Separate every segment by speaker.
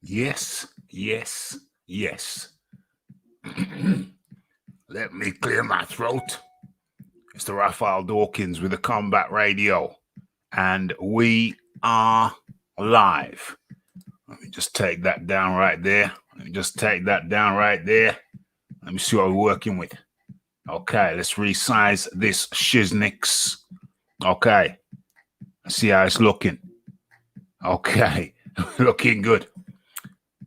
Speaker 1: Yes, yes, yes. Let me clear my throat. It's the Raphael Dawkins with the Combat Radio, and we are live. Let me just take that down right there. Let me see what we're working with. Okay, let's resize this shiznix. Okay, let's see how it's looking. Okay, looking good.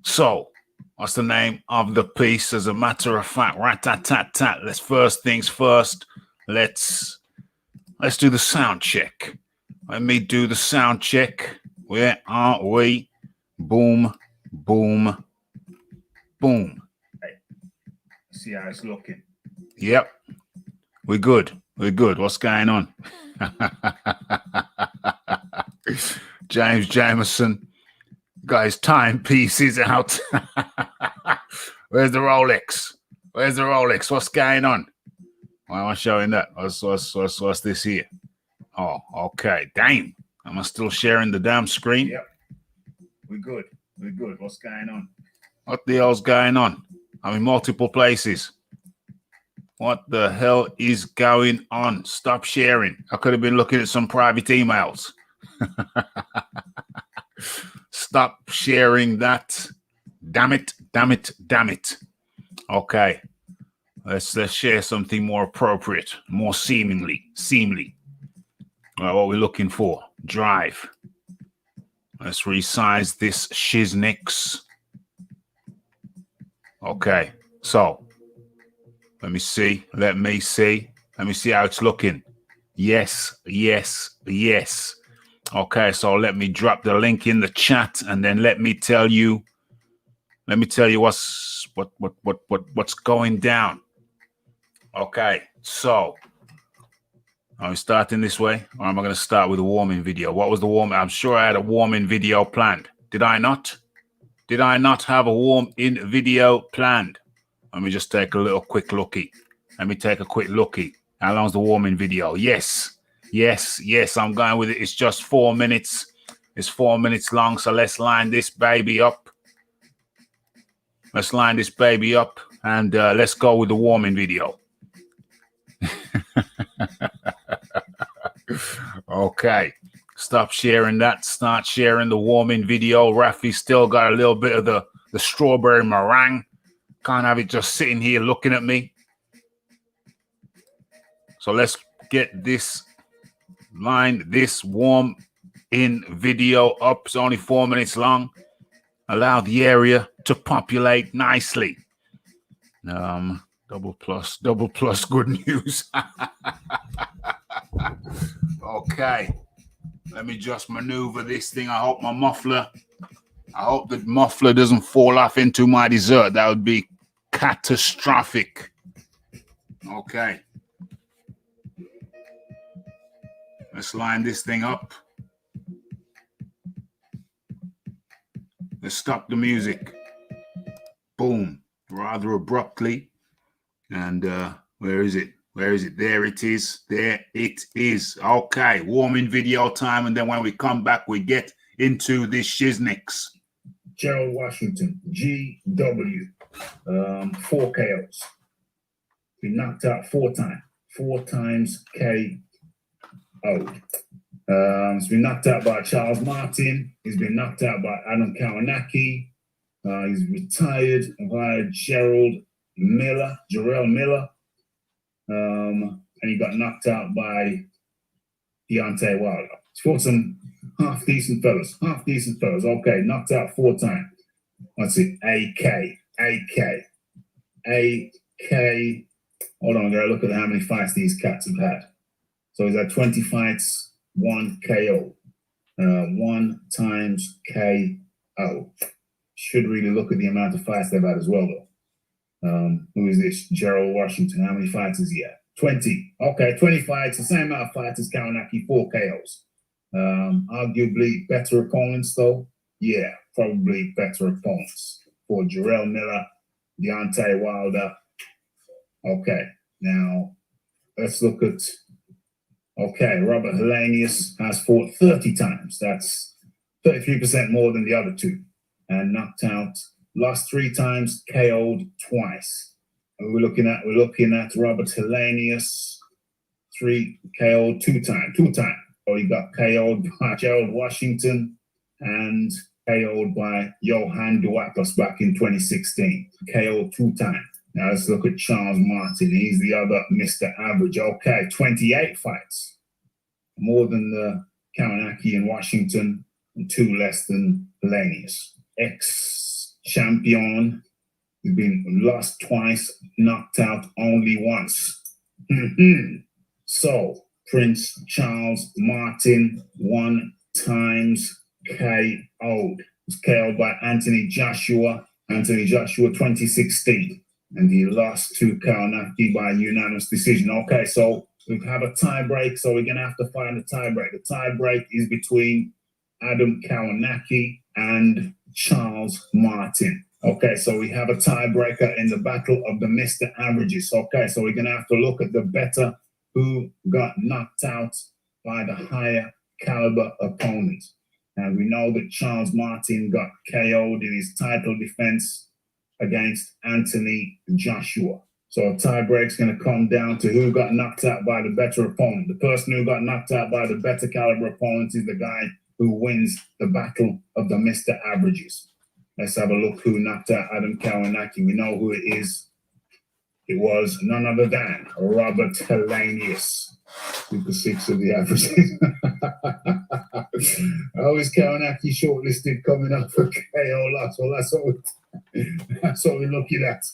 Speaker 1: So, what's the name of the piece? As a matter of fact, rat-tat-tat-tat. Let's first things first. Let's do the sound check. Let me do the sound check. Where are we? Boom, boom, boom. Hey, see how it's looking. Yep, we're good. We're good. What's going on? James Jameson got his timepieces out. Where's the Rolex? Where's the Rolex? What's going on? Why am I showing that? What's this here? Oh, okay. Damn. Am I still sharing the damn screen? Yep. We're good. We're good. What's going on? What the hell's going on? I'm in multiple places. What the hell is going on? Stop sharing. I could have been looking at some private emails. Stop sharing that. Damn it, damn it, damn it. Okay. Let's share something more appropriate, more seemly. All right, what we're looking for. Drive. Let's resize this shiznix. Okay. So let me see how it's looking. Yes. Okay, so let me drop the link in the chat, and then let me tell you what's going down. Okay, so are we starting this way, or am I going to start with a warming video? What was the warming? I'm sure I had a warming video planned. Did I not? Did I not have a warm-in video planned? Let me just take a quick looky. How long's the warming video? Yes, I'm going with it. It's just 4 minutes. It's 4 minutes long, so let's line this baby up. And let's go with the warming video. Okay, stop sharing that. Start sharing the warming video. Rafi's still got a little bit of the strawberry meringue. Can't have it just sitting here looking at me. So let's get this warm in video up. It's only 4 minutes long. Allow the area to populate nicely. Double plus good news. Okay, let me just maneuver this thing. I hope the muffler doesn't fall off into my dessert. That would be catastrophic. Okay, let's line this thing up. Let's stop the music. Boom, rather abruptly. And where is it? There it is. Okay, warming video time. And then when we come back, we get into this shiznix.
Speaker 2: Gerald Washington, GW, 4 KOs. He knocked out 4 times KO. He's been knocked out by Charles Martin. He's been knocked out by Adam Kawanaki. He's retired by Jarrell Miller. And he got knocked out by Deante Wilder. He's fought some half decent fellas. Okay, knocked out 4 times. Let's see. AK. Hold on, I gotta look at how many fights these cats have had. So he's had 20 fights, 1 KO. 1 times KO. Should really look at the amount of fights they've had as well, though. Who is this? Gerald Washington. How many fights is he at? 20. Okay, 20 fights, the same amount of fights as Kawanaki, 4 KOs. Arguably better opponents, though. Yeah, probably better opponents for Jarrell Miller, Deante Wilder. Okay, now let's look at. Okay, Robert Helenius has fought 30 times. That's 33% more than the other 2. and knocked out. Lost 3 times, KO'd twice. And we're looking at Robert Helenius, 3 KO'd 2 times. So he got KO'd by Gerald Washington and KO'd by Johan Duatos back in 2016. KO'd 2 times. Now let's look at Charles Martin. He's the other Mr. Average. Okay, 28 fights. More than the Kawanaki and Washington, and 2 less than Helenius. Ex-champion. He's been lost twice, knocked out only once. So, Prince Charles Martin 1 times KO'd. Was KO'd by Anthony Joshua 2016. And he lost to Kawanaki by unanimous decision. Okay, so we have a tie break, so we're going to have to find a tie break. The tie break is between Adam Kawanaki and Charles Martin. Okay, so we have a tiebreaker in the battle of the Mr. Averages. Okay, so we're going to have to look at the better who got knocked out by the higher caliber opponent. And we know that Charles Martin got KO'd in his title defense against Anthony Joshua. So a tiebreak is going to come down to who got knocked out by the better opponent. The person who got knocked out by the better caliber opponent is the guy who wins the battle of the Mr. Averages. Let's have a look who knocked out Adam Kawanaki. We know who it is. It was none other than Robert Helenius, Super 6 of the Averages. How is Kawanaki shortlisted coming up for KO loss? Well, that's what we're looking at.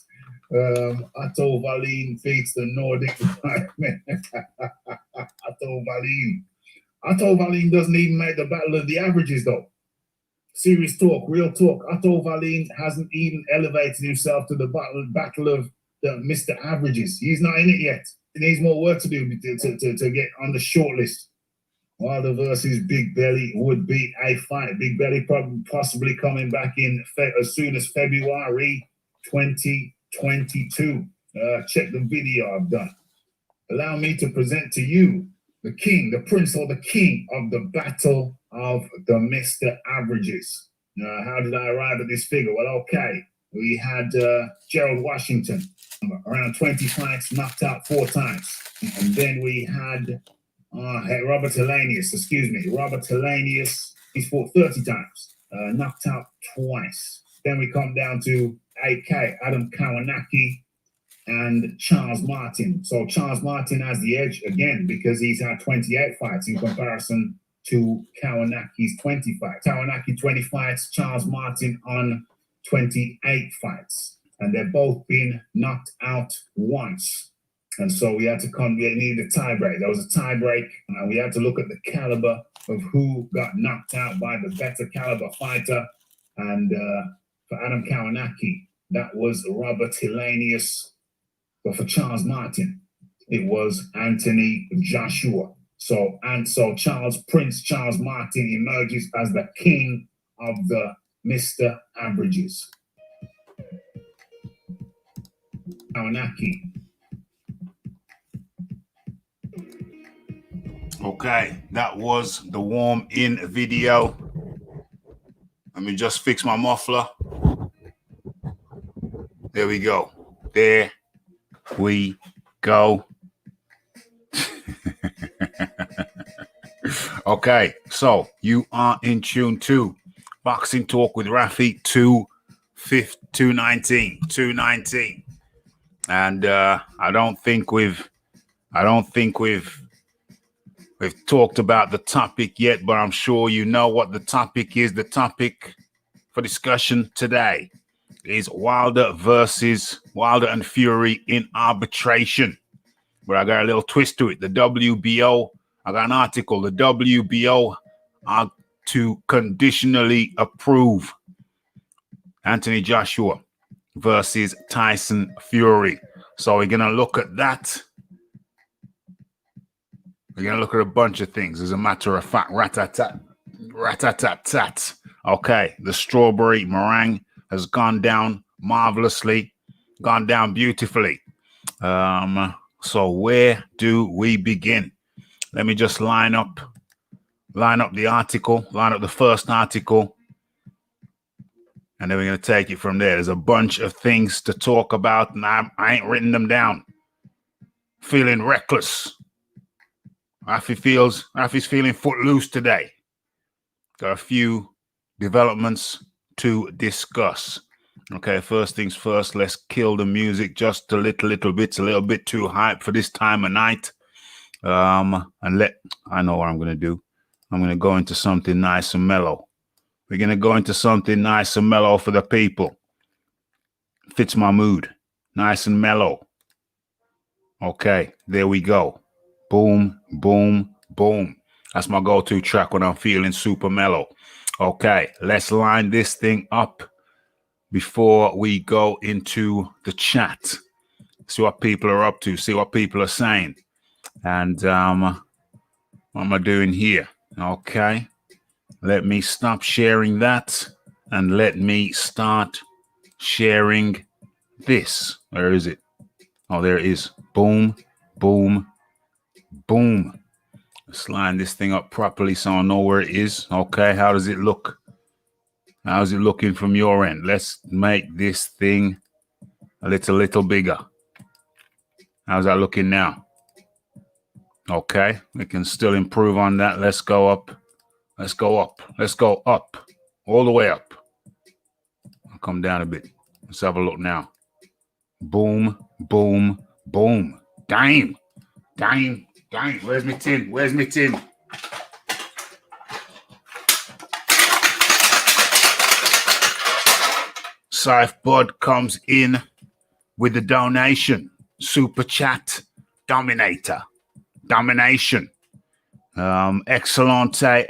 Speaker 2: Otto Wallin beats the Nordic Fireman. Otto Wallin doesn't even make the battle of the averages, though. Serious talk, real talk. Otto Wallin hasn't even elevated himself to the battle of the Mr. Averages. He's not in it yet. He needs more work to do to get on the short list. Wilder versus Big Belly would be a fight. Big Belly possibly coming back in as soon as February 2022. Check the video I've done. Allow me to present to you the king, the prince or the king of the battle of the Mr. Averages. How did I arrive at this figure? Well, okay. We had Gerald Washington, around 20 fights, knocked out 4 times. And then we had Robert Helenius, Robert Helenius, he's fought 30 times, knocked out twice. Then we come down to AK, Adam Kawanaki, and Charles Martin. So Charles Martin has the edge again because he's had 28 fights in comparison to Kawanaki's 20 fights. Kawanaki 20 fights, Charles Martin on 28 fights. And they've both been knocked out once. And so we needed a tie break. There was a tie break, and we had to look at the caliber of who got knocked out by the better caliber fighter. And for Adam Kawanaki, that was Robert Helenius. But for Charles Martin, it was Anthony Joshua. So Prince Charles Martin emerges as the king of the Mr. Averages. Kawanaki.
Speaker 1: Okay, that was the warm-in video. Let me just fix my muffler. There we go. There we go. Okay, so you are in tune to Boxing Talk with Rafi 219. And I don't think we've talked about the topic yet, but I'm sure you know what the topic is. The topic for discussion today is Wilder and Fury in arbitration. But I got a little twist to it. The WBO, I got an article. The WBO are to conditionally approve Anthony Joshua versus Tyson Fury. So we're going to look at that. We're going to look at a bunch of things. As a matter of fact, rat-a-tat-tat. Okay, the strawberry meringue has gone down marvelously, gone down beautifully. So where do we begin? Let me just line up the article, line up the first article. And then we're going to take it from there. There's a bunch of things to talk about, and I ain't written them down. Feeling reckless. Rafi's feeling footloose today. Got a few developments to discuss. Okay, first things first, let's kill the music just a little bit. It's a little bit too hype for this time of night. I know what I'm going to do. I'm going to go into something nice and mellow. We're going to go into something nice and mellow for the people. Fits my mood. Nice and mellow. Okay, there we go. Boom, boom, boom. That's my go-to track when I'm feeling super mellow. Okay, let's line this thing up before we go into the chat. See what people are up to. See what people are saying. And what am I doing here? Okay. Let me stop sharing that and let me start sharing this. Where is it? Oh, there it is. Boom, boom, boom. Let's line this thing up properly so I know where it is. Okay, how does it look? How's it looking from your end? Let's make this thing a little bigger. How's that looking now? Okay, we can still improve on that. Let's go up. Let's go up. Let's go up. All the way up. I'll come down a bit. Let's have a look now. Boom, boom, boom. Damn. Damn. Damn. Where's my tin? Where's my tin? Saif Bud comes in with the donation. Super chat. Dominator. Domination. Excellente.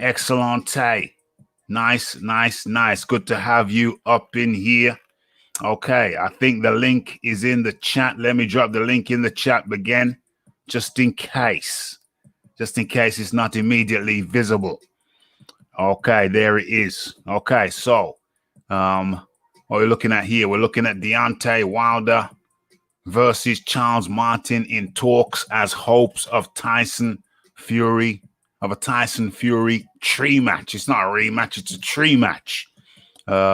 Speaker 1: Nice. Good to have you up in here. Okay, I think the link is in the chat. Let me drop the link in the chat again, just in case it's not immediately visible. Okay, there it is. Okay, so what we're looking at here, we're looking at Deante Wilder versus Charles Martin in talks as hopes of Tyson Fury. Of a Tyson Fury tree match. It's not a rematch, it's a tree match.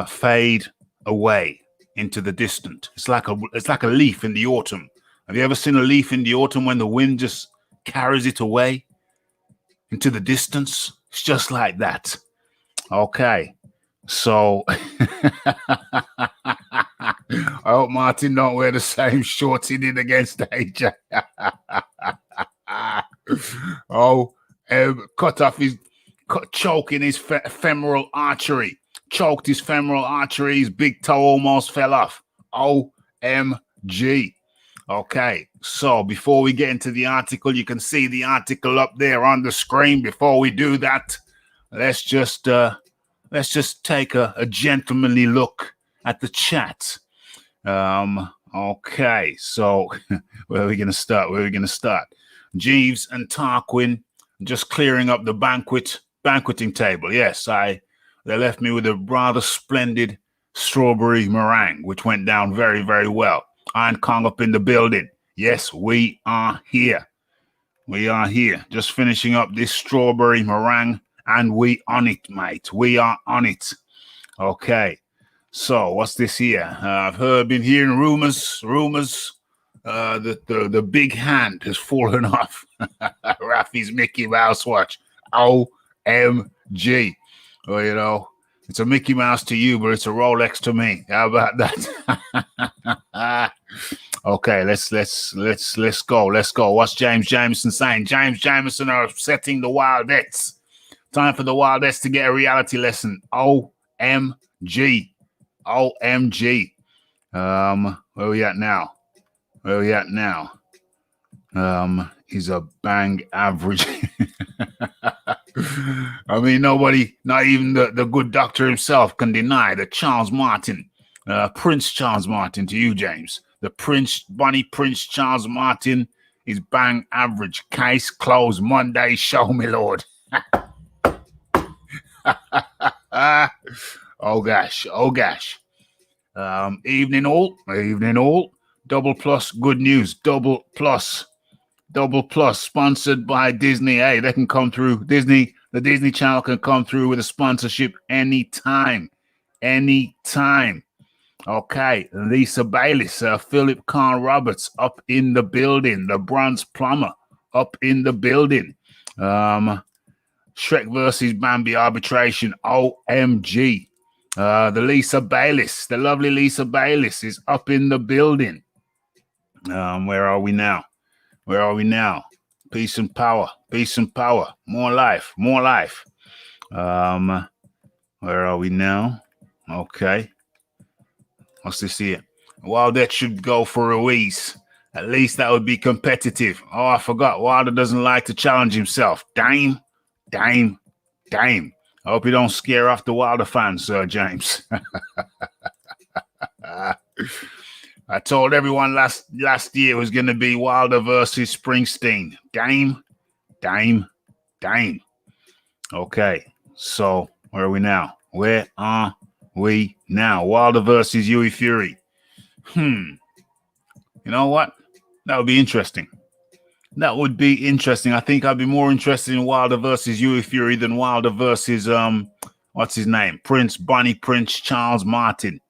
Speaker 1: Fade away into the distant. It's like a leaf in the autumn. Have you ever seen a leaf in the autumn when the wind just carries it away into the distance? It's just like that. Okay. So I hope Martin don't wear the same shorts he did against AJ. Choking his femoral artery. Choked his femoral artery. His big toe almost fell off. OMG. Okay, so before we get into the article, you can see the article up there on the screen. Before we do that, let's just take a gentlemanly look at the chat. Okay, so where are we gonna start? Jeeves and Tarquin just clearing up the banqueting table. Yes, they left me with a rather splendid strawberry meringue, which went down very, very well. Iron Kong up in the building. Yes, we are here. We are here. Just finishing up this strawberry meringue, and we on it, mate. We are on it. Okay. So what's this here? Been hearing rumors. That the big hand has fallen off Rafi's Mickey Mouse watch. OMG. Well, you know, it's a Mickey Mouse to you, but it's a Rolex to me. How about that? Okay, let's go. Let's go. What's James Jameson saying? James Jameson are upsetting the Wildettes. Time for the Wildettes to get a reality lesson. OMG. Where we at now? He's a bang average. I mean, nobody, not even the good doctor himself, can deny that Charles Martin, Prince Charles Martin, to you, James, the Bonnie Prince Charles Martin is bang average. Case closed. Monday show, my lord. Oh gosh. Evening all. Double plus good news. Double plus sponsored by Disney. Hey, they can come through. The Disney Channel can come through with a sponsorship anytime. anytime. Okay, Lisa Bayliss, Philip Khan Roberts up in the building. The Bronze Plumber up in the building. Shrek versus Bambi arbitration. OMG. The Lisa Bayliss, the lovely Lisa Bayliss is up in the building. Where are we now? Where are we now? Peace and power. Peace and power. More life. More life. Where are we now? Okay. What's this here? Wilder should go for Ruiz. At least that would be competitive. Oh, I forgot. Wilder doesn't like to challenge himself. Dame. I hope you don't scare off the Wilder fans, Sir James. I told everyone last year it was going to be Wilder versus Springsteen. Dame. Okay, so where are we now? Where are we now? Wilder versus Hughie Fury. You know what? That would be interesting. That would be interesting. I think I'd be more interested in Wilder versus Hughie Fury than Wilder versus what's his name? Bonnie Prince Charles Martin.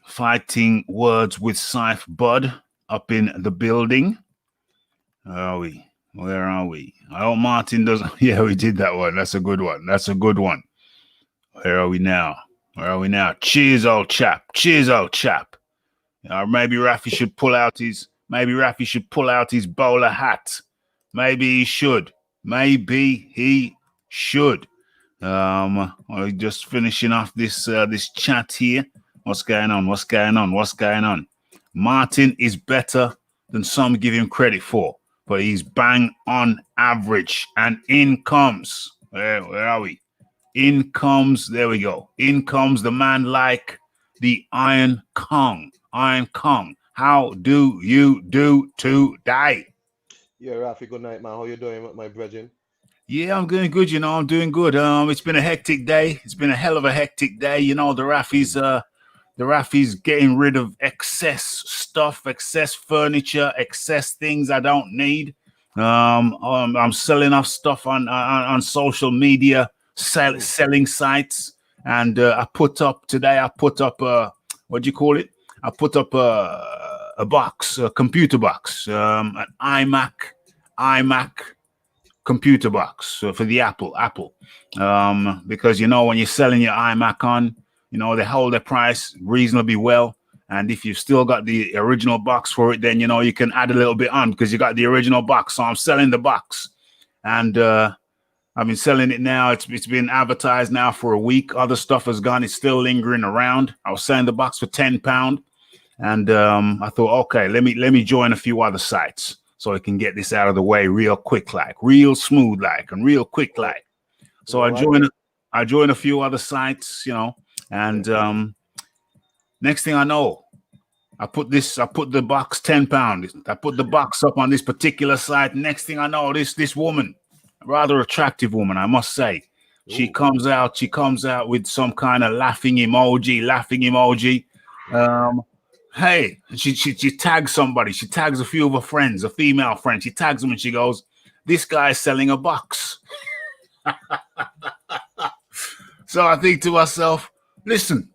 Speaker 1: Fighting words with Scythe Bud up in the building. Where are we? Where are we? I hope Martin doesn't. Yeah, we did that one. That's a good one. That's a good one. Where are we now? Where are we now? Cheers, old chap. Cheers, old chap. Maybe Rafi should pull out his. Maybe Rafi should pull out his bowler hat. Maybe he should. Maybe he should. We're just finishing off this this chat here. What's going on? What's going on? What's going on? Martin is better than some give him credit for, but he's bang on average. And in comes, where are we? In comes, there we go. In comes the man like the Iron Kong. Iron Kong. How do you do today?
Speaker 3: Yeah, Rafi, good night, man. How you doing, my brethren?
Speaker 1: Yeah, I'm doing good. You know, I'm doing good. It's been a hectic day. It's been a hell of a hectic day. You know, the Rafi's getting rid of excess stuff, excess furniture, excess things I don't need. I'm selling off stuff on social media, selling sites, and I put up what do you call it? I put up a box, a computer box, an iMac computer box for the Apple. Because, you know, when you're selling your iMac on, you know, they hold their price reasonably well. And if you've still got the original box for it, then, you know, you can add a little bit on because you got the original box. So I'm selling the box. And I've been selling it now. It's been advertised now for a week. Other stuff has gone. It's still lingering around. I was selling the box for £10. And I thought, okay, let me join a few other sites so I can get this out of the way real quick, like real smooth, like and real quick, like. So I joined a few other sites, you know, and next thing I know, I put the box £10. I put the box up on this particular site. Next thing I know, this woman, rather attractive woman, I must say, she comes out with some kind of laughing emoji. Hey, she tags somebody. She tags a few of her friends, a female friend. She tags them and she goes, "This guy's selling a box." So I think to myself, listen,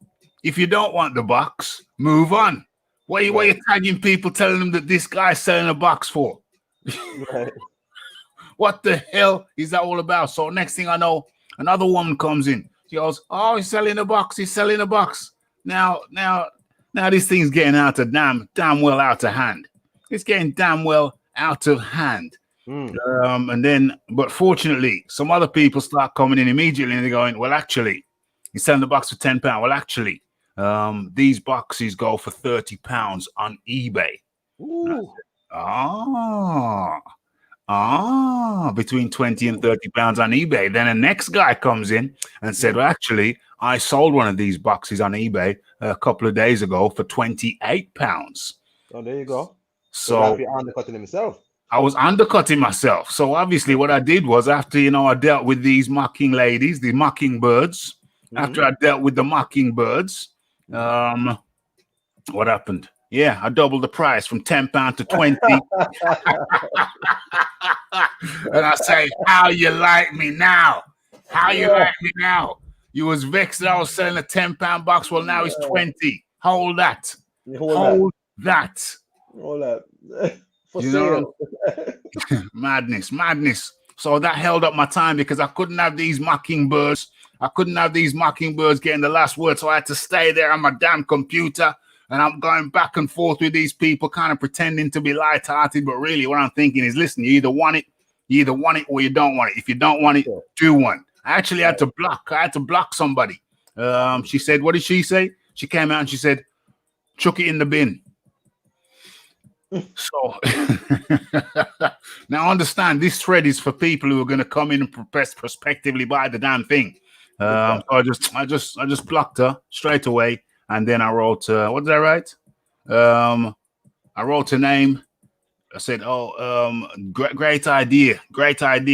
Speaker 1: if you don't want the box, move on. What are you tagging people, telling them that this guy's selling a box for? Right. What the hell is that all about? So next thing I know, another woman comes in. She goes, "Oh, he's selling a box. He's selling a box." Now this thing's getting out of damn well out of hand. It's getting damn well out of hand. But fortunately, some other people start coming in immediately and they're going, "Well, actually, he's selling the box for £10. Well, actually, these boxes go for £30 on eBay." Between £20 and £30 on eBay. Then the next guy comes in and said, "Well, actually, I sold one of these boxes on eBay a couple of days ago for £28.
Speaker 3: Oh, there you go.
Speaker 1: So
Speaker 3: Rafi undercutting himself.
Speaker 1: I was undercutting myself. So obviously what I did was, after, you know, I dealt with these mocking ladies, the mockingbirds, after I dealt with the mockingbirds, what happened? Yeah, I doubled the price from £10 to 20. And I say, "How you like me now? How you like me now?" You was vexed that I was selling a £10 box. Well, now it's 20. Hold that.
Speaker 3: Hold
Speaker 1: that.
Speaker 3: For
Speaker 1: You
Speaker 3: sale.
Speaker 1: know? Madness. So that held up my time because I couldn't have these mockingbirds. I couldn't have these mockingbirds getting the last word. So I had to stay there on my damn computer. And I'm going back and forth with these people, kind of pretending to be light-hearted. But really what I'm thinking is, listen, you either want it or you don't want it. If you don't want it, do one. I actually had to block somebody. She said, what did she say? She came out and she said, chuck it in the bin. So now understand, this thread is for people who are going to come in and prospectively buy the damn thing. So I just blocked her straight away, and then I wrote what did I write? I wrote her name. I said, great idea,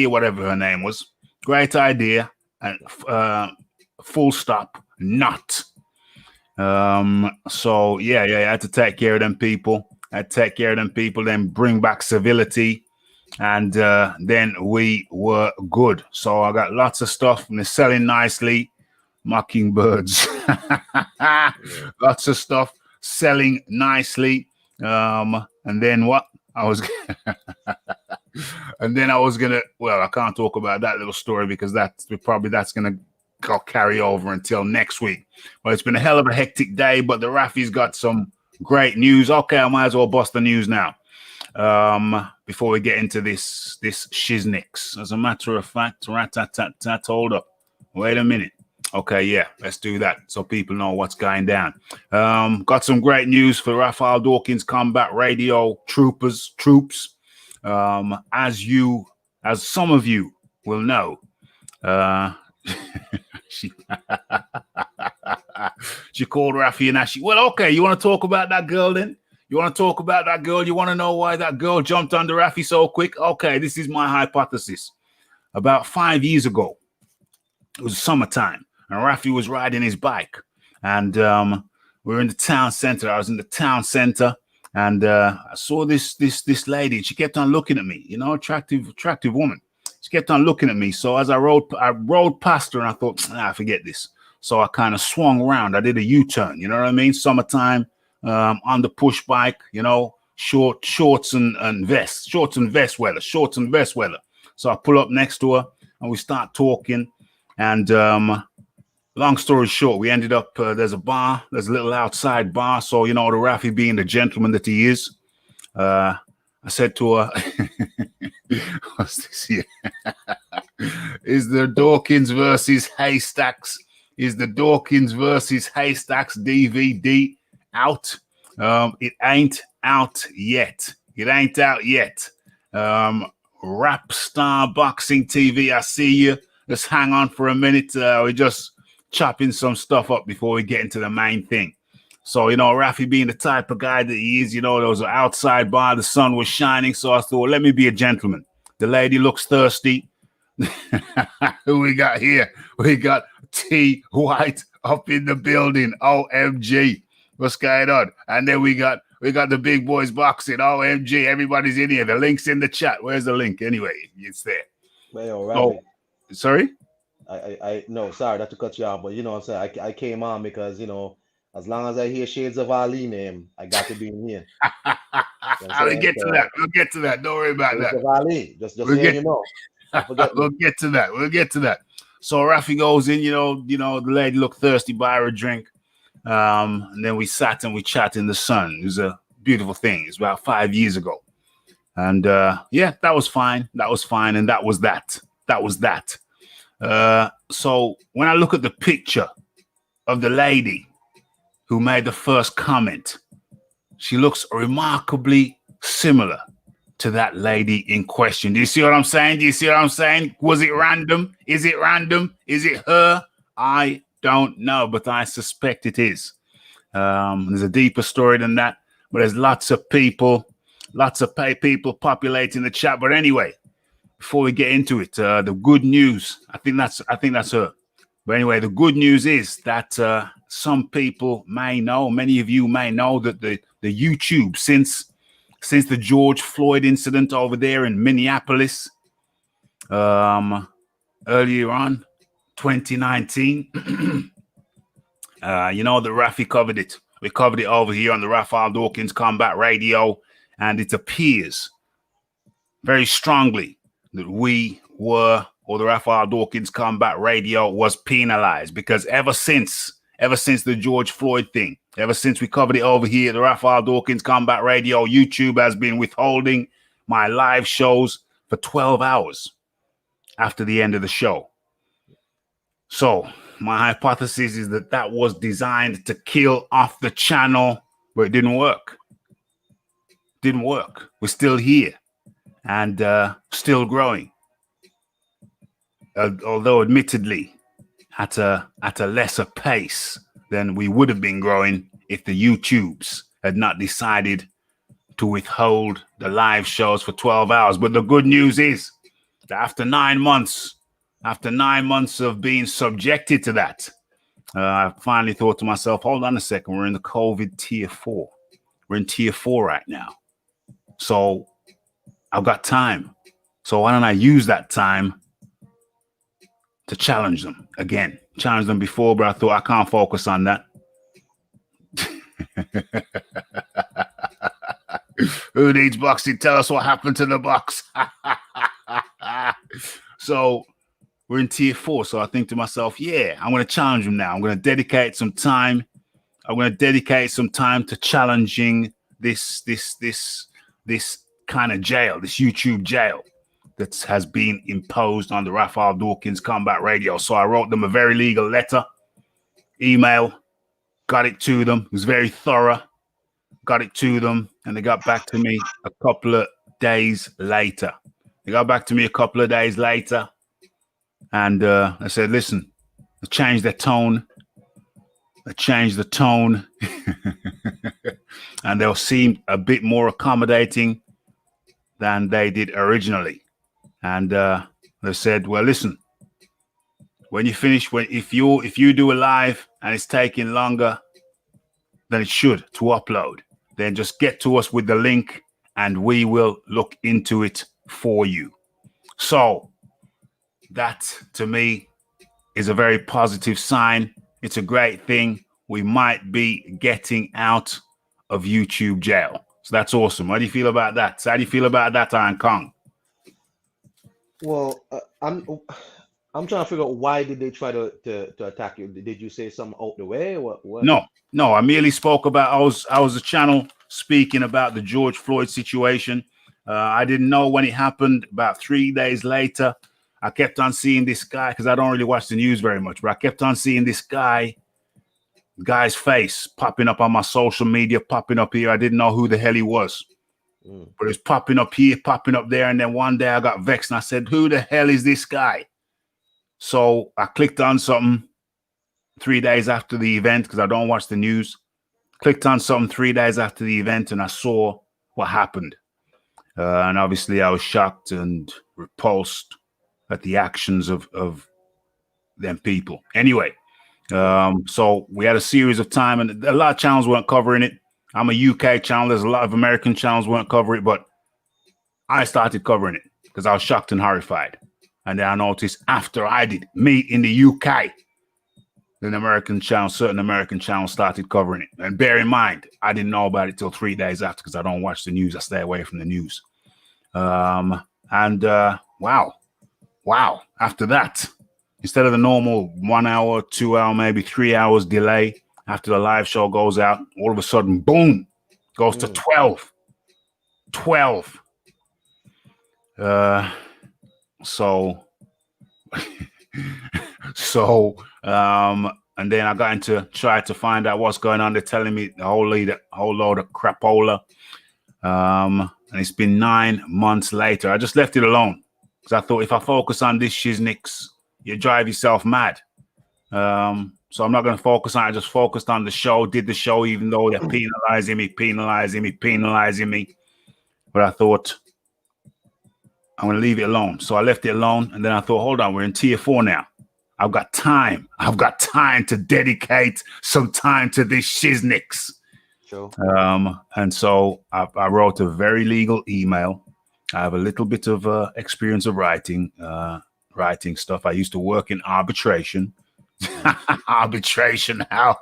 Speaker 1: whatever her name was. Great idea, and full stop, not. So yeah, I had to take care of them people. Then bring back civility, and then we were good. So I got lots of stuff, and they're selling nicely. Mockingbirds, lots of stuff selling nicely. And then what? I can't talk about that little story because that's gonna carry over until next week. Well, it's been a hell of a hectic day, but the Rafi's got some great news. Okay, I might as well bust the news now. Before we get into this shiznix. As a matter of fact, rat-tat-tat-tat, hold up. Wait a minute. Okay, yeah, let's do that so people know what's going down. Got some great news for Raphael Dawkins Combat Radio troops. As some of you will know, she called Rafi and Ashley. Well, okay, you want to talk about that girl then? You want to talk about that girl? You want to know why that girl jumped under Rafi so quick? Okay, this is my hypothesis. About 5 years ago, it was summertime, and Rafi was riding his bike, and we were in the town center. I was in the town center, and I saw this lady, and she kept on looking at me. You know, attractive woman. She kept on looking at me. So as I rode past her, and I thought, forget this. So I kind of swung around. I did a U-turn. You know what I mean? Summertime, on the push bike. You know, shorts and vest weather. So I pull up next to her, and we start talking. And long story short, we ended up, there's a little outside bar. So, you know, the Rafi being the gentleman that he is, I said to her, what's this here? Is the Dawkins versus Haystacks? Is the Dawkins versus Haystacks DVD out? It ain't out yet. Rap Star Boxing TV, I see you. Let's hang on for a minute. We're just chopping some stuff up before we get into the main thing. So, you know, Rafi being the type of guy that he is, you know, there was an outside bar. The sun was shining. So I thought, let me be a gentleman. The lady looks thirsty. Who we got here? We got T White up in the building. OMG. What's going on? And then we got the big boys boxing. OMG. Everybody's in here. The link's in the chat. Where's the link? Anyway, it's there.
Speaker 3: Well, Rafi.
Speaker 1: Sorry?
Speaker 3: No, sorry not to cut you off, but you know what I'm saying? I came on because, you know, as long as I hear Shades of Ali name, I got to be in here.
Speaker 1: We'll get to that. Don't worry about that.
Speaker 3: Shades of Ali. Just so you know.
Speaker 1: We'll get to that. So Rafi goes in, you know, the lady looked thirsty, buy her a drink. And then we sat and we chat in the sun. It was a beautiful thing. It's about 5 years ago. And yeah, that was fine. And that was that. So when I look at the picture of the lady who made the first comment, she looks remarkably similar to that lady in question. Do you see what I'm saying? Was it random? Is it random? Is it her? I don't know, but I suspect it is. There's a deeper story than that, but there's lots of people populating the chat. But anyway, before we get into it, the good news, I think that's her. But anyway, the good news is that some people may know, many of you may know that the YouTube, since the George Floyd incident over there in Minneapolis, earlier on, 2019. You know, the Rafi covered it. We covered it over here on the Raphael Dawkins Combat Radio, and it appears very strongly that we were, or the Raphael Dawkins Combat Radio was penalized, because ever since the George Floyd thing, ever since we covered it over here, the Raphael Dawkins Combat Radio, YouTube has been withholding my live shows for 12 hours after the end of the show. So my hypothesis is that that was designed to kill off the channel, but it didn't work. Didn't work. We're still here and still growing. Although admittedly at a lesser pace than we would have been growing if the YouTubes had not decided to withhold the live shows for 12 hours. But the good news is that after 9 months of being subjected to that, I finally thought to myself, hold on a second, we're in the COVID tier 4. We're in tier 4 right now. So I've got time. So why don't I use that time to challenge them again? Challenge them before, but I thought I can't focus on that. Who needs boxing? Tell us what happened to the box. So we're in tier 4. So I think to myself, yeah, I'm going to challenge them now. I'm going to dedicate some time. I'm going to dedicate some time to challenging this kind of jail, this YouTube jail that has been imposed on the Raphael Dawkins Combat Radio. So I wrote them a very legal letter, email, got it to them. It was very thorough. Got it to them, and they got back to me a couple of days later. And I said, listen, they changed their tone. They changed the tone. And they'll seem a bit more accommodating than they did originally. And they said, well, listen, when you finish, if you do a live and it's taking longer than it should to upload, then just get to us with the link and we will look into it for you. So that to me is a very positive sign. It's a great thing. We might be getting out of YouTube jail. So that's awesome. How do you feel about that? How do you feel about that, Iron Kong?
Speaker 3: Well, I'm trying to figure out, why did they try to attack you? Did you say something out the way? What? No,
Speaker 1: I merely spoke about, I was a channel speaking about the George Floyd situation. I didn't know when it happened. About 3 days later, I kept on seeing this guy, because I don't really watch the news very much, but I kept on seeing this guy's face popping up on my social media, popping up here. I didn't know who the hell he was. But it's popping up here, popping up there. And then one day I got vexed and I said, who the hell is this guy? So I clicked on something 3 days after the event, because I don't watch the news. Clicked on something 3 days after the event and I saw what happened. And obviously I was shocked and repulsed at the actions of them people. Anyway, so we had a series of time, and a lot of channels weren't covering it. I'm a UK channel. There's a lot of American channels weren't covering it, but I started covering it because I was shocked and horrified. And then I noticed after I did, me in the UK, then certain American channels started covering it. And bear in mind, I didn't know about it till 3 days after, because I don't watch the news. I stay away from the news. Wow. After that, instead of the normal 1 hour, 2 hour, maybe 3 hours delay after the live show goes out, all of a sudden, boom, goes to 12. And then I got into try to find out what's going on. They're telling me a whole load of crapola. And it's been 9 months later. I just left it alone, because I thought if I focus on this shiznix, you drive yourself mad. So I'm not going to focus on it. I just focused on the show, did the show, even though they're penalizing me. But I thought, I'm going to leave it alone. So I left it alone. And then I thought, hold on, we're in tier 4 now. I've got time. To dedicate some time to this shiznix.
Speaker 3: Sure.
Speaker 1: And so I wrote a very legal email. I have a little bit of experience of writing. writing stuff. I used to work in arbitration. Arbitration, how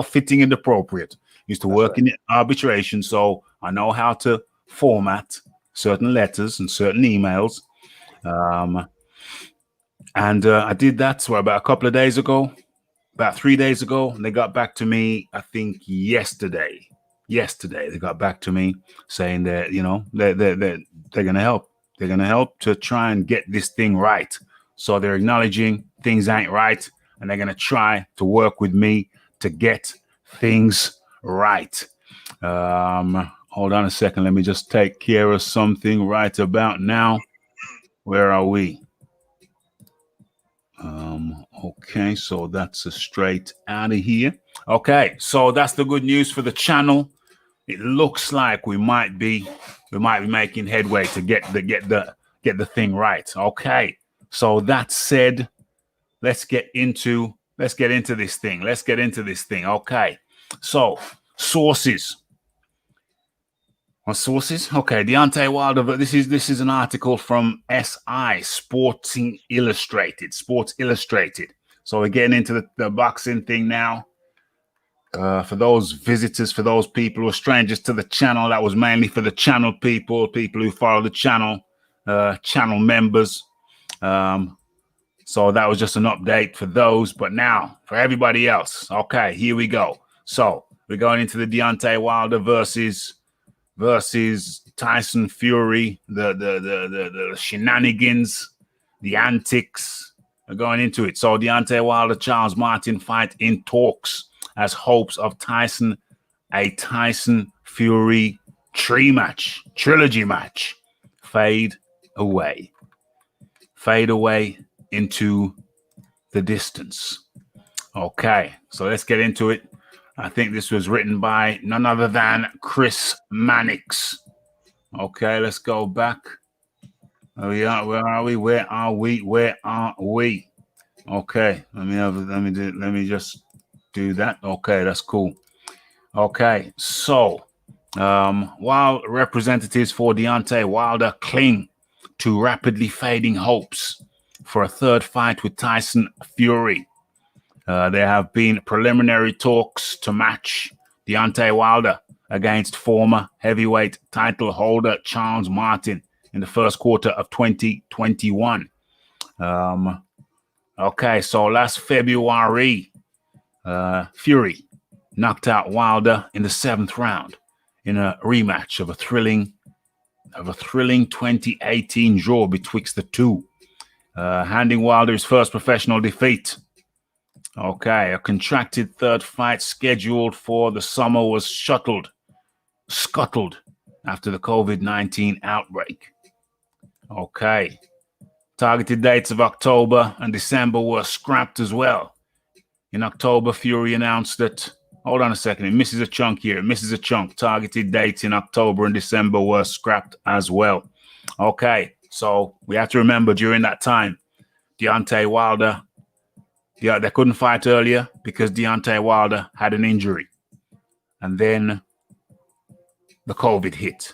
Speaker 1: fitting and appropriate. Used to work in arbitration, so I know how to format certain letters and certain emails. And I did that about a couple of days ago, about 3 days ago. And they got back to me, I think yesterday. They got back to me saying that, you know, they're going to help. They're going to help to try and get this thing right. So they're acknowledging things ain't right, and they're going to try to work with me to get things right. Hold on a second. Let me just take care of something right about now. Where are we? Okay, so that's a straight out of here. Okay, so that's the good news for the channel. It looks like we might be making headway to get the thing right. Okay, so that said, let's get into this thing. Okay, so sources. What sources? Okay, Deante Wilder. This is an article from SI Sports Illustrated. So we're getting into the boxing thing now. For those visitors, for those people who are strangers to the channel, that was mainly for the channel people who follow the channel, channel members. So that was just an update for those. But now for everybody else, okay, here we go. So we're going into the Deante Wilder versus Tyson Fury, the shenanigans, the antics are going into it. So Deante Wilder Charles Martin fight in talks as hopes of a Tyson Fury trilogy match fade away into the distance. Okay, so let's get into it. I think this was written by none other than Chris Mannix. Okay, let's go back. Where are we? Okay, let me just do that. Okay, that's cool. Okay, so while representatives for Deante Wilder cling to rapidly fading hopes for a third fight with Tyson Fury, there have been preliminary talks to match Deante Wilder against former heavyweight title holder Charles Martin in the first quarter of 2021. Okay, so last February, Fury knocked out Wilder in the 7th round in a rematch of a thrilling 2018 draw betwixt the two, handing Wilder his first professional defeat. Okay, a contracted third fight scheduled for the summer was scuttled after the COVID-19 outbreak. Okay, targeted dates of October and December were scrapped as well. In October, Fury announced that, hold on a second, it misses a chunk here. Targeted dates in October and December were scrapped as well. Okay, so we have to remember during that time, Deante Wilder, they couldn't fight earlier because Deante Wilder had an injury. And then the COVID hit.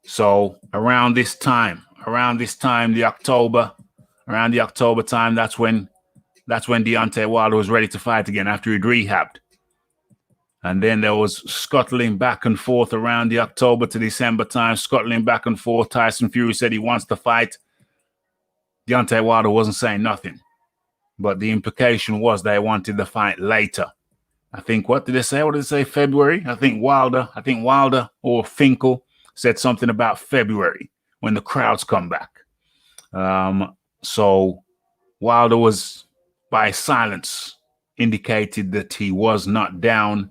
Speaker 1: So around this time, the October time, that's when Deante Wilder was ready to fight again after he'd rehabbed. And then there was scuttling back and forth around the October to December time, scuttling back and forth. Tyson Fury said he wants to fight. Deante Wilder wasn't saying nothing. But the implication was they wanted the fight later. I think, what did they say? What did they say? February? I think Wilder or Finkel said something about February when the crowds come back. So Wilder was, by silence, indicated that he was not down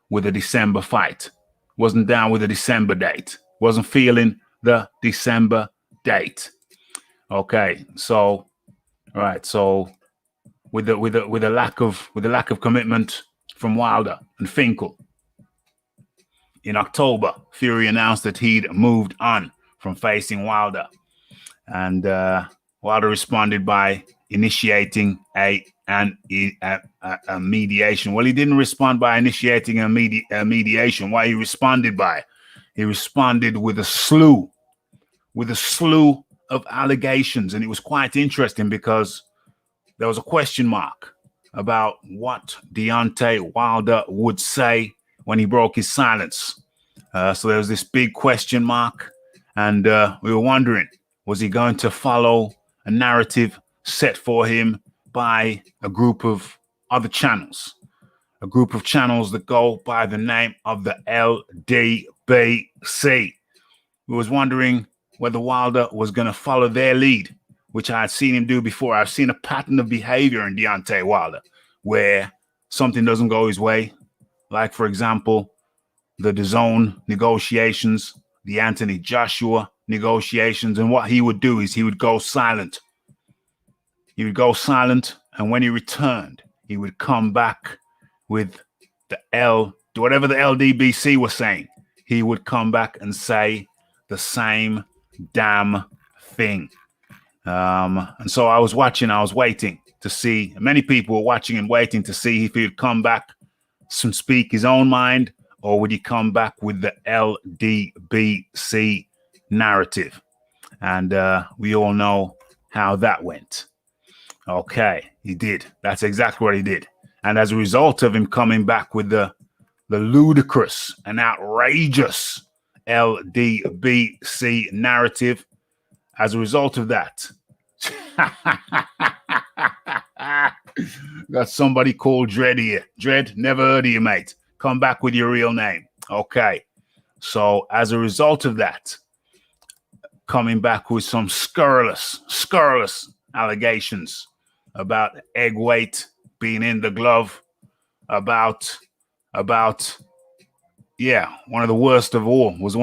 Speaker 1: with a December fight. Wasn't down with a December date. Wasn't feeling the December date. Okay, so all right, so with the lack of commitment from Wilder and Finkel, in October, Fury announced that he'd moved on from facing Wilder, and Wilder responded by initiating a mediation. Well, he didn't respond by initiating a mediation. What he responded by? He responded with a slew of allegations, and it was quite interesting because there was a question mark about what Deante Wilder would say when he broke his silence. So there was this big question mark, and we were wondering, was he going to follow a narrative set for him by a group of other channels, a group of channels that go by the name of the LDBC. We was wondering whether Wilder was going to follow their lead, which I had seen him do before. I've seen a pattern of behavior in Deante Wilder where something doesn't go his way. Like, for example, the DAZN negotiations, the Anthony Joshua negotiations. And what he would do is he would go silent. He would go silent. And when he returned, he would come back with whatever the LDBC was saying. He would come back and say the same damn thing. And so I was waiting to see, many people were watching and waiting to see if he would come back and speak his own mind, or would he come back with the LDBC narrative? And we all know how that went. Okay, he did. That's exactly what he did. And as a result of him coming back with the ludicrous and outrageous LDBC narrative, as a result of that, got somebody called Dread here. Dread, never heard of you, mate. Come back with your real name. Okay. So as a result of that, coming back with some scurrilous allegations about egg weight being in the glove, about one of the worst of all was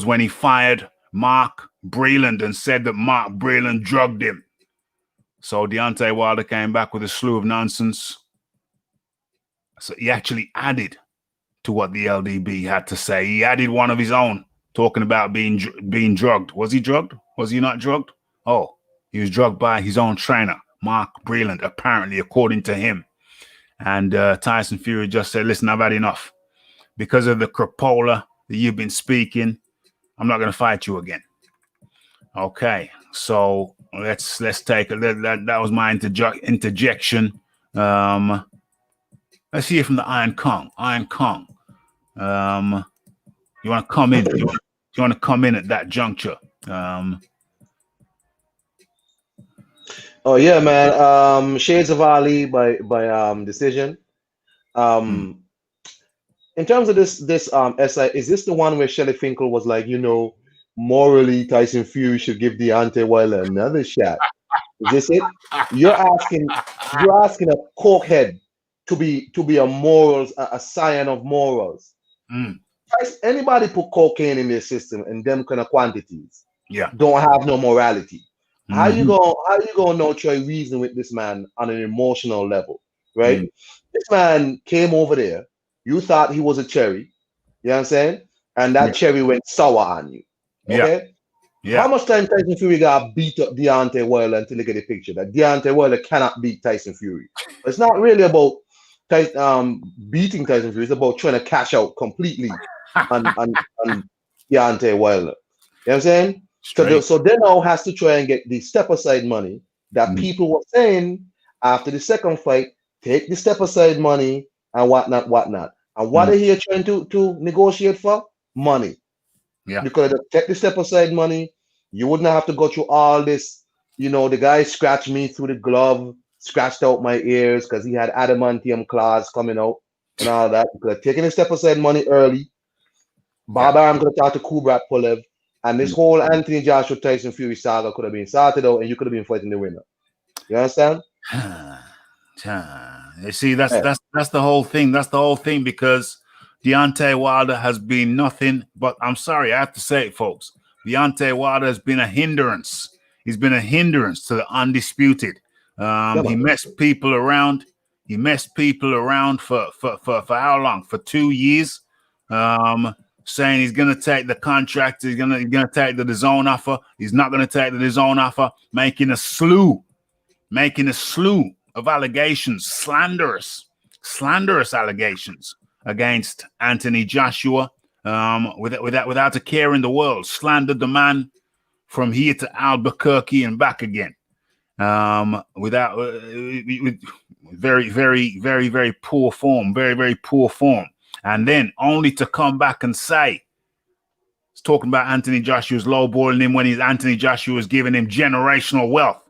Speaker 1: when he fired Mark Breland and said that Mark Breland drugged him. So Deante Wilder came back with a slew of nonsense. So he actually added to what the LDB had to say. He added one of his own, talking about being drugged. Was he drugged? Was he not drugged? Oh, he was drugged by his own trainer, Mark Breland, apparently, according to him. And Tyson Fury just said, listen, I've had enough. Because of the crapola that you've been speaking, I'm not going to fight you again. Okay, so let's take that was my interjection. Let's hear from the Iron Kong. Iron Kong, you want to come in? You want to come in at that juncture?
Speaker 3: Oh yeah, man. Shades of Ali by decision. In terms of this SI, is this the one where Shelley Finkel was like, morally Tyson Fury should give Deante Wilder another shot? Is this it? You're asking a cokehead to be a morals, a scion of morals. Anybody put cocaine in their system in them kind of quantities, don't have no morality. How you gonna know try reason with this man on an emotional level, right? This man came over there. You thought he was a cherry, you know what I'm saying? And that cherry went sour on you. Okay? Yeah. How much time Tyson Fury got beat up Deante Wilder until you get a picture that Deante Wilder cannot beat Tyson Fury? It's not really about beating Tyson Fury, it's about trying to cash out completely on Deante Wilder. You know what I'm saying? So they now has to try and get the step aside money that people were saying after the second fight, take the step aside money and whatnot. And what are you trying to negotiate for? Money. Yeah. Because take the step aside money, you wouldn't have to go through all this. The guy scratched me through the glove, scratched out my ears because he had adamantium claws coming out and all that. Because taking the step aside money early, I'm going to talk to Kubrat Pulev, and this whole Anthony Joshua Tyson Fury saga could have been sorted out, and you could have been fighting the winner. You understand?
Speaker 1: You see, that's the whole thing. That's the whole thing, because Deante Wilder has been nothing but, I'm sorry, I have to say it, folks. Deante Wilder has been a hindrance. He's been a hindrance to the Undisputed. He messed people around. He messed people around for how long? For 2 years. Saying he's going to take the contract. He's going to take the DAZN offer. He's not going to take the DAZN offer. Making a slew of allegations, slanderous allegations against Anthony Joshua, without a care in the world. Slandered the man from here to Albuquerque and back again. Without with very, very, very, very poor form, very, very poor form, and then only to come back and say, it's talking about Anthony Joshua's lowballing him when Anthony Joshua was giving him generational wealth,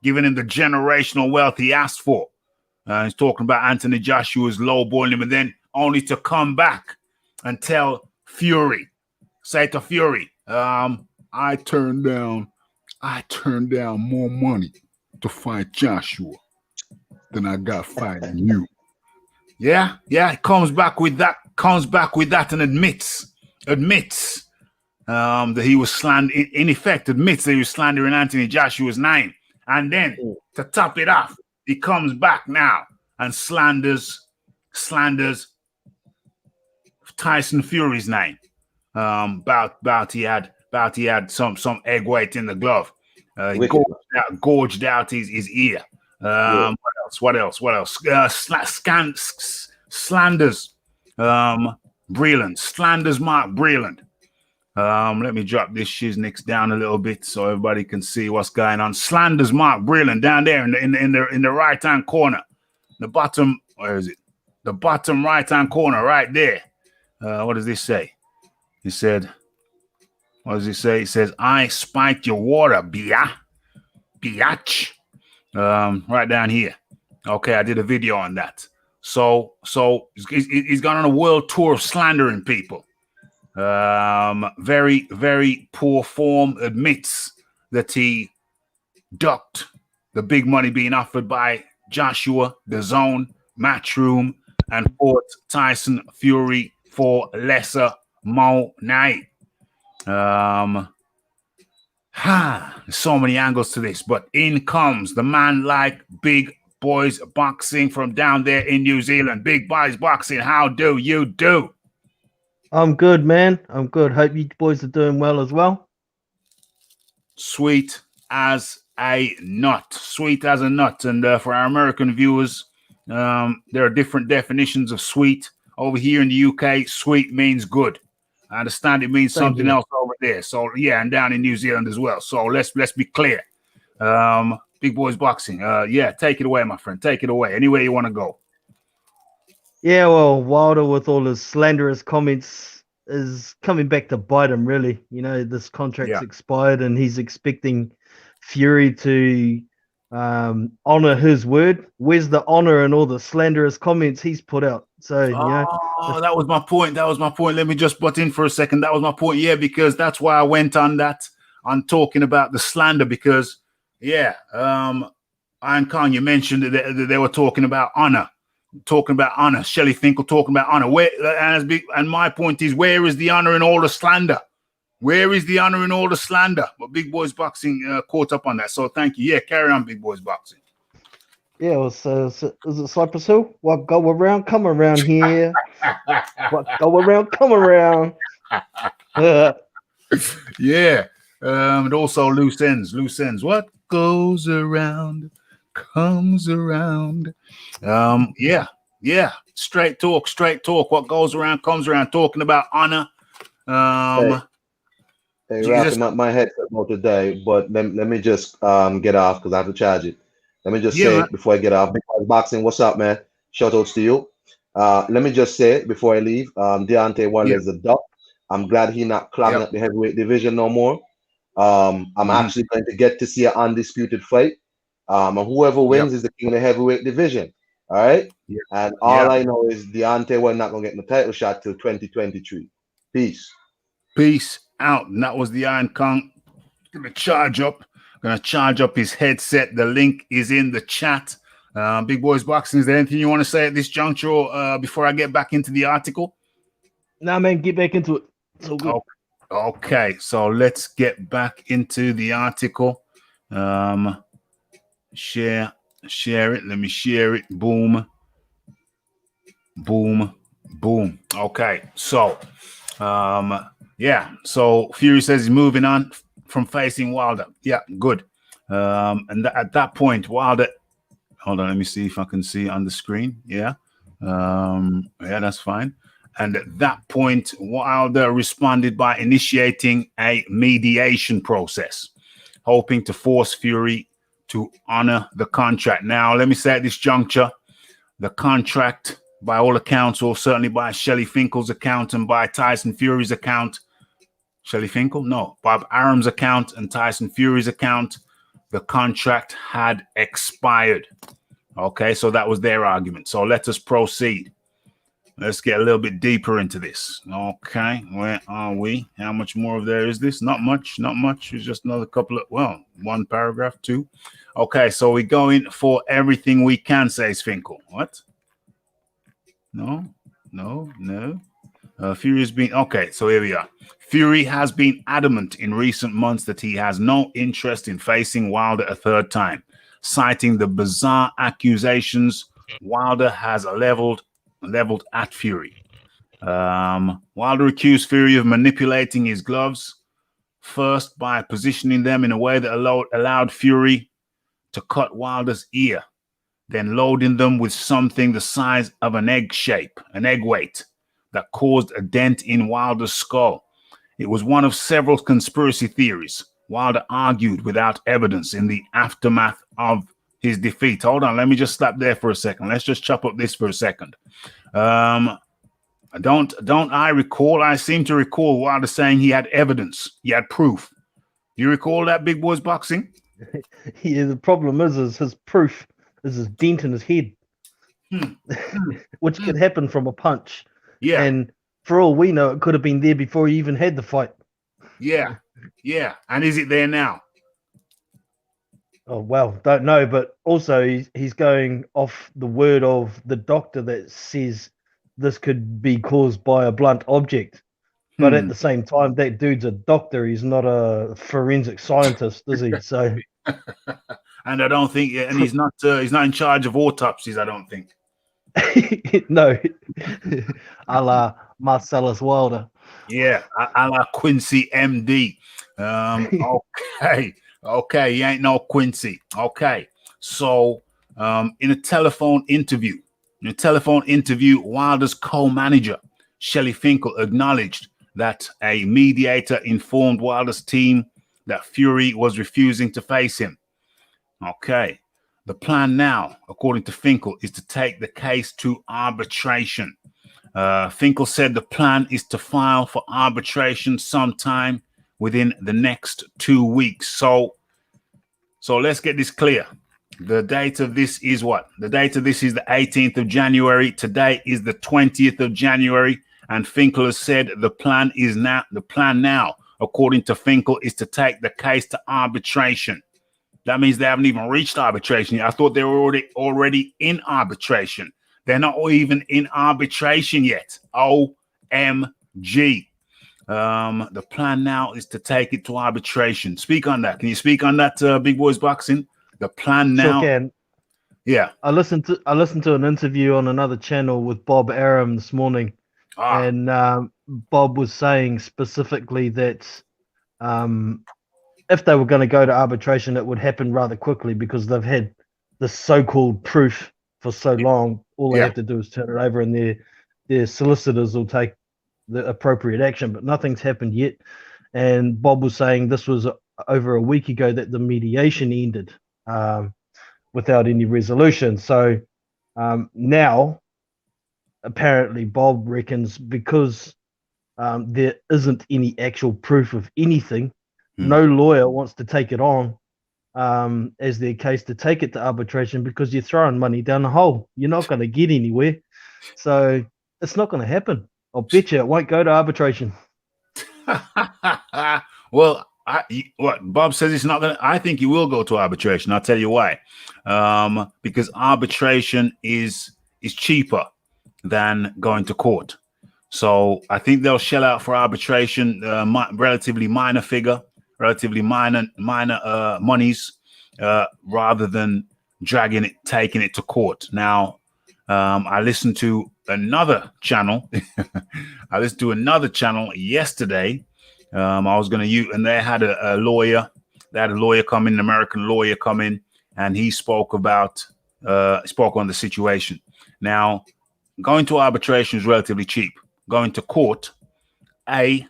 Speaker 1: giving him the generational wealth he asked for. He's talking about Anthony Joshua's lowballing him, and then only to come back and tell Fury, say to Fury, I turned down more money to fight Joshua than I got fighting you. Yeah, he comes back with that and admits that he was slandering, in effect admits that he was slandering Anthony Joshua's name. And then to top it off, he comes back now and slanders Tyson Fury's name. About he had some egg white in the glove. He gorged out his ear. What else? Slanders Breland. Slanders Mark Breland. Let me drop this shiznix down a little bit so everybody can see what's going on. Slanders Mark Breland down there in the right hand corner. The bottom, where is it? The bottom right hand corner, right there. What does this say? He said, what does he say? He says, I spiked your water, biatch. Right down here. Okay, I did a video on that. So he's gone on a world tour of slandering people. Very, very poor form, admits that he ducked the big money being offered by Joshua, the Zone, Matchroom, and fought Tyson Fury for lesser money. So many angles to this, but in comes the man like Big Boys Boxing from down there in New Zealand. Big Boys Boxing, how do you do?
Speaker 4: I'm good, man. I'm good. Hope you boys are doing well as well.
Speaker 1: Sweet as a nut. Sweet as a nut. And for our American viewers, there are different definitions of sweet. Over here in the UK, sweet means good. I understand it means something else over there. So yeah, and down in New Zealand as well. So let's be clear. Big Boys Boxing. Yeah, take it away, my friend. Take it away. Anywhere you want to go.
Speaker 4: Yeah, well, Wilder with all his slanderous comments is coming back to bite him, really. You know, this contract's expired and he's expecting Fury to honor his word. Where's the honor in all the slanderous comments he's put out? So, you know.
Speaker 1: Oh, that was my point. Let me just butt in for a second. That was my point. Yeah, because that's why I went on that, on talking about the slander, because, Iron Khan, you mentioned that they were talking about honor. Shelley Finkel talking about honor. And my point is, where is the honor in all the slander? Where is the honor in all the slander? But Big Boys Boxing caught up on that. So thank you. Yeah, carry on, Big Boys Boxing.
Speaker 4: Yeah, well, so is it Cypress Hill? What go around, come around here. What go around, come around.
Speaker 1: Yeah. And also loose ends. What goes around comes around. Yeah. Straight talk. What goes around comes around. Talking about honor.
Speaker 3: Hey, wrapping up my headset about today, but let me just get off because I have to charge it. Let me just say before I get off, Big Boys Boxing, what's up, man? Shout outs to you. Let me just say before I leave, Deante Wilder is a duck. I'm glad he's not clogging up the heavyweight division no more. I'm actually going to get to see an undisputed fight. And whoever wins is the king of the heavyweight division. All right. And all I know is Deante Wilder not gonna get the title shot till 2023. Peace
Speaker 1: out. And that was the Iron Kong. Gonna charge up his headset. The link is in the chat. Big Boys Boxing, is there anything you want to say at this juncture before I get back into the article?
Speaker 4: Nah, man, get back into it. So good.
Speaker 1: Okay, so let's get back into the article. Share it. Let me share it. Boom. Okay, so so Fury says he's moving on from facing Wilder. Yeah, good. And at that point, Wilder, hold on, let me see if I can see on the screen. Yeah, that's fine. And at that point, Wilder responded by initiating a mediation process, hoping to force Fury to honor the contract. Now, let me say at this juncture, the contract, by all accounts, or certainly by Shelly Finkel's account and by Tyson Fury's account, Shelly Finkel? No, Bob Arum's account and Tyson Fury's account, the contract had expired. Okay, so that was their argument. So let us proceed. Let's get a little bit deeper into this. Okay, where are we? How much more of there is this? Not much, not much. It's just another couple of, well, one paragraph, two. Okay, so we're going for everything we can, says Finkel. What? No. Fury has been, okay, so here we are. Fury has been adamant in recent months that he has no interest in facing Wilder a third time, citing the bizarre accusations Wilder has leveled at Fury. Wilder accused Fury of manipulating his gloves, first by positioning them in a way that allowed Fury to cut Wilder's ear, then loading them with something the size of an egg weight, that caused a dent in Wilder's skull. It was one of several conspiracy theories Wilder argued without evidence in the aftermath of his defeat. Hold on, let me just stop there for a second. Let's just chop up this for a second. I seem to recall Wilder saying he had evidence, he had proof. Do you recall that, Big Boys Boxing?
Speaker 4: Yeah, the problem is his proof is his dent in his head, which could happen from a punch.
Speaker 1: Yeah.
Speaker 4: And for all we know, it could have been there before he even had the fight.
Speaker 1: Yeah. And is it there now?
Speaker 4: Oh, well, don't know. But also, he's going off the word of the doctor that says this could be caused by a blunt object. But at the same time, that dude's a doctor. He's not a forensic scientist, is he? So,
Speaker 1: and I don't think, and he's not in charge of autopsies, I don't think.
Speaker 4: No, a la Marcellus Wilder.
Speaker 1: Yeah, a la Quincy MD. Okay, he ain't no Quincy. Okay, so in a telephone interview, Wilder's co-manager Shelly Finkel acknowledged that a mediator informed Wilder's team that Fury was refusing to face him. Okay. The plan now, according to Finkel, is to take the case to arbitration. Finkel said the plan is to file for arbitration sometime within the next 2 weeks. So let's get this clear. The date of this is what? The date of this is the 18th of January. Today is the 20th of January. And Finkel has said the plan now, according to Finkel, is to take the case to arbitration. That means they haven't even reached arbitration yet. I thought they were already in arbitration. They're not even in arbitration yet. OMG. The plan now is to take it to arbitration. Speak on that. Can you speak on that, Big Boys Boxing? The plan now.
Speaker 4: Sure can.
Speaker 1: Yeah.
Speaker 4: I listened to an interview on another channel with Bob Arum this morning. And Bob was saying specifically that if they were going to go to arbitration, it would happen rather quickly because they've had the so-called proof for so long. All they have to do is turn it over and their solicitors will take the appropriate action, but nothing's happened yet. And Bob was saying this was over a week ago that the mediation ended without any resolution. So now, apparently, Bob reckons because there isn't any actual proof of anything, no lawyer wants to take it on as their case to take it to arbitration because you're throwing money down the hole. You're not going to get anywhere. So it's not going to happen. I'll bet you it won't go to arbitration.
Speaker 1: Well, what Bob says it's not going to, I think he will go to arbitration. I'll tell you why. Because arbitration is cheaper than going to court. So I think they'll shell out for arbitration, relatively minor figure, relatively minor monies, rather than taking it to court. Now, I listened to another channel. I listened to another channel yesterday. I was going to use, and they had a lawyer. They had a lawyer come in, an American lawyer come in, and he spoke on the situation. Now, going to arbitration is relatively cheap. going to court, that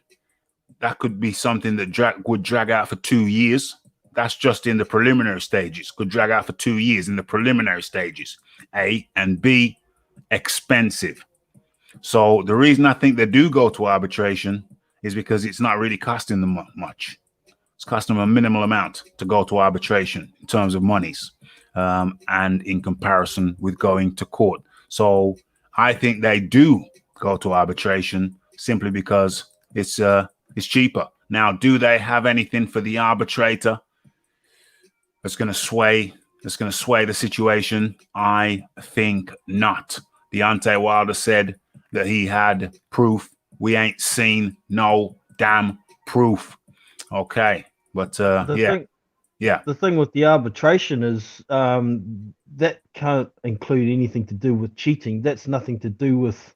Speaker 1: could be something that would drag out for 2 years. That's just in the preliminary stages. Could drag out for 2 years in the preliminary stages. A, and B, expensive. So the reason I think they do go to arbitration is because it's not really costing them much. It's costing them a minimal amount to go to arbitration in terms of monies, and in comparison with going to court. So I think they do go to arbitration simply because it's cheaper. Now, do they have anything for the arbitrator that's going to sway the situation? I think not. Deante Wilder said that he had proof. We ain't seen no damn proof. Okay, but
Speaker 4: The thing with the arbitration is that can't include anything to do with cheating. That's nothing to do with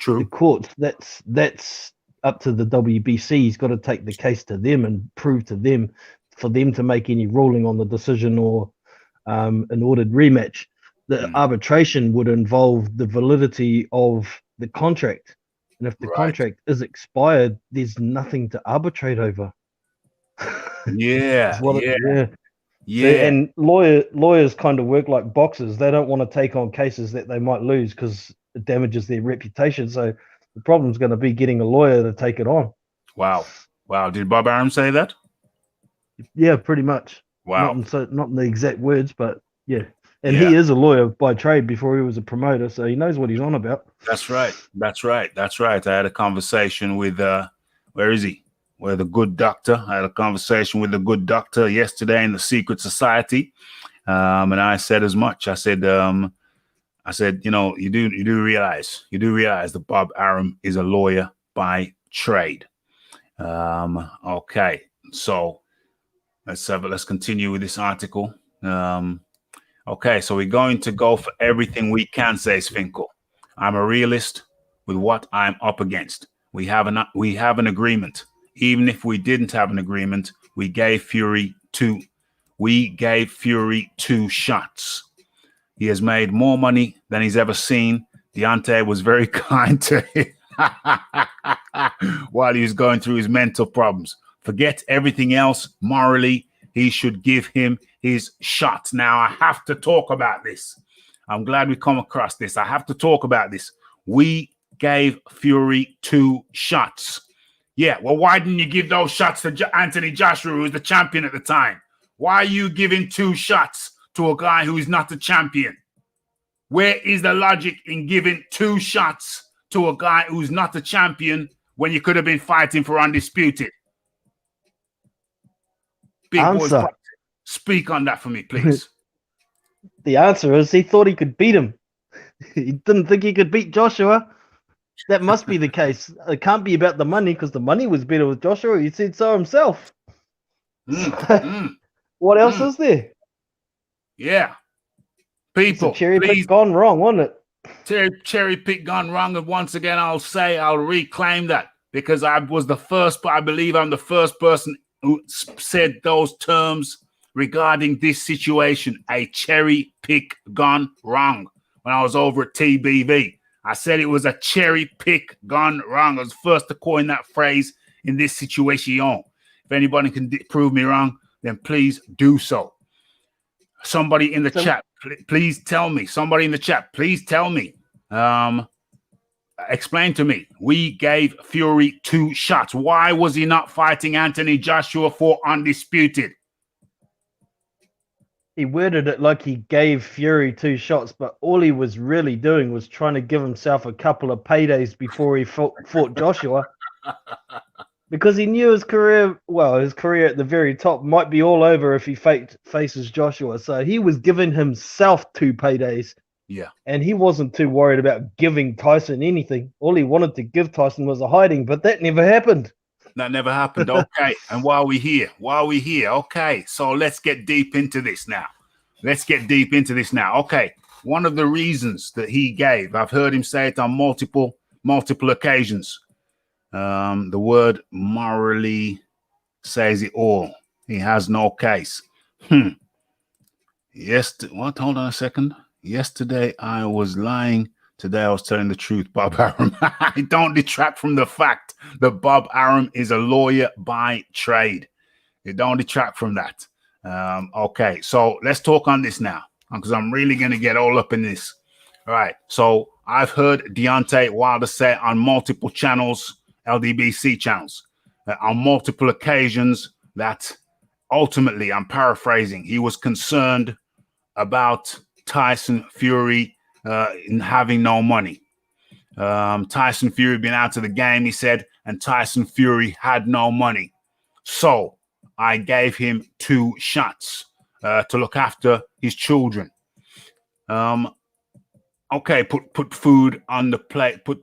Speaker 4: the courts. That's up to the WBC. He's got to take the case to them and prove to them for them to make any ruling on the decision or an ordered rematch. The arbitration would involve the validity of the contract. And if the contract is expired, there's nothing to arbitrate over.
Speaker 1: Yeah.
Speaker 4: And lawyers kind of work like boxers. They don't want to take on cases that they might lose because it damages their reputation. So the problem's going to be getting a lawyer to take it on.
Speaker 1: Wow. Did Bob Arum say that?
Speaker 4: Yeah, pretty much.
Speaker 1: Wow.
Speaker 4: Not in the exact words, but yeah. And he is a lawyer by trade before he was a promoter, so he knows what he's on about.
Speaker 1: That's right. I had a conversation with where is he? Where the good doctor. I had a conversation with the good doctor yesterday in the secret society, and I said as much. I said, you know, you do realize that Bob Arum is a lawyer by trade. Okay, so let's continue with this article. Okay, so we're going to go for everything we can, says Finkel. I'm a realist with what I'm up against. We have an agreement. Even if we didn't have an agreement, we gave Fury two shots. He has made more money than he's ever seen. Deante was very kind to him while he was going through his mental problems. Forget everything else. Morally, he should give him his shot. Now, I have to talk about this. I'm glad we come across this. I have to talk about this. We gave Fury 2 shots. Yeah, well, why didn't you give those shots to Anthony Joshua, who was the champion at the time? Why are you giving 2 shots to a guy who is not the champion? Where is the logic in giving 2 shots to a guy who's not the champion when you could have been fighting for Undisputed? Big boys, speak on that for me, please.
Speaker 4: The answer is he thought he could beat him. He didn't think he could beat Joshua. That must be the case. It can't be about the money because the money was better with Joshua. He said so himself. What else is there?
Speaker 1: Yeah. People,
Speaker 4: cherry pick gone wrong, wasn't it?
Speaker 1: Cherry pick gone wrong. And once again, I'll reclaim that because I believe I'm the first person who said those terms regarding this situation. A cherry pick gone wrong. When I was over at TBV, I said it was a cherry pick gone wrong. I was the first to coin that phrase in this situation. If anybody can prove me wrong, then please do so. Somebody in the chat, please tell me. Somebody in the chat, please tell me. Explain to me. We gave Fury 2 shots. Why was he not fighting Anthony Joshua for Undisputed?
Speaker 4: He worded it like he gave Fury 2 shots, but all he was really doing was trying to give himself a couple of paydays before he fought Joshua. Because he knew his career at the very top might be all over if he faces Joshua. So he was giving himself 2 paydays.
Speaker 1: Yeah.
Speaker 4: And he wasn't too worried about giving Tyson anything. All he wanted to give Tyson was a hiding, but that never happened.
Speaker 1: That never happened. Okay. And while we're here, okay. So let's get deep into this now. Okay. One of the reasons that he gave, I've heard him say it on multiple occasions. The word morally says it all. He has no case. Yes. What? Hold on a second. Yesterday, I was lying Today I was telling the truth, Bob Arum. Don't detract from the fact that Bob Arum is a lawyer by trade. You don't detract from that. Okay, so let's talk on this now, because I'm really going to get all up in this. All right, so I've heard Deante Wilder say on multiple channels, LDBC channels, on multiple occasions that ultimately, I'm paraphrasing, he was concerned about Tyson Fury in having no money. Tyson Fury been out of the game, he said, and Tyson Fury had no money. So I gave him 2 shots to look after his children. Okay, put food on the plate, put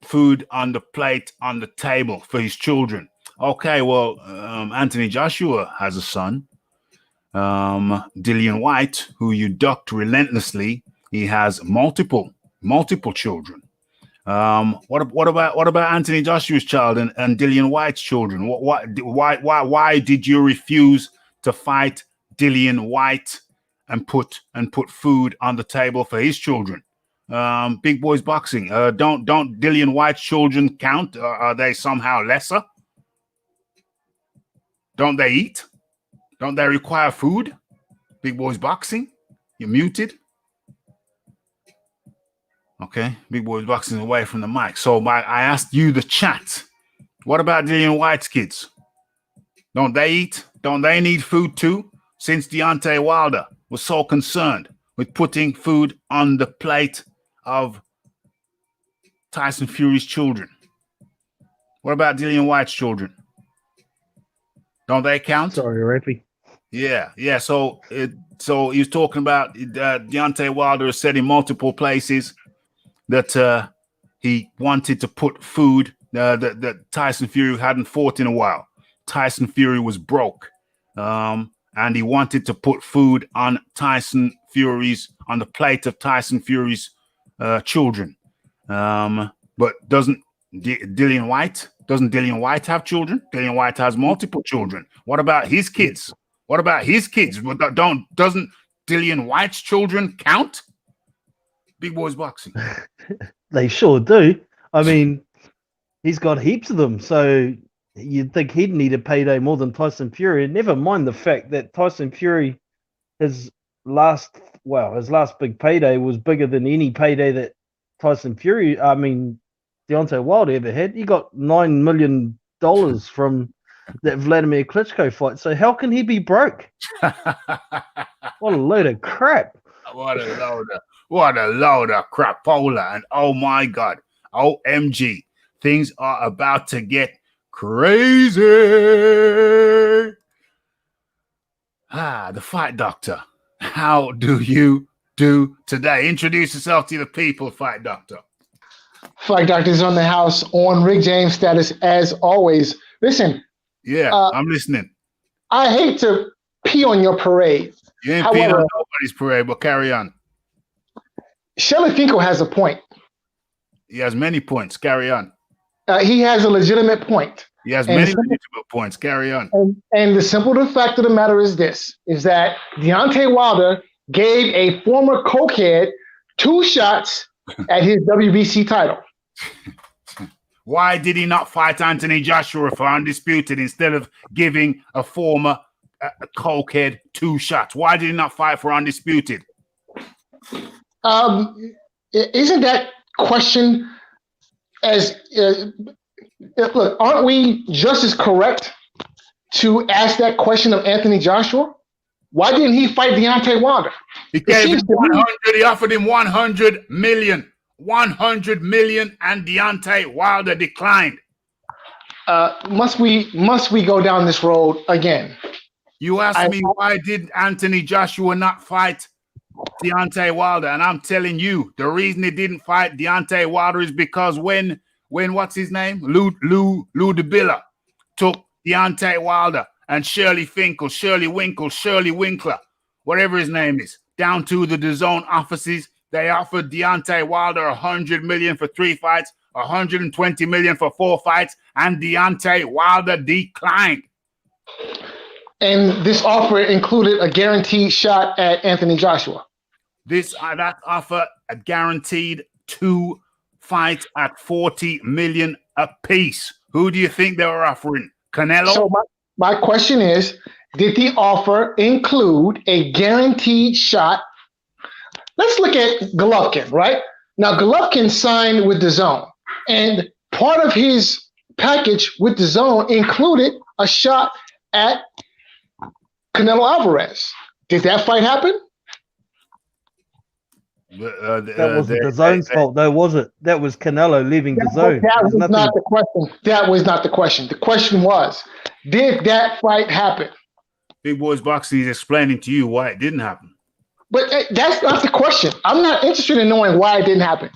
Speaker 1: food on the plate on the table for his children. Okay, well, Anthony Joshua has a son, Dillian White, who you ducked relentlessly. He has multiple children. What about Anthony Joshua's child and Dillian White's children? Why did you refuse to fight Dillian White and put food on the table for his children? Big Boys Boxing. Don't Dillian White's children count? Are they somehow lesser? Don't they eat? Don't they require food? Big Boys Boxing. You're muted. Okay, Big Boys Boxing away from the mic. So I asked you the chat. What about Dillian White's kids? Don't they eat? Don't they need food too? Since Deante Wilder was so concerned with putting food on the plate of Tyson Fury's children. What about Dillian White's children? Don't they count?
Speaker 4: Sorry, Rappy.
Speaker 1: Yeah. So he was talking about Deante Wilder has said in multiple places that he wanted to put food that Tyson Fury hadn't fought in a while. Tyson Fury was broke, and he wanted to put food on the plate of Tyson Fury's children. But doesn't Dillian White have children? Dillian White has multiple children. What about his kids? Doesn't Dillian White's children count? Big Boys Boxing.
Speaker 4: They sure do. I mean, he's got heaps of them, so you'd think he'd need a payday more than Tyson Fury. Never mind the fact that Tyson Fury, his last big payday was bigger than any payday that Deontay Wilder ever had. He got $9 million from that Vladimir Klitschko fight. So how can he be broke? What a load of crap.
Speaker 1: What a load of crapola. And oh my God, OMG, things are about to get crazy. The Fight Doctor. How do you do today? Introduce yourself to the people, Fight Doctor.
Speaker 5: Fight Doctor's on the house on Rick James status as always. Listen.
Speaker 1: Yeah, I'm listening.
Speaker 5: I hate to pee on your parade.
Speaker 1: You ain't peeing on nobody's parade, but carry on.
Speaker 5: Shelly Finkel has a point.
Speaker 1: He has many points. Carry on.
Speaker 5: He has a legitimate point.
Speaker 1: He has many legitimate points. Carry on.
Speaker 5: And the simple fact of the matter is this, is that Deontay Wilder gave a former cokehead 2 shots at his WBC title.
Speaker 1: Why did he not fight Anthony Joshua for Undisputed instead of giving a former cokehead 2 shots? Why did he not fight for Undisputed?
Speaker 5: Isn't that question look, aren't we just as correct to ask that question of Anthony Joshua? Why didn't he fight Deontay Wilder?
Speaker 1: He gave him 100. He offered him 100 million. 100 million, and Deontay Wilder declined.
Speaker 5: Must we go down this road again?
Speaker 1: You asked me why did Anthony Joshua not fight Deontay Wilder, and I'm telling you the reason he didn't fight Deontay Wilder is because when what's his name, Lou DeBilla took Deontay Wilder and Shirley Winkler, whatever his name is, down to the DAZN offices. They offered Deontay Wilder 100 million for 3 fights, 120 million for 4 fights, and Deontay Wilder declined.
Speaker 5: And this offer included a guaranteed shot at Anthony Joshua.
Speaker 1: That offer guaranteed 2 fights at 40 million apiece. Who do you think they were offering? Canelo?
Speaker 5: So my question is, did the offer include a guaranteed shot? Let's look at Golovkin, right? Now, Golovkin signed with DAZN, and part of his package with DAZN included a shot at Canelo Alvarez. Did that fight happen?
Speaker 4: That wasn't DAZN's fault, though, was it? That was Canelo leaving DAZN.
Speaker 5: That was not the question. That was not the question. The question was, did that fight happen?
Speaker 1: Big Boys Boxing is explaining to you why it didn't happen.
Speaker 5: But that's not the question. I'm not interested in knowing why it didn't happen.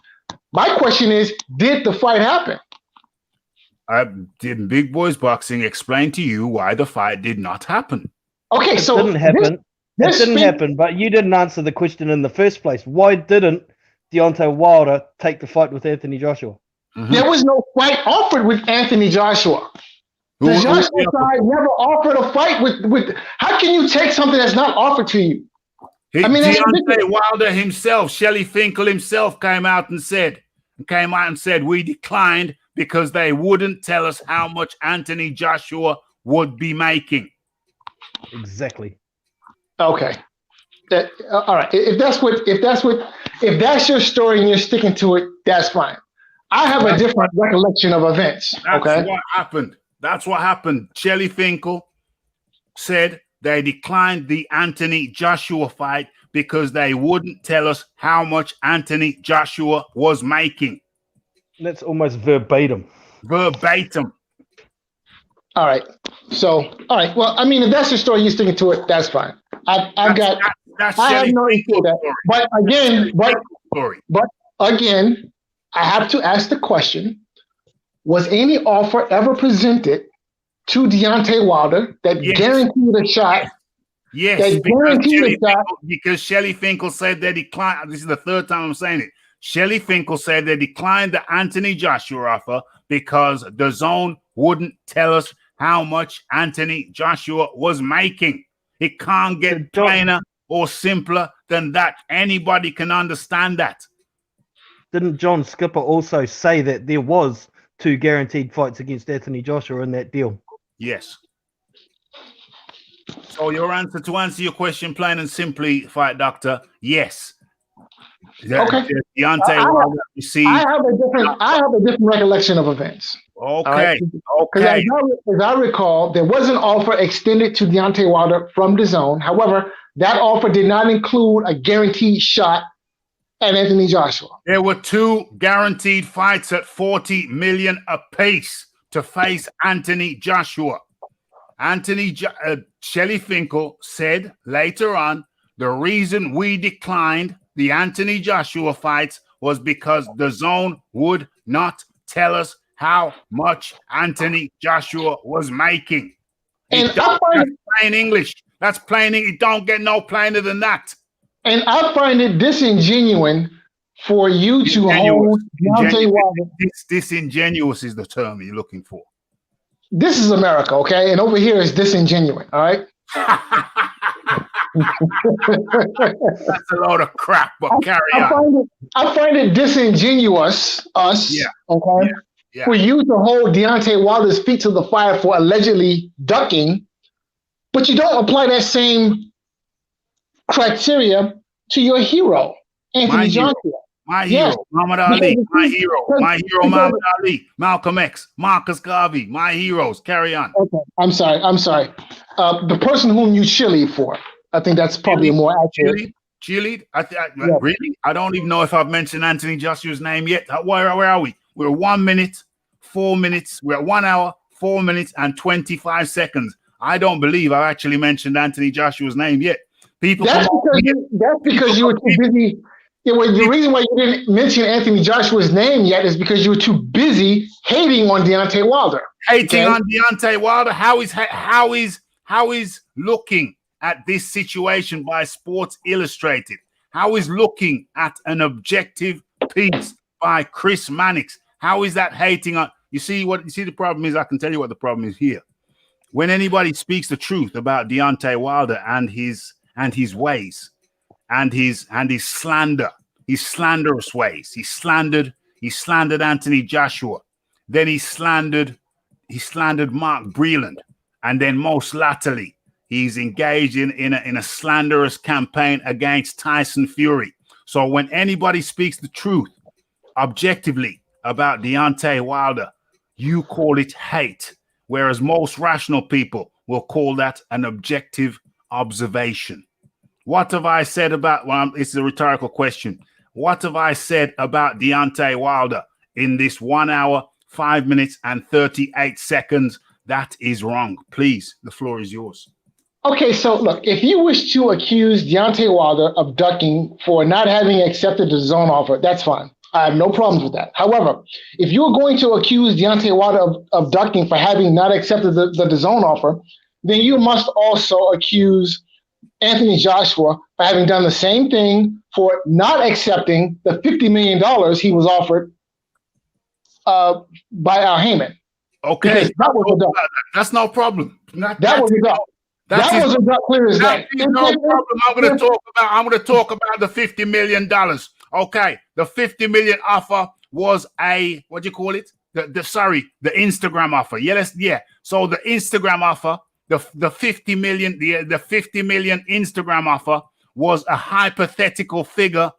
Speaker 5: My question is, did the fight happen?
Speaker 1: Did Big Boys Boxing explain to you why the fight did not happen?
Speaker 5: Okay, so
Speaker 4: it didn't happen. It didn't happen, but you didn't answer the question in the first place. Why didn't Deante Wilder take the fight with Anthony Joshua?
Speaker 1: Mm-hmm.
Speaker 5: There was no fight offered with Anthony Joshua. The Joshua side never offered a fight with. How can you take something that's not offered to you? I mean,
Speaker 1: Deante Wilder himself, Shelly Finkel himself, came out and said, we declined because they wouldn't tell us how much Anthony Joshua would be making.
Speaker 4: Exactly.
Speaker 5: Okay. All right. If that's your story and you're sticking to it, that's fine. I have a different recollection of events.
Speaker 1: That's what happened. That's what happened. Shelly Finkel said they declined the Anthony Joshua fight because they wouldn't tell us how much Anthony Joshua was making.
Speaker 4: That's almost verbatim.
Speaker 1: Verbatim.
Speaker 5: All right. So, all right. Well, I mean, if that's your story, you're sticking to it. That's fine. I have no issue with that. But again, I have to ask the question: was any offer ever presented to Deante Wilder that guaranteed a shot?
Speaker 1: Yes, because Shelly Finkel said they declined. This is the third time I'm saying it. Shelly Finkel said they declined the Anthony Joshua offer because DAZN wouldn't tell us how much Anthony Joshua was making. It can't get plainer or simpler than that. Anybody can understand that.
Speaker 4: Didn't John Skipper also say that there was 2 guaranteed fights against Anthony Joshua in that deal?
Speaker 1: Yes. So your answer to answer your question plain and simply, Fight Doctor, yes.
Speaker 5: Okay.
Speaker 1: Deante Wilder received.
Speaker 5: I have a different recollection of events.
Speaker 1: Okay.
Speaker 5: Okay. As I recall, there was an offer extended to Deante Wilder from DAZN. However, that offer did not include a guaranteed shot at Anthony Joshua.
Speaker 1: There were 2 guaranteed fights at 40 million apiece to face Anthony Joshua. Shelly Finkel said later on, the reason we declined the Anthony Joshua fights was because DAZN would not tell us how much Anthony Joshua was making.
Speaker 5: And
Speaker 1: that's plain English. That's plain. It don't get no plainer than that.
Speaker 5: And I find it disingenuous for you to hold Deante Wilder.
Speaker 1: Disingenuous is the term you're looking for.
Speaker 5: This is America, okay? And over here is disingenuous, all right?
Speaker 1: That's a load of crap, but carry on.
Speaker 5: I find it disingenuous, okay?
Speaker 1: Yeah.
Speaker 5: For you to hold Deante Wilder's feet to the fire for allegedly ducking, but you don't apply that same criteria to your hero, Anthony Joshua.
Speaker 1: My hero, Muhammad Ali. My hero, Muhammad Ali. Malcolm X, Marcus Garvey. My heroes. Carry on.
Speaker 5: Okay, I'm sorry. The person whom you cheerlead for. I think that's probably more accurate.
Speaker 1: Cheerlead? Really? I don't even know if I've mentioned Anthony Joshua's name yet. Where are we? We're 1 minute, 4 minutes. We're at 1 hour, 4 minutes, and 25 seconds. I don't believe I've actually mentioned Anthony Joshua's name yet. That's
Speaker 5: because you were too busy. The reason why you didn't mention Anthony Joshua's name yet is because you were too busy hating on Deante Wilder.
Speaker 1: Hating on Deante Wilder? How is looking at this situation by Sports Illustrated? How is looking at an objective piece by Chris Mannix? How is that hating on? You see the problem is, I can tell you what the problem is here. When anybody speaks the truth about Deante Wilder and his ways and his slander his slanderous ways. He slandered Anthony Joshua. Then he slandered Mark Breland. And then most latterly, he's engaged in a slanderous campaign against Tyson Fury. So when anybody speaks the truth objectively about Deante Wilder, you call it hate, whereas most rational people will call that an objective observation. What have I said about, well, it's a rhetorical question. What have I said about Deante Wilder in this 1 hour, 5 minutes, and 38 seconds? That is wrong. Please, the floor is yours.
Speaker 5: Okay, so look, if you wish to accuse Deante Wilder of ducking for not having accepted the zone offer, that's fine. I have no problems with that. However, if you're going to accuse Deante Wilder of ducking for having not accepted the zone offer, then you must also accuse Anthony Joshua for having done the same thing for not accepting the $50 million he was offered by Al Heyman.
Speaker 1: Okay,
Speaker 5: that was a duck.
Speaker 1: That's no problem.
Speaker 5: That was a duck. That was a duck, clear as day.
Speaker 1: No problem. I'm going to talk about the $50 million. Okay, the $50 million offer was a, what do you call it? The Instagram offer. Yeah. So the Instagram offer, the $50 million, the $50 million Instagram offer was a hypothetical figure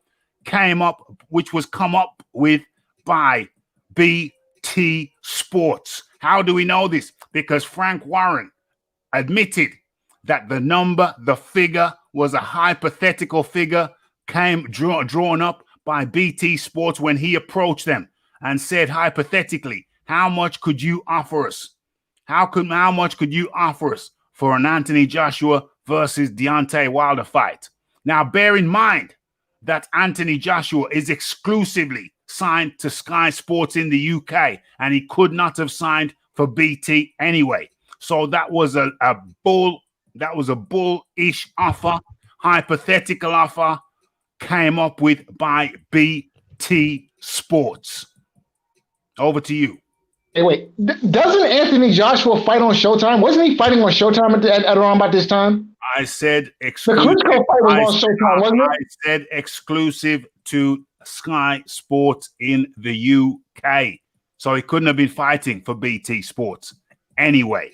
Speaker 1: which was come up with by BT Sports. How do we know this? Because Frank Warren admitted that the figure was a hypothetical figure drawn up by BT Sports when he approached them and said, hypothetically, how much could you offer us? How much could you offer us for an Anthony Joshua versus Deante Wilder fight? Now, bear in mind that Anthony Joshua is exclusively signed to Sky Sports in the UK, and he could not have signed for BT anyway. So that was a bullish offer, hypothetical offer came up with by BT Sports. Over to you.
Speaker 5: Hey, wait. Doesn't Anthony Joshua fight on Showtime? Wasn't he fighting on Showtime at around about this time?
Speaker 1: I said exclusive.
Speaker 5: The Klitschko fight was on Showtime, wasn't it?
Speaker 1: I said exclusive to Sky Sports in the UK. So he couldn't have been fighting for BT Sports anyway.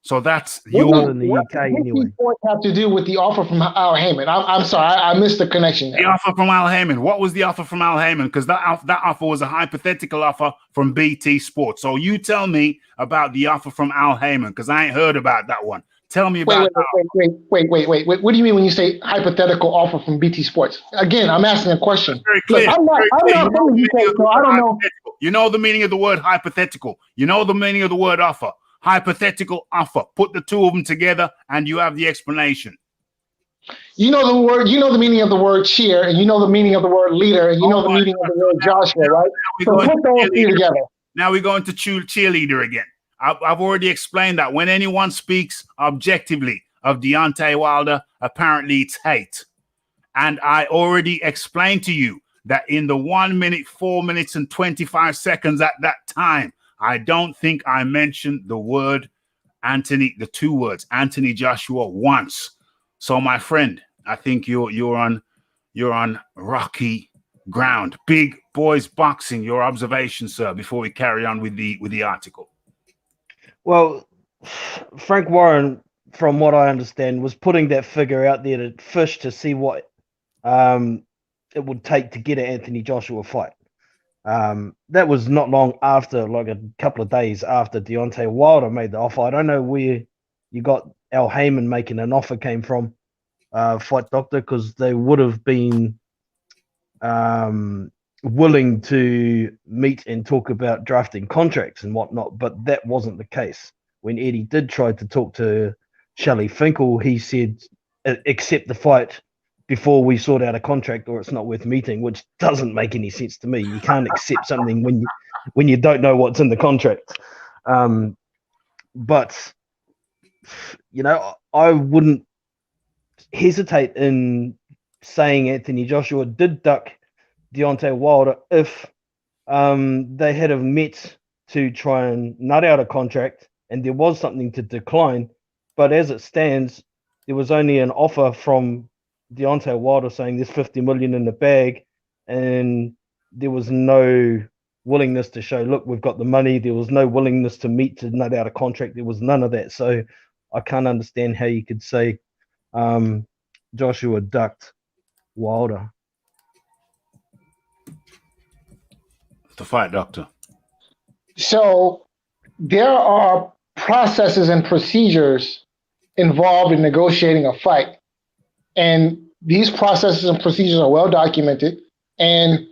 Speaker 1: So that's
Speaker 4: not in the UK anyway.
Speaker 5: What have to do with the offer from Al Heyman? I'm sorry, I missed the connection there.
Speaker 1: The offer from Al Heyman. What was the offer from Al Heyman? Because that offer was a hypothetical offer from BT Sports. So you tell me about the offer from Al Heyman, because I ain't heard about that one. Tell me about
Speaker 5: wait. What do you mean when you say hypothetical offer from BT Sports? Again, I'm asking a question.
Speaker 1: Very clear.
Speaker 5: Look, I'm not from the UK, so I don't know.
Speaker 1: You know the meaning of the word hypothetical. You know the meaning of the word offer. Hypothetical offer. Put the two of them together and you have the explanation.
Speaker 5: You know the meaning of the word cheer, and you know the meaning of the word leader, and you know the meaning of the word Joshua, right? So put those two together.
Speaker 1: Now we're going to cheerleader again. I've already explained that when anyone speaks objectively of Deante Wilder, apparently it's hate. And I already explained to you that in the 1 minute, 4 minutes, and 25 seconds at that time, I don't think I mentioned the two words, Anthony Joshua, once. So, my friend, I think you're on rocky ground. Big boys boxing. Your observation, sir, before we carry on with the article.
Speaker 4: Well, Frank Warren, from what I understand, was putting that figure out there to fish to see what it would take to get an Anthony Joshua fight. That was not long after, like a couple of days after Deante Wilder made the offer. I don't know where you got Al Heyman making an offer came from, Fight Doctor, because they would have been willing to meet and talk about drafting contracts and whatnot, but that wasn't the case. When Eddie did try to talk to Shelley Finkel, he said, accept the fight before we sort out a contract or it's not worth meeting, which doesn't make any sense to me. You can't accept something when you don't know what's in the contract. But, you know, I wouldn't hesitate in saying Anthony Joshua did duck Deante Wilder if they had have met to try and nut out a contract and there was something to decline. But as it stands, there was only an offer from Deante Wilder saying there's 50 million in the bag, and there was no willingness to show, look, we've got the money. There was no willingness to meet to nut out a contract. There was none of that. So I can't understand how you could say Joshua ducked Wilder.
Speaker 1: The fight, doctor.
Speaker 5: So there are processes and procedures involved in negotiating a fight. And these processes and procedures are well documented. And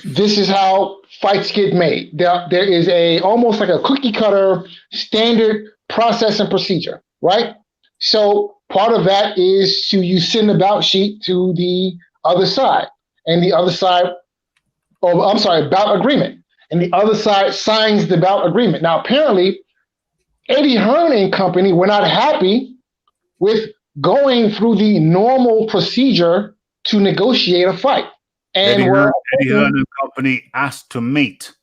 Speaker 5: this is how fights get made. There is almost like a cookie cutter standard process and procedure, right? So part of that is you send a bout sheet to the other side, and the other side, bout agreement, and the other side signs the bout agreement. Now, apparently, Eddie Hearn and company were not happy with going through the normal procedure to negotiate a fight. And
Speaker 1: Eddie Hearn and company asked to meet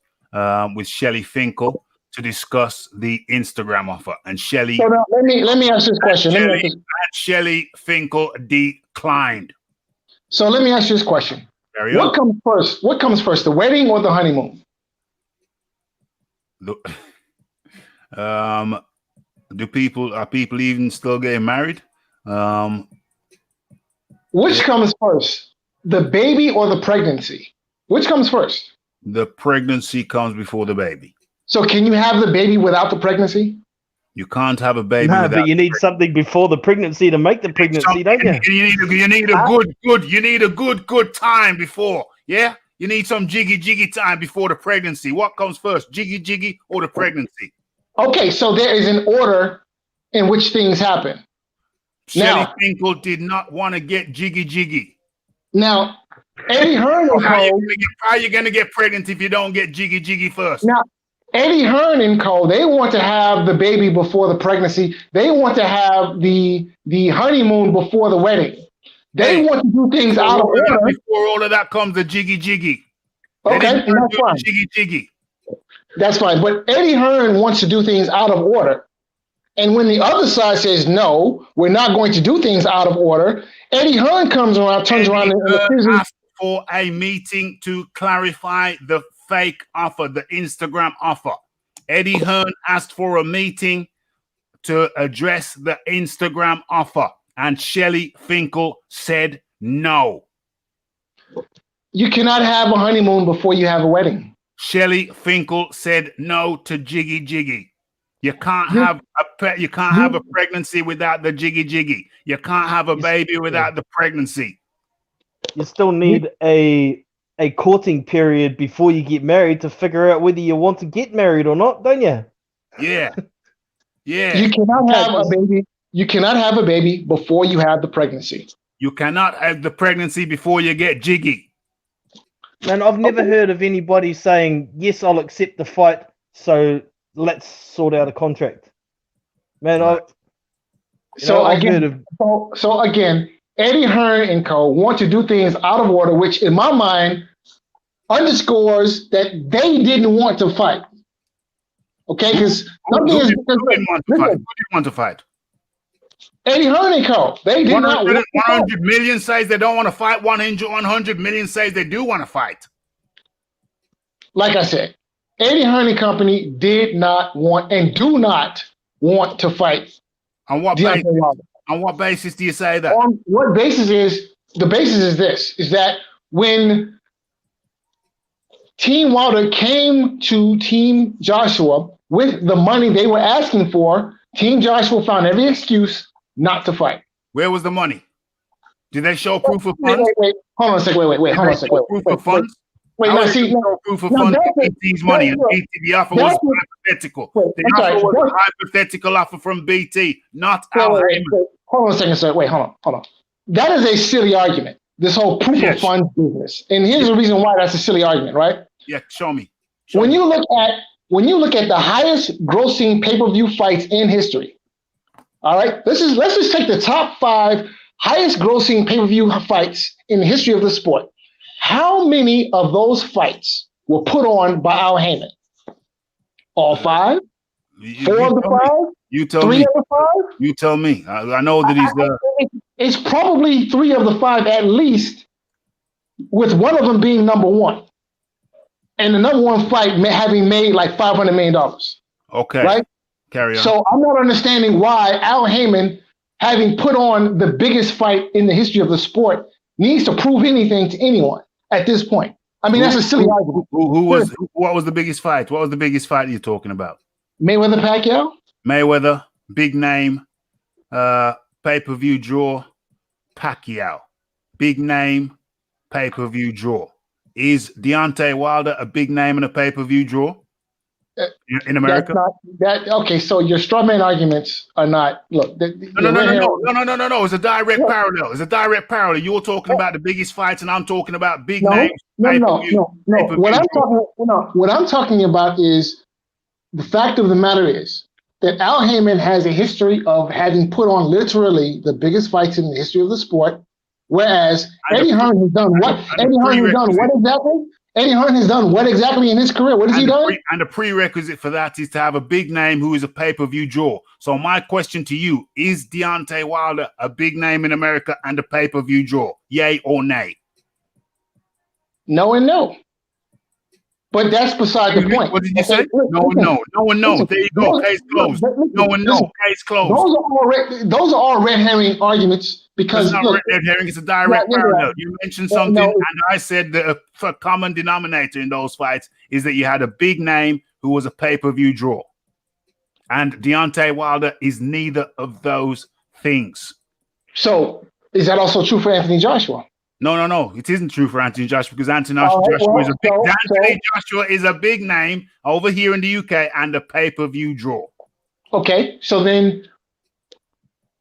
Speaker 1: with Shelly Finkel to discuss the Instagram offer, and Shelly.
Speaker 5: So now let me ask this question.
Speaker 1: Shelly Finkel declined.
Speaker 5: So let me ask you this question: What comes first? What comes first, the wedding or the honeymoon?
Speaker 1: Are people even still getting married?
Speaker 5: Which comes first, the baby or the pregnancy? Which comes first?
Speaker 1: The pregnancy comes before the baby.
Speaker 5: So can you have the baby without the pregnancy?
Speaker 1: You can't have a baby.
Speaker 4: No, but you need something before the pregnancy to make the pregnancy, don't you?
Speaker 1: You need a good time before. Yeah, you need some jiggy time before the pregnancy. What comes first, jiggy or the pregnancy?
Speaker 5: Okay, so there is an order in which things happen.
Speaker 1: Shelly Finkel did not want to get jiggy.
Speaker 5: Now, Eddie Hearn and
Speaker 1: how are you going to get pregnant if you don't get jiggy first?
Speaker 5: Now, Eddie Hearn and co, they want to have the baby before the pregnancy. They want to have the honeymoon before the wedding. They want to do things out of order.
Speaker 1: Before all of that comes the jiggy.
Speaker 5: Okay, that's fine.
Speaker 1: Jiggy.
Speaker 5: That's fine. But Eddie Hearn wants to do things out of order. And when the other side says, no, we're not going to do things out of order, Eddie Hearn turns around and
Speaker 1: asked for a meeting to clarify the fake offer, the Instagram offer. Eddie Hearn asked for a meeting to address the Instagram offer, and Shelly Finkel said no.
Speaker 5: You cannot have a honeymoon before you have a wedding.
Speaker 1: Shelly Finkel said no to jiggy. You can't have a pregnancy without the jiggy. You can't have a baby without the pregnancy.
Speaker 4: You still need a courting period before you get married to figure out whether you want to get married or not, don't you?
Speaker 1: Yeah.
Speaker 5: You cannot have a baby. You cannot have a baby before you have the pregnancy.
Speaker 1: You cannot have the pregnancy before you get jiggy.
Speaker 4: And I've never heard of anybody saying, yes, I'll accept the fight, so let's sort out a contract. Man,
Speaker 1: right.
Speaker 5: So again, Eddie Hearn and co want to do things out of order, which in my mind underscores that they didn't want to fight. Okay, because
Speaker 1: who didn't want to fight?
Speaker 5: Eddie Hearn and co. They did
Speaker 1: 100 million says they don't want to fight. 100 million says they do want to fight.
Speaker 5: Like I said, Eddie Hearn and company did not want and do not want to fight.
Speaker 1: On what basis do you say that?
Speaker 5: On what basis is the basis is this, is that when Team Wilder came to Team Joshua with the money they were asking for, Team Joshua found every excuse not to fight.
Speaker 1: Where was the money? Did they show proof of funds?
Speaker 5: Wait. Hold on a second. Wait. Hold on a second.
Speaker 1: Proof of funds?
Speaker 5: Wait,
Speaker 1: no, see, no proof of funds. BT's money. The offer was hypothetical. The offer was a hypothetical offer from BT, not our.
Speaker 5: Hold on a second, sir. Wait, hold on. That is a silly argument. This whole proof of funds business, and here's the reason why that's a silly argument, right?
Speaker 1: Yeah, show me.
Speaker 5: When you look at the highest grossing pay-per-view fights in history, all right, let's just take the top 5 highest grossing pay-per-view fights in the history of the sport. How many of those fights were put on by Al Heyman? All 5? 4 of the 5?
Speaker 1: You tell
Speaker 5: 3
Speaker 1: me.
Speaker 5: of the 5?
Speaker 1: You tell me. I know that he's
Speaker 5: it's probably 3 of the 5 at least, with one of them being number 1. And the number 1 fight having made like $500 million.
Speaker 1: Okay.
Speaker 5: Right?
Speaker 1: Carry on.
Speaker 5: So I'm not understanding why Al Heyman, having put on the biggest fight in the history of the sport, needs to prove anything to anyone at this point. I mean, that's a silly argument.
Speaker 1: What was the biggest fight? What was the biggest fight you're talking about?
Speaker 5: Mayweather Pacquiao?
Speaker 1: Mayweather, big name, pay-per-view draw, Pacquiao. Big name, pay-per-view draw. Is Deante Wilder a big name in a pay-per-view draw in America?
Speaker 5: Okay, so your straw man arguments are not. Look,
Speaker 1: no. It's a direct parallel. It's a direct parallel. You're talking about the biggest fights, and I'm talking about big names.
Speaker 5: No. What I'm talking about is the fact of the matter is that Al Heyman has a history of having put on literally the biggest fights in the history of the sport. Whereas Eddie Hearn has done what? Eddie Hearn has done what exactly? Eddie Hearn has done what exactly in his career? What has he done?
Speaker 1: And the prerequisite for that is to have a big name who is a pay-per-view draw. So my question to you, is Deante Wilder a big name in America and a pay-per-view draw? Yay or nay?
Speaker 5: No and no. But that's beside the point.
Speaker 1: What did you say? No and no. No and no. There you go. Case closed. No and no. Case closed.
Speaker 5: Those are all red herring arguments because
Speaker 1: it's not red herring. It's a direct parallel. You mentioned something, and I said the common denominator in those fights is that you had a big name who was a pay-per-view draw, and Deante Wilder is neither of those things.
Speaker 5: So is that also true for Anthony Joshua?
Speaker 1: No. It isn't true for Anthony Joshua because Anthony Joshua is a big name over here in the UK and a pay-per-view draw.
Speaker 5: Okay, so then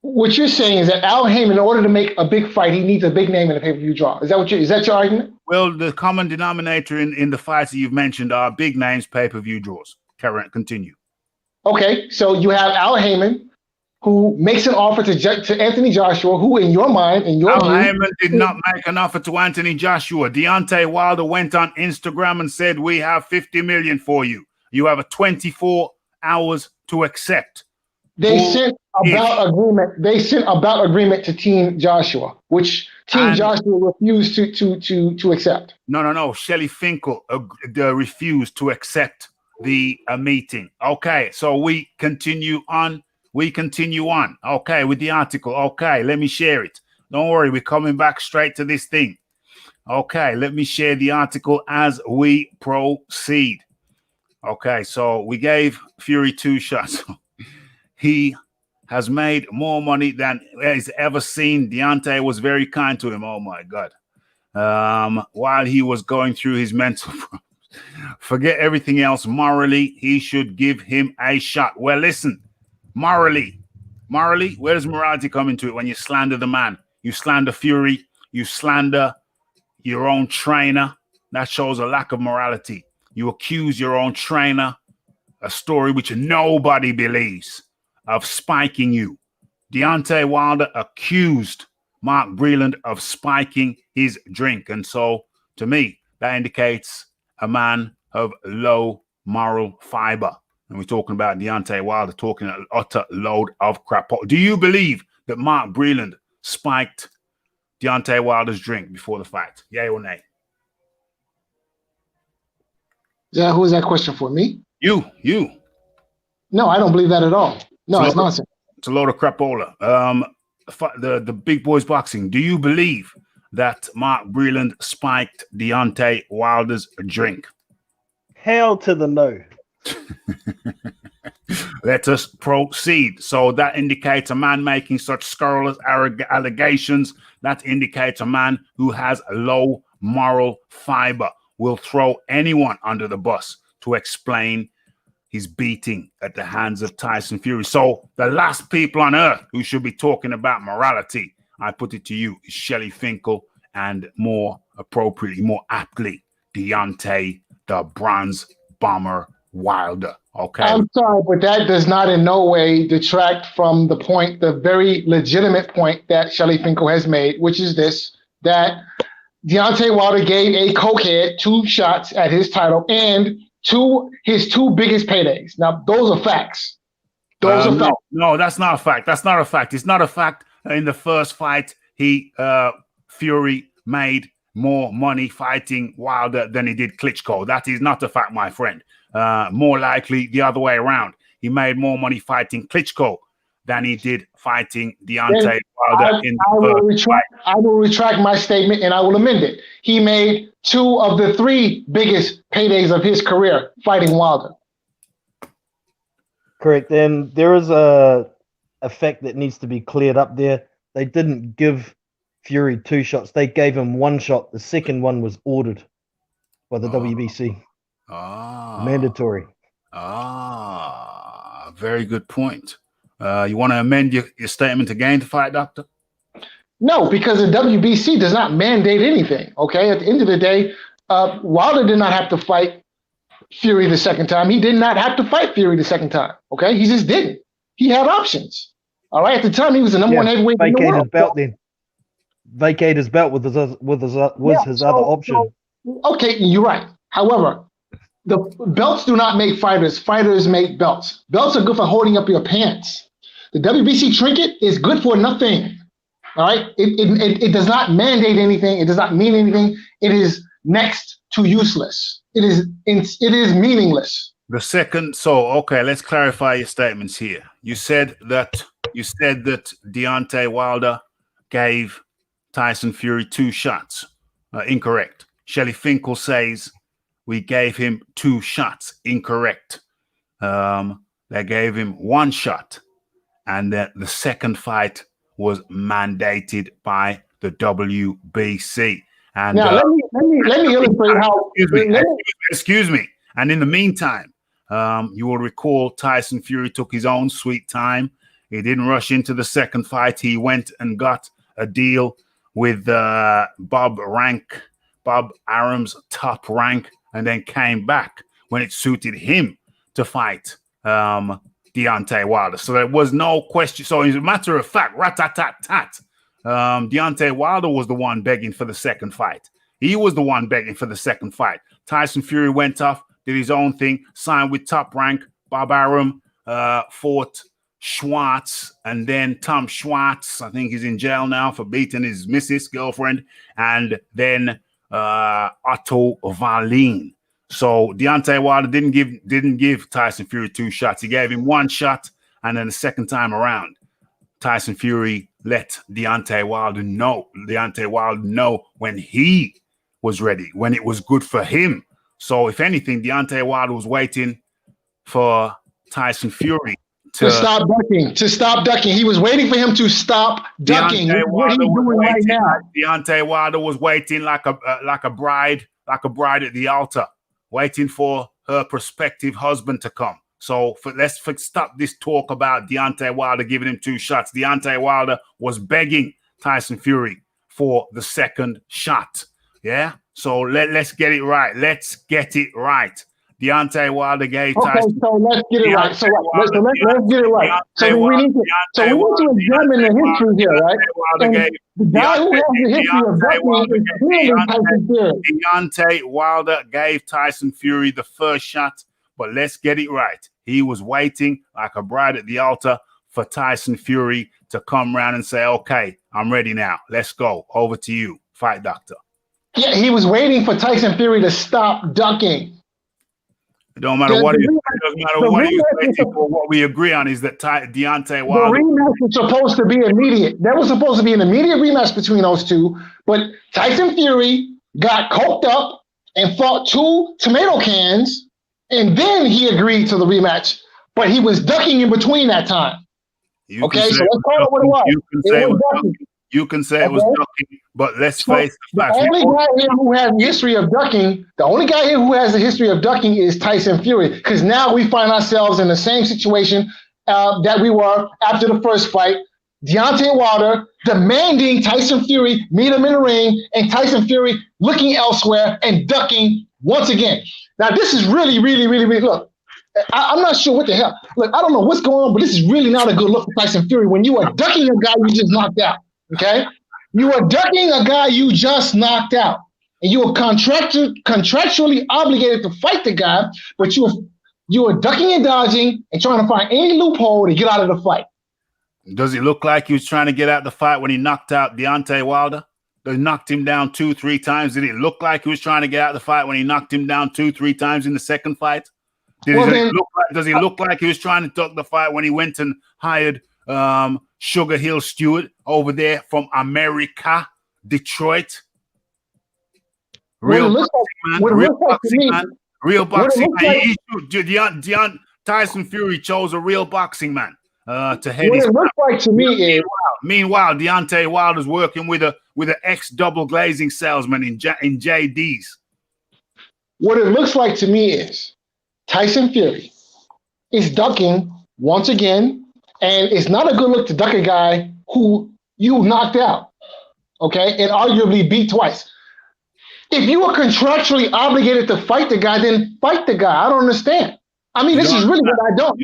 Speaker 5: what you're saying is that Al Heyman, in order to make a big fight, he needs a big name in a pay-per-view draw. Is that your argument?
Speaker 1: Well, the common denominator in the fights that you've mentioned are big names, pay-per-view draws. Continue.
Speaker 5: Okay, so you have Al Heyman, who makes an offer to Anthony Joshua, who in your mind, Al
Speaker 1: Heyman did not make an offer to Anthony Joshua. Deante Wilder went on Instagram and said, we have 50 million for you. You have a 24 hours to accept.
Speaker 5: They sent about agreement to Team Joshua, which Joshua refused to accept. No.
Speaker 1: Shelly Finkel refused to accept the meeting. Okay, so we continue on. Okay, with the article. Okay, let me share it. Don't worry, we're coming back straight to this thing. Okay, let me share the article as we proceed. Okay, so we gave Fury 2 shots. He has made more money than he's ever seen. Deante was very kind to him. Oh my God. While he was going through his mental problems. Forget everything else. Morally, he should give him a shot. Well, listen. Morally, where does morality come into it when you slander the man? You slander Fury, you slander your own trainer. That shows a lack of morality. You accuse your own trainer, a story which nobody believes, of spiking you. Deante Wilder accused Mark Breland of spiking his drink. And so, to me, that indicates a man of low moral fiber. And we're talking about Deante Wilder talking an utter load of crap. Do you believe that Mark Breland spiked Deante Wilder's drink before the fight? Yay or nay?
Speaker 5: Yeah, who is that question for? Me?
Speaker 1: You.
Speaker 5: No, I don't believe that at all. No, it's nonsense.
Speaker 1: It's a load of crapola. The big boys boxing. Do you believe that Mark Breland spiked Deante Wilder's drink?
Speaker 4: Hell to the no.
Speaker 1: Let us proceed. So that indicates a man making such scurrilous allegations. That indicates a man who has low moral fiber, will throw anyone under the bus to explain his beating at the hands of Tyson Fury. So the last people on earth who should be talking about morality, I put it to you, is Shelly Finkel and more appropriately, more aptly, Deante the Bronze Bomber Wilder. Okay.
Speaker 5: I'm sorry, but that does not in no way detract from the point, the very legitimate point that Shelly Finkel has made, which is this, that Deante Wilder gave a cokehead 2 shots at his title and his 2 biggest paydays. Now, those are facts. Those are facts.
Speaker 1: No, that's not a fact. That's not a fact. It's not a fact in the first fight, Fury made more money fighting Wilder than he did Klitschko. That is not a fact, my friend. More likely the other way around. He made more money fighting Klitschko than he did fighting Deante Wilder
Speaker 5: I will retract my statement and I will amend it. He made 2 of the 3 biggest paydays of his career fighting Wilder.
Speaker 4: Correct. And there is a fact that needs to be cleared up there. They didn't give Fury 2 shots. They gave him 1 shot. The second one was ordered by the WBC. Mandatory.
Speaker 1: Very good point. You want to amend your statement again to Fight Doctor?
Speaker 5: No, because the WBC does not mandate anything. Okay, at the end of the day, Wilder did not have to fight Fury the second time. He did not have to fight Fury the second time. Okay, he just didn't. He had options. All right, at the time he was the number 1 heavyweight in the world.
Speaker 4: Vacate his belt then. Vacate his belt with his other option.
Speaker 5: Okay, you're right. However, the belts do not make fighters. Fighters make belts. Belts are good for holding up your pants. The WBC trinket is good for nothing. All right, it does not mandate anything. It does not mean anything. It is next to useless. It is meaningless.
Speaker 1: The second, okay, let's clarify your statements here. You said that Deante Wilder gave Tyson Fury 2 shots. Incorrect. Shelley Finkel says we gave him 2 shots. Incorrect. They gave him 1 shot, and that the second fight was mandated by the WBC. And
Speaker 5: now let me illustrate how.
Speaker 1: Excuse me. And in the meantime, you will recall Tyson Fury took his own sweet time. He didn't rush into the second fight. He went and got a deal with Bob Arum's Top Rank, and then came back when it suited him to fight Deante Wilder. So there was no question. So as a matter of fact, rat-tat-tat-tat, Deante Wilder was the one begging for the second fight. He was the one begging for the second fight. Tyson Fury went off, did his own thing, signed with Top Rank. Bob Arum fought Schwartz, and then Tom Schwartz, I think he's in jail now for beating his missus girlfriend, and then Otto Wallin. So Deante Wilder didn't give Tyson Fury 2 shots. He gave him 1 shot, and then the second time around, Tyson Fury let Deante Wilder know when he was ready, when it was good for him. So if anything, Deante Wilder was waiting for Tyson Fury to
Speaker 5: stop ducking. He was waiting for him to stop ducking. What he's doing right now.
Speaker 1: Deante Wilder was waiting like a bride at the altar, waiting for her prospective husband to come. So let's stop this talk about Deante Wilder giving him 2 shots. Deante Wilder was begging Tyson Fury for the second shot. Yeah. So let's get it right. Let's get it right. Deante Wilder gave Tyson.
Speaker 5: So let's get it right. So let's get it right. So we need to examine the history here, right? The guy who has the history of ducking is clearly Tyson Fury.
Speaker 1: Deante Wilder gave Tyson Fury the first shot, but let's get it right. He was waiting like a bride at the altar for Tyson Fury to come around and say, "Okay, I'm ready now. Let's go. Over to you, Fight Doctor."
Speaker 5: Yeah, he was waiting for Tyson Fury to stop ducking.
Speaker 1: It don't matter what he's waiting for. What we agree on is that Deante Wilder.
Speaker 5: The rematch was supposed to be immediate. There was supposed to be an immediate rematch between those two, but Tyson Fury got coked up and fought 2 tomato cans, and then he agreed to the rematch. But he was ducking in between that time. Okay, so let's call it what it was.
Speaker 1: You can say it was ducking, but let's face the facts.
Speaker 5: The only guy here who has a history of ducking, is Tyson Fury, because now we find ourselves in the same situation that we were after the first fight. Deante Wilder demanding Tyson Fury meet him in the ring, and Tyson Fury looking elsewhere and ducking once again. Now, this is really, really, really, really, look, I'm not sure what the hell. Look, I don't know what's going on, but this is really not a good look for Tyson Fury when you are ducking a guy you just knocked out. Okay, you are ducking a guy you just knocked out, and you are contractually obligated to fight the guy, but you are ducking and dodging and trying to find any loophole to get out of the fight.
Speaker 1: Does it look like he was trying to get out the fight when he knocked out Deante Wilder? They knocked him down 2-3 times. Did it look like he was trying to get out the fight when he knocked him down 2-3 times in the second fight? Does he look like he was trying to duck the fight when he went and hired Sugar Hill Stewart over there from America, Detroit? Real boxing man. Tyson Fury chose a real boxing man to head
Speaker 5: what
Speaker 1: his.
Speaker 5: It looks like to me is.
Speaker 1: Meanwhile, Deante Wilder's working with an ex-double glazing salesman in JD's.
Speaker 5: What it looks like to me is Tyson Fury is ducking once again, and it's not a good look to duck a guy who you knocked out, okay, and arguably beat twice. If you are contractually obligated to fight the guy, then fight the guy. I don't understand. I mean, this is really what I don't.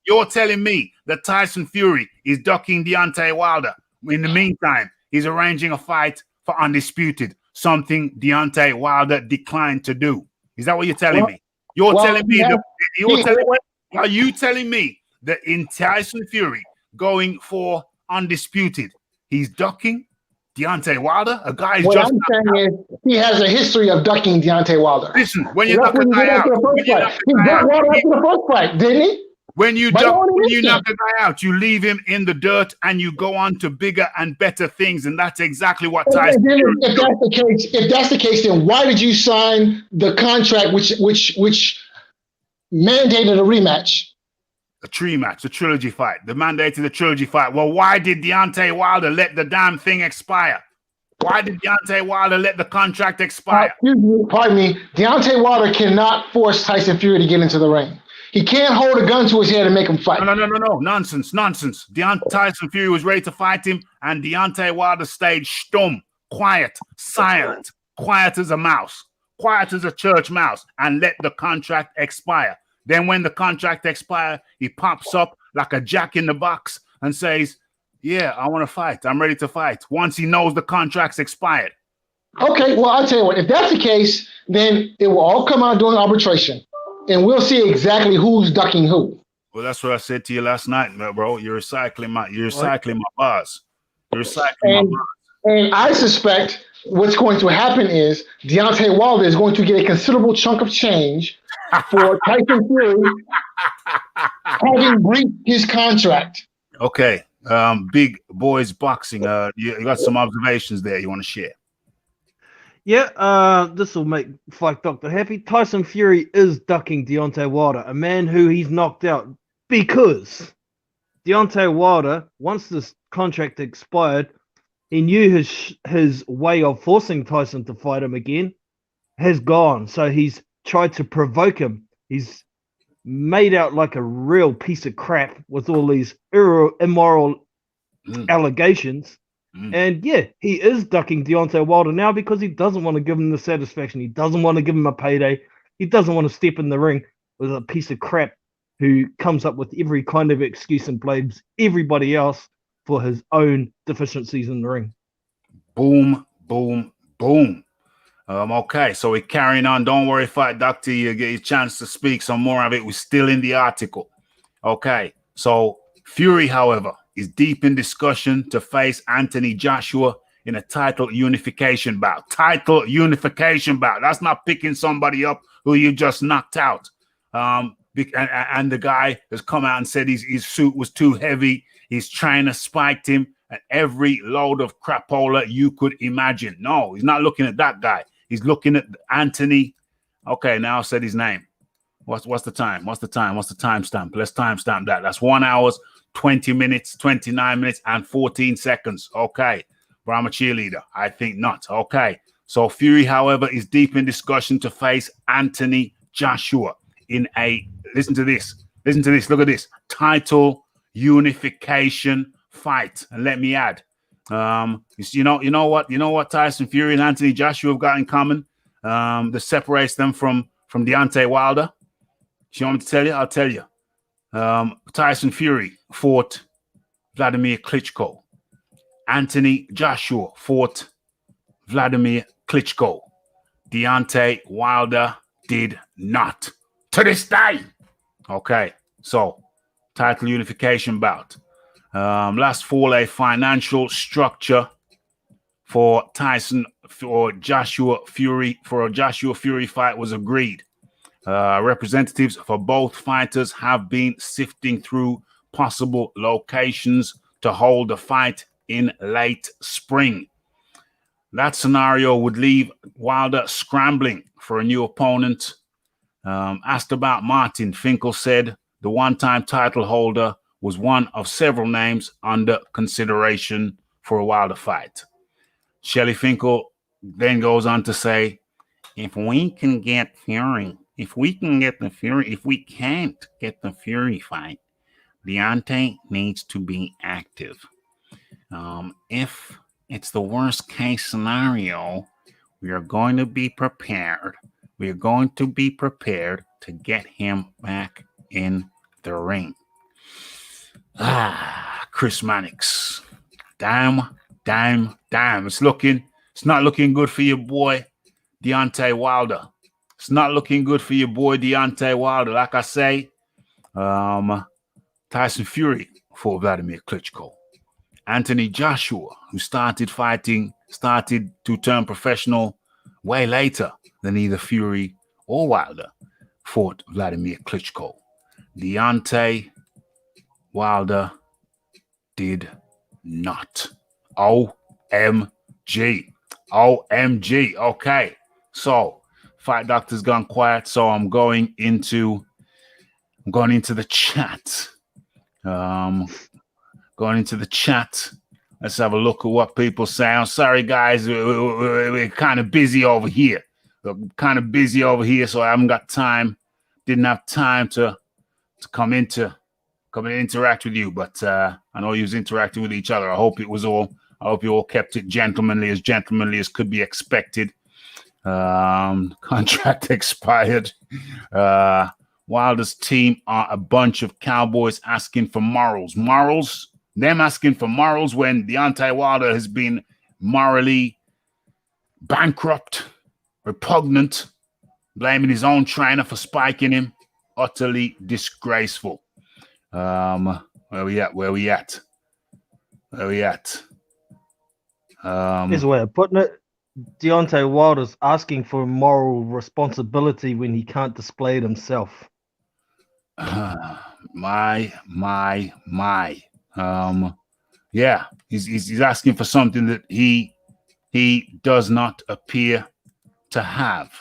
Speaker 1: You're telling me that Tyson Fury is ducking Deante Wilder. In the meantime, he's arranging a fight for Undisputed, something Deante Wilder declined to do. Is that what you're telling me? Are you telling me that in Tyson Fury going for Undisputed, he's ducking Deante Wilder? A guy is
Speaker 5: what
Speaker 1: just.
Speaker 5: I'm saying is he has a history of ducking Deante Wilder.
Speaker 1: Listen, when you knock a guy out,
Speaker 5: he ducked Wilder after the first fight, didn't he?
Speaker 1: When you knock a guy out, you leave him in the dirt and you go on to bigger and better things, and that's exactly what Tyson.
Speaker 5: If that's the case, then why did you sign the contract which mandated a rematch?
Speaker 1: A trilogy fight. The mandated the trilogy fight. Well, why did Deante Wilder let the damn thing expire? Why did Deante Wilder let the contract expire?
Speaker 5: Pardon me. Deante Wilder cannot force Tyson Fury to get into the ring. He can't hold a gun to his head and make him fight.
Speaker 1: No. Nonsense. Tyson Fury was ready to fight him, and Deante Wilder stayed stum, quiet, silent, quiet as a mouse, quiet as a church mouse, and let the contract expire. Then when the contract expires, he pops up like a jack in the box and says, yeah, I want to fight. I'm ready to fight. Once he knows the contract's expired.
Speaker 5: Okay, well, I'll tell you what. If that's the case, then it will all come out during arbitration. And we'll see exactly who's ducking who.
Speaker 1: Well, that's what I said to you last night, bro. You're recycling my bars. You're recycling my bars.
Speaker 5: And I suspect what's going to happen is Deante Wilder is going to get a considerable chunk of change for Tyson Fury having breached his contract.
Speaker 1: Okay. Big boys boxing. You got some observations there you want to share?
Speaker 4: Yeah, this will make Fight Doctor happy. Tyson Fury is ducking Deante Wilder, a man who he's knocked out because Deante Wilder, once this contract expired, he knew his way of forcing Tyson to fight him again has gone. So he's tried to provoke him. He's made out like a real piece of crap with all these immoral allegations. And yeah, he is ducking Deante Wilder now because he doesn't want to give him the satisfaction. He doesn't want to give him a payday. He doesn't want to step in the ring with a piece of crap who comes up with every kind of excuse and blames everybody else for his own deficiencies in the ring.
Speaker 1: Boom, boom, boom. Okay, so we're carrying on. Don't worry, Fight Doctor. You get your chance to speak some more of it. We're still in the article. Okay, so Fury, however, is deep in discussion to face Anthony Joshua in a title unification bout. Title unification bout. That's not picking somebody up who you just knocked out. And the guy has come out and said his suit was too heavy. His trainer spiked him at every load of crapola you could imagine. No, he's not looking at that guy. He's looking at Anthony. Okay, now I said his name. What's the time? What's the timestamp? Let's timestamp that. That's 1 hour, 20 minutes, 29 minutes, and 14 seconds. Okay. But I'm a cheerleader. I think not. Okay. So Fury, however, is deep in discussion to face Anthony Joshua in a, listen to this. Look at this. Title unification fight. And let me add, you know what Tyson Fury and Anthony Joshua have got in common that separates them from Deante Wilder? You want me to tell you? I'll tell you. Tyson Fury fought Vladimir Klitschko. Anthony Joshua fought Vladimir Klitschko. Deante Wilder did not. To this day. Okay, so title unification bout. Last fall, a financial structure for Tyson for Joshua Fury for a Joshua Fury fight was agreed. Representatives for both fighters have been sifting through possible locations to hold the fight in late spring. That scenario would leave Wilder scrambling for a new opponent. Asked about Martin, Finkel said the one-time title holder was one of several names under consideration for a Wilder fight. Shelley Finkel then goes on to say, if we can't get the Fury fight, Deante needs to be active. If it's the worst case scenario, we are going to be prepared. We are going to be prepared to get him back in the ring. Chris Mannix. Damn. It's not looking good for your boy, Deante Wilder. It's not looking good for your boy, Deante Wilder. Like I say, Tyson Fury for Vladimir Klitschko. Anthony Joshua, who started to turn professional way later than either Fury or Wilder, fought Vladimir Klitschko. Deante Wilder did not. OMG. Okay. So, Fight Doctor's gone quiet, so I'm going into the chat. Going into the chat. Let's have a look at what people say. I'm sorry, guys. We're kind of busy over here. So I haven't got time. Didn't have time to come and interact with you. But I know you was interacting with each other. I hope you all kept it gentlemanly as could be expected. Contract expired. Wilder's team are a bunch of cowboys asking for morals. Them asking for morals when Deante Wilder has been morally bankrupt, repugnant, blaming his own trainer for spiking him. Utterly disgraceful. Where we at? Here's
Speaker 4: a way of putting it. Deante Wilder's asking for moral responsibility when he can't display it himself.
Speaker 1: My. Yeah, he's asking for something that he does not appear to have.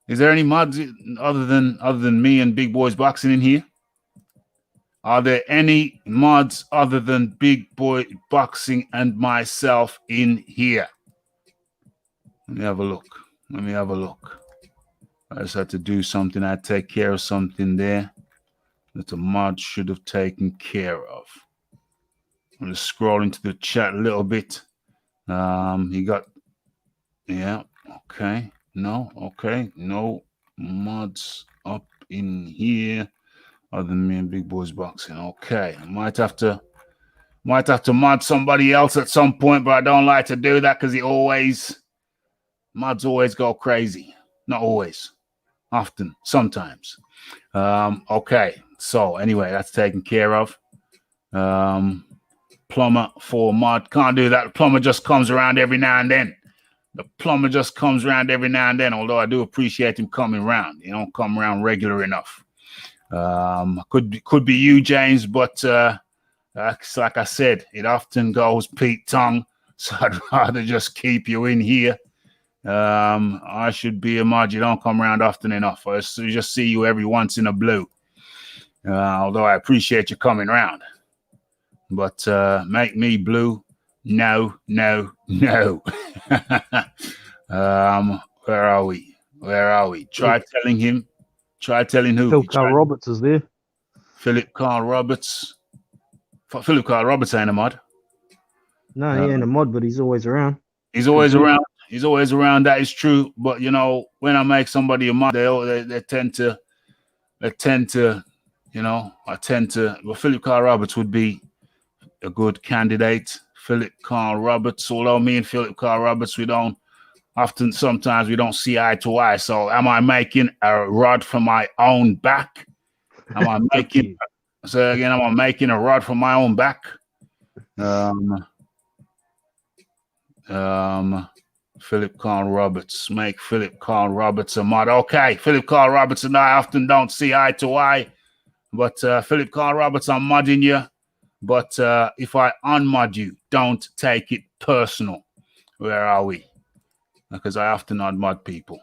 Speaker 1: Is there any mods other than me and Big Boys Boxing in here? Are there any mods other than Big Boy Boxing and myself in here? Let me have a look. I just had to do something. I take care of something there that the mod should have taken care of. I'm just scrolling to the chat a little bit. Okay. No mods up in here other than me and Big Boys Boxing. Okay. I might have to mod somebody else at some point, but I don't like to do that because mods always go crazy. Not always. Often. Sometimes. Okay. So anyway, that's taken care of. Plumber for mod. Can't do that. The plumber just comes around every now and then. Although I do appreciate him coming around. He don't come around regular enough. Could be you, James, but like I said, it often goes Pete Tong. So I'd rather just keep you in here. I should be a mod. You don't come around often enough. I just see you every once in a blue. Although I appreciate you coming around. But make me blue. No. Where are we? Try telling him. Try telling who?
Speaker 4: Philip Carl Roberts is there.
Speaker 1: Philip Carl Roberts. Philip Carl Roberts ain't a mod.
Speaker 4: No, he ain't a mod, but he's always around.
Speaker 1: He's always around. That is true. But when I make somebody a mod, they tend to. Well, Philip Carl Roberts would be a good candidate. Philip Carl Roberts, although me and Philip Carl Roberts, sometimes we don't see eye to eye. So am I making a rod for my own back? Am I making? So again, am I making a rod for my own back? Philip Carl Roberts, make Philip Carl Roberts a mod. Okay, Philip Carl Roberts and I often don't see eye to eye, but Philip Carl Roberts, I'm modding you. But if I unmod you, don't take it personal. Where are we? Because I often unmod people.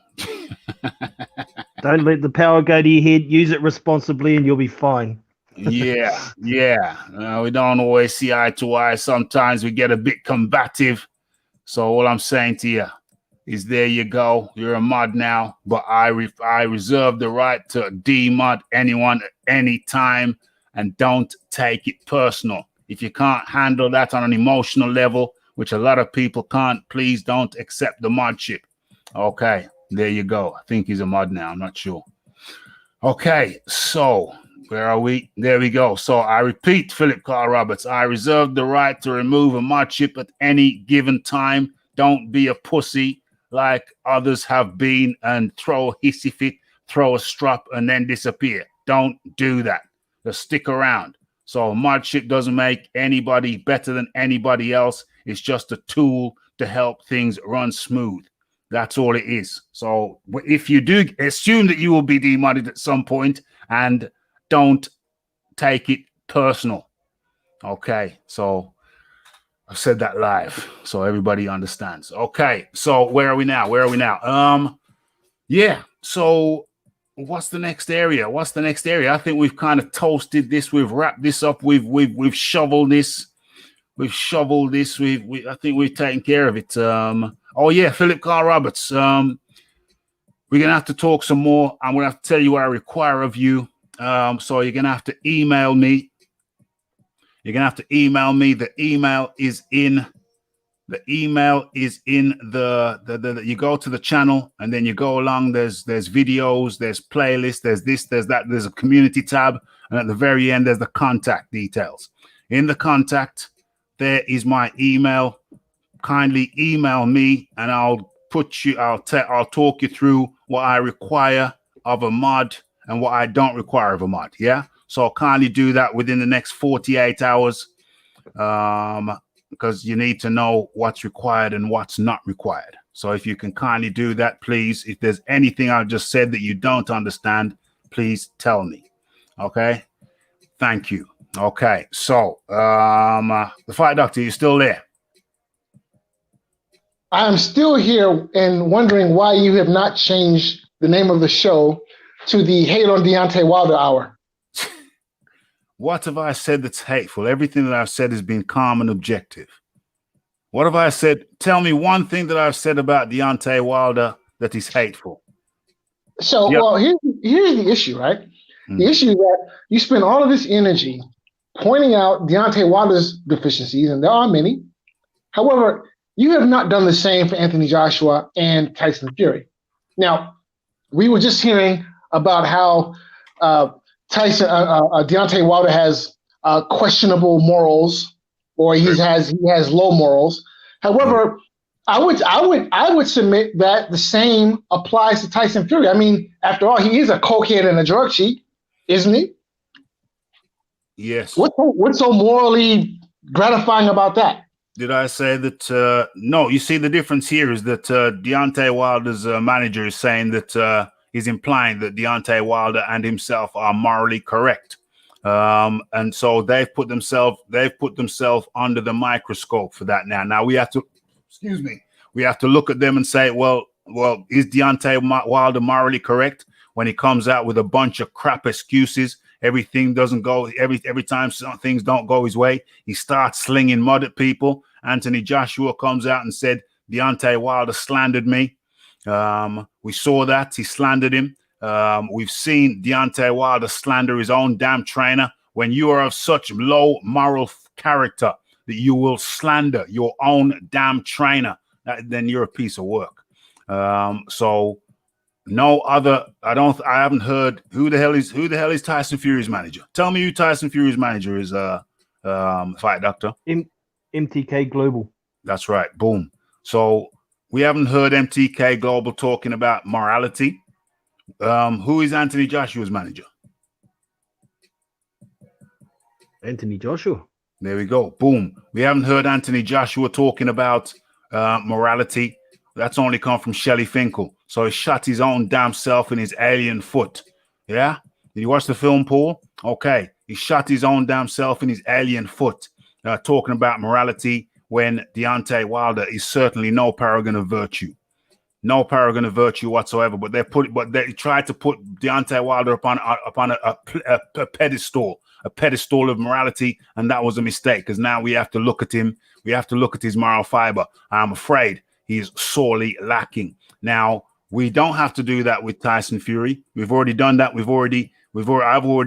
Speaker 4: Don't let the power go to your head. Use it responsibly, and you'll be fine.
Speaker 1: Yeah. We don't always see eye to eye. Sometimes we get a bit combative. So all I'm saying to you is there you go. You're a mod now, but I reserve the right to demod anyone at any time, and don't take it personal. If you can't handle that on an emotional level, which a lot of people can't, please don't accept the modship. Okay, there you go. I think he's a mod now. I'm not sure. Okay, so where are we? There we go. So I repeat, Philip Carl Roberts, I reserve the right to remove a modship at any given time. Don't be a pussy like others have been and throw a hissy fit, throw a strap, and then disappear. Don't do that. Just stick around. So modship doesn't make anybody better than anybody else. It's just a tool to help things run smooth. That's all it is. So if you do, assume that you will be demodded at some point, and don't take it personal. Okay, so I've said that live so everybody understands. Okay, so where are we now? Yeah, so what's the next area? I think we've kind of toasted this. We've wrapped this up. We've shoveled this. I think we've taken care of it. Oh yeah, Philip Carl Roberts. We're gonna have to talk some more. I'm gonna have to tell you what I require of you. So you're gonna have to email me. The email is in the you go to the channel and then you go along. There's videos, there's playlists, there's this, there's that, there's a community tab, and at the very end there's the contact details. In the contact, there is my email. Kindly email me and I'll talk you through what I require of a mod and what I don't require of a mod. Yeah. So kindly do that within the next 48 hours. Because you need to know what's required and what's not required. So if you can kindly do that, please. If there's anything I've just said that you don't understand, please tell me. Okay. Thank you. Okay. So the Fight Doctor, you still there?
Speaker 5: I'm still here and wondering why you have not changed the name of the show to the Hate on Deante Wilder Hour.
Speaker 1: What have I said that's hateful? Everything that I've said has been calm and objective. What have I said? Tell me one thing that I've said about Deante Wilder that is hateful.
Speaker 5: So,
Speaker 1: Yep.
Speaker 5: well, here's the issue, right? The issue is that you spend all of this energy pointing out Deante Wilder's deficiencies, and there are many. However, you have not done the same for Anthony Joshua and Tyson Fury. Now, we were just hearing about how Deante Wilder has questionable morals, or he has low morals. However, I would submit that the same applies to Tyson Fury. I mean, after all, he is a cokehead and a drug cheat, isn't he?
Speaker 1: Yes.
Speaker 5: What's so morally gratifying about that?
Speaker 1: Did I say that? No, you see, the difference here is that Deante Wilder's manager is saying that he's implying that Deante Wilder and himself are morally correct. And so they've put themselves under the microscope for that now. Now we have to, we have to look at them and say, well, is Deante Wilder morally correct when he comes out with a bunch of crap excuses? Everything doesn't go, every time things don't go his way, he starts slinging mud at people. Anthony Joshua comes out and said, Deante Wilder slandered me. We saw that. He slandered him. We've seen Deante Wilder slander his own damn trainer. When you are of such low moral character that you will slander your own damn trainer, then you're a piece of work. So no other, I haven't heard who the hell is Tyson Fury's manager. Tell me who Tyson Fury's manager is, Fight Doctor.
Speaker 4: MTK Global.
Speaker 1: That's right. Boom. So we haven't heard MTK Global talking about morality. Who is Anthony Joshua's manager?
Speaker 4: Anthony Joshua.
Speaker 1: There we go. Boom. We haven't heard Anthony Joshua talking about morality. That's only come from Shelly Finkel. So he shot his own damn self in his alien foot. Yeah? Did you watch the film, Paul? Okay. He shot his own damn self in his alien foot. Talking about morality when Deante Wilder is certainly no paragon of virtue. No paragon of virtue whatsoever. But they tried to put Deante Wilder upon a pedestal. A pedestal of morality, and that was a mistake because now we have to look at him. We have to look at his moral fiber. I'm afraid he is sorely lacking. Now we don't have to do that with Tyson Fury. We've already done that. I've already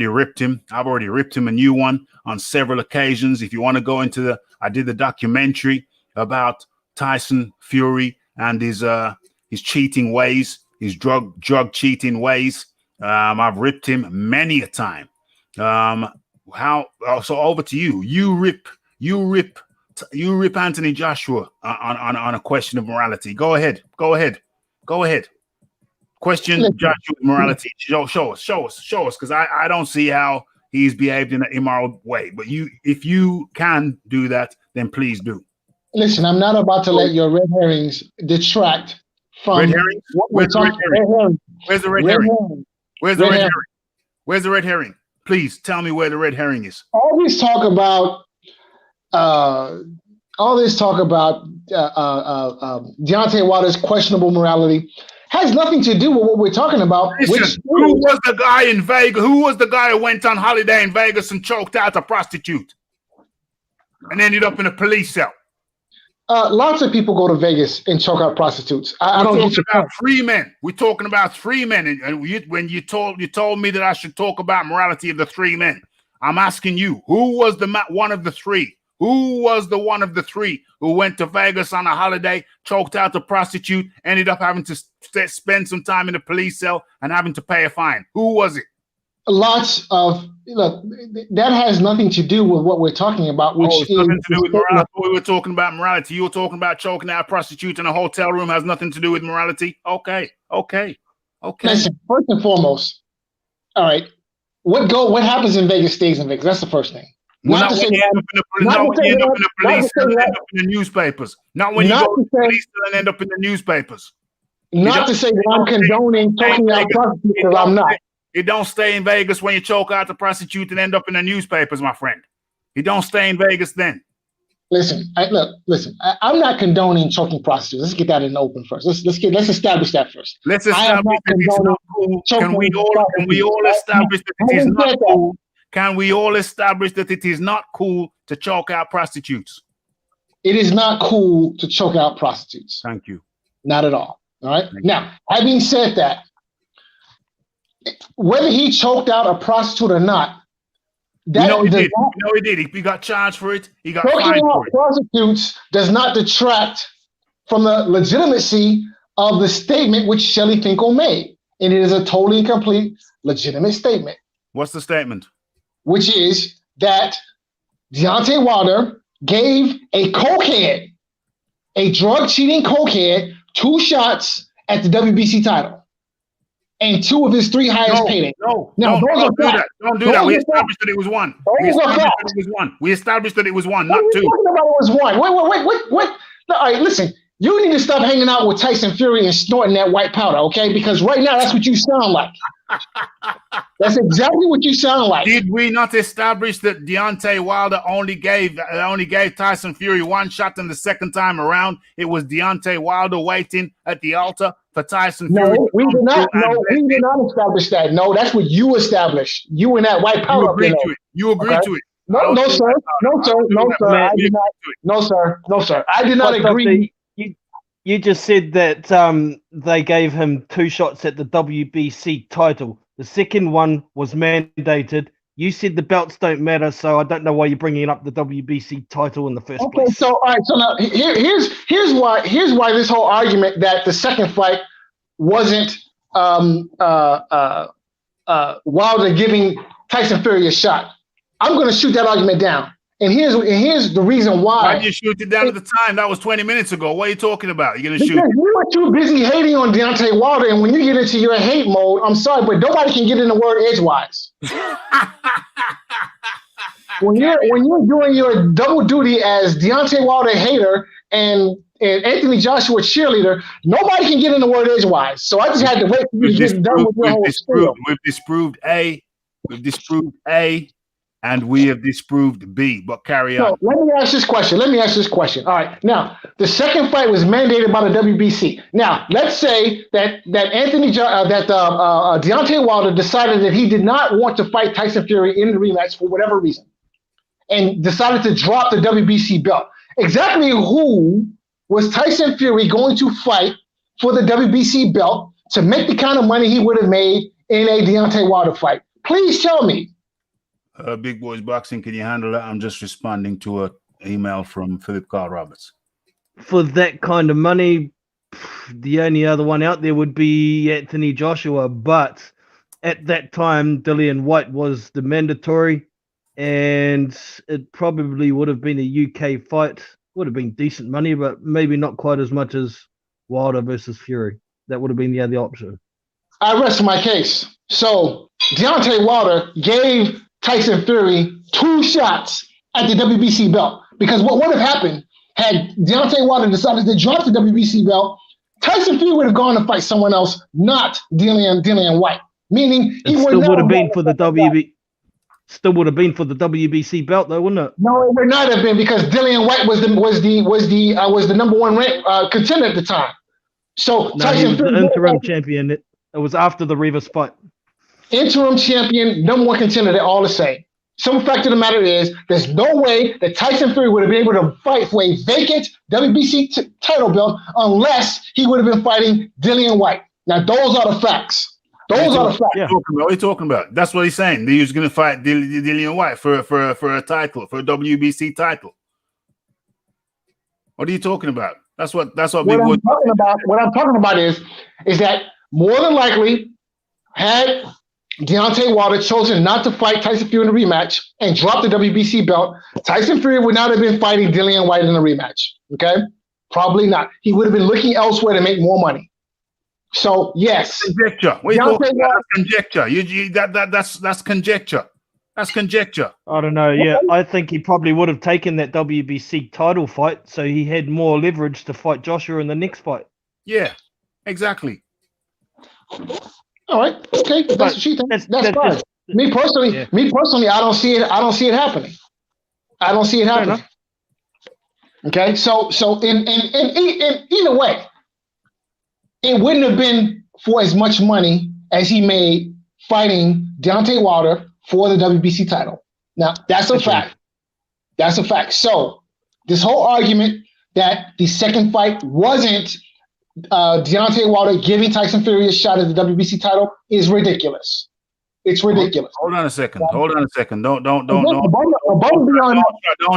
Speaker 1: ripped him. I've already ripped him a new one on several occasions. If you want to go into I did the documentary about Tyson Fury and his cheating ways, his drug cheating ways. I've ripped him many a time. So over to you. You rip Anthony Joshua on a question of morality. Go ahead. Question Joshua's morality. Show us, because I don't see how he's behaved in an immoral way. But if you can do that, then please do.
Speaker 5: Listen, I'm not about to let your red herrings detract from
Speaker 1: red herrings. Where's the red herring? Where's the red herring? Where's the red herring? Where's the red herring? Please tell me where the red herring is.
Speaker 5: All this talk about Deante Wilder's questionable morality has nothing to do with what we're talking about.
Speaker 1: Listen, who was the guy in Vegas? Who was the guy who went on holiday in Vegas and choked out a prostitute and ended up in a police cell?
Speaker 5: Lots of people go to Vegas and choke out prostitutes. I don't get
Speaker 1: about three men. We're talking about three men. And when you told me that I should talk about morality of the three men, I'm asking you, who was the one of the three? Who was the one of the three who went to Vegas on a holiday, choked out a prostitute, ended up having to spend some time in a police cell and having to pay a fine? Who was it?
Speaker 5: Lots of that has nothing to do with what we're talking about. Which
Speaker 1: it's nothing to do with morality. We were talking about morality. You were talking about choking out a prostitute in a hotel room has nothing to do with morality. Okay.
Speaker 5: Listen, first and foremost, all right. What happens in Vegas stays in Vegas. That's the first thing.
Speaker 1: Not when you end up in the police and end up in the newspapers. Not when you go to the police and end up in the newspapers.
Speaker 5: Not to say that I'm condoning choking out prostitutes, because I'm not.
Speaker 1: It don't stay in Vegas when you choke out the prostitute and end up in the newspapers, my friend. It don't stay in Vegas then.
Speaker 5: Listen. I'm not condoning choking prostitutes. Let's get that in the open first. Let's establish that first.
Speaker 1: Let's establish that it's not cool. Can we all establish that it is not cool? Can we all establish that it is not cool to choke out prostitutes?
Speaker 5: It is not cool to choke out prostitutes.
Speaker 1: Thank you.
Speaker 5: Not at all. All right. Now, having said that, whether he choked out a prostitute or not,
Speaker 1: he did. He got charged for it. He got fined for it.
Speaker 5: Prostitutes does not detract from the legitimacy of the statement which Shelly Finkel made, and it is a totally complete legitimate statement.
Speaker 1: What's the statement?
Speaker 5: Which is that Deante Wilder gave a cokehead, a drug-cheating cokehead, 2 shots at the WBC title. And 2 of his 3 highest paid.
Speaker 1: Don't do that. We established that it was 1. We established that it was 1, not 2.
Speaker 5: Talking about it was 1. Wait. All right, listen. You need to stop hanging out with Tyson Fury and snorting that white powder, okay? Because right now, that's what you sound like. That's exactly what you sound like.
Speaker 1: Did we not establish that Deante Wilder only gave Tyson Fury 1 shot, and the second time around it was Deante Wilder waiting at the altar for Tyson Fury?
Speaker 5: No, we did not. No, we did not establish that. No, that's what you established. You and that white powder.
Speaker 1: You agreed to it.
Speaker 5: No, sir. I did not. No, sir. I did not agree.
Speaker 4: You just said that they gave him 2 shots at the WBC title. The second one was mandated. You said the belts don't matter, so I don't know why you're bringing up the WBC title in the first place.
Speaker 5: Okay, so all right, so now here's why this whole argument that the second fight wasn't Wilder giving Tyson Fury a shot. I'm going to shoot that argument down. And here's the reason why.
Speaker 1: Why did you shoot it down at the time? That was 20 minutes ago. What are you talking about? You're going to shoot?
Speaker 5: Because you were too busy hating on Deante Wilder, and when you get into your hate mode, I'm sorry, but nobody can get in the word edgewise. when you're doing your double duty as Deante Wilder hater and Anthony Joshua cheerleader, nobody can get in the word edgewise. So I just had to wait for you to get done with your whole spiel.
Speaker 1: We've disproved A, and we have disproved B. But carry on.
Speaker 5: So let me ask this question. All right. Now, the second fight was mandated by the WBC. Now, let's say that Deante Wilder decided that he did not want to fight Tyson Fury in the rematch for whatever reason, and decided to drop the WBC belt. Exactly who was Tyson Fury going to fight for the WBC belt to make the kind of money he would have made in a Deante Wilder fight? Please tell me.
Speaker 1: Big Boys Boxing, can you handle that? I'm just responding to an email from Philip Carl Roberts.
Speaker 4: For that kind of money, the only other one out there would be Anthony Joshua. But at that time, Dillian White was the mandatory, and it probably would have been a UK fight. Would have been decent money, but maybe not quite as much as Wilder versus Fury. That would have been the other option.
Speaker 5: I rest my case. So Deante Wilder gave Tyson Fury 2 shots at the WBC belt, because what would have happened had Deante Wilder decided to drop the WBC belt, Tyson Fury would have gone to fight someone else, not Dillian White. Meaning he
Speaker 4: would have been for the WBC. Still would have been for the WBC belt, though, wouldn't it?
Speaker 5: No, it would not have been, because Dillian White was the number 1 ranked contender at the time. So
Speaker 4: no,
Speaker 5: Tyson
Speaker 4: he was
Speaker 5: Fury
Speaker 4: the interim champion. It was after the Rivas fight.
Speaker 5: Interim champion, number 1 contender, they're all the same. Some fact of the matter is, there's no way that Tyson Fury would have been able to fight for a vacant WBC title belt unless he would have been fighting Dillian White. Now, those are the facts. Those are the facts.
Speaker 1: Yeah. What are you talking about? That's what he's saying. He was going to fight Dillian White for a title, for a WBC title. What are you talking about? That's what
Speaker 5: I'm talking about. What I'm talking about is that more than likely, had Deante Wilder chosen not to fight Tyson Fury in a rematch and drop the WBC belt, Tyson Fury would not have been fighting Dillian White in a rematch. Okay? Probably not. He would have been looking elsewhere to make more money. So, yes.
Speaker 1: Conjecture. What are you talking about? That's conjecture. That's conjecture. That's conjecture.
Speaker 4: I don't know. Yeah, I think he probably would have taken that WBC title fight, so he had more leverage to fight Joshua in the next fight.
Speaker 1: Yeah, exactly.
Speaker 5: All right. Okay. That's what she thinks. That's fine. Me personally, I don't see it happening. I don't see it happening. Okay. So in either way, it wouldn't have been for as much money as he made fighting Deante Wilder for the WBC title. Now, that's a fact. That's a fact. So this whole argument that the second fight wasn't Deante Wilder giving Tyson Fury a shot at the WBC title is ridiculous. It's ridiculous.
Speaker 1: Hold on a second. Don't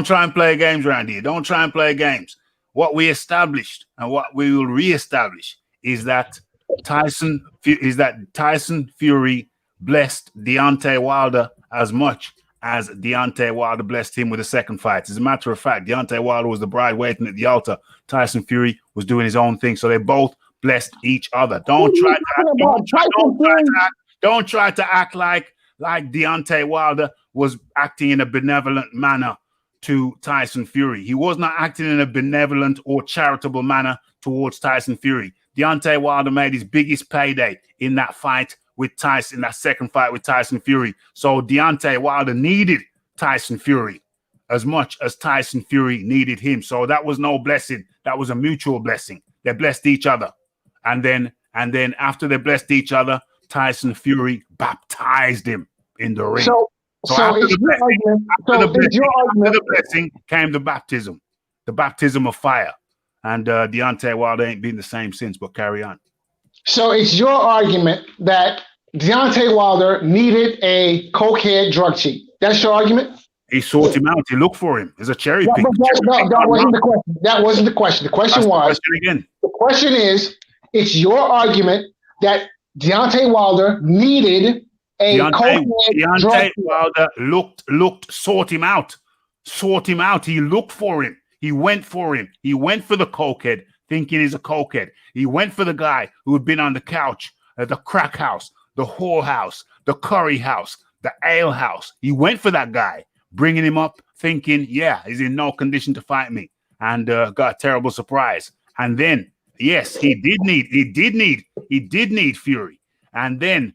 Speaker 1: try and play games around here. Don't try and play games. What we established and what we will reestablish is that Tyson Fury blessed Deante Wilder as much as Deante Wilder blessed him with the second fight. As a matter of fact, Deante Wilder was the bride waiting at the altar. Tyson Fury was doing his own thing, so they both blessed each other. Don't try to act like Deante Wilder was acting in a benevolent manner to Tyson Fury. He was not acting in a benevolent or charitable manner towards Tyson Fury. Deante Wilder made his biggest payday in that fight with Tyson, in that second fight with Tyson Fury. So Deante Wilder needed Tyson Fury as much as Tyson Fury needed him. So that was no blessing. That was a mutual blessing. They blessed each other. And then after they blessed each other, Tyson Fury baptized him in the ring. So after the blessing came the baptism of fire. And Deante Wilder ain't been the same since, but carry on.
Speaker 5: So it's your argument that Deante Wilder needed a cokehead drug cheat. That's your argument?
Speaker 1: He sought him out. He looked for him. It's a cherry pick.
Speaker 5: That wasn't the question. That wasn't the question. The question was, the question is, it's your argument that Deante Wilder needed a cokehead drug cheat.
Speaker 1: Wilder sought him out. He looked for him. He went for him. He went for the cokehead, thinking he's a cokehead. He went for the guy who had been on the couch at the crack house, the whore house, the curry house, the ale house. He went for that guy, bringing him up, thinking, yeah, he's in no condition to fight me, and got a terrible surprise. And then, yes, he did need Fury. And then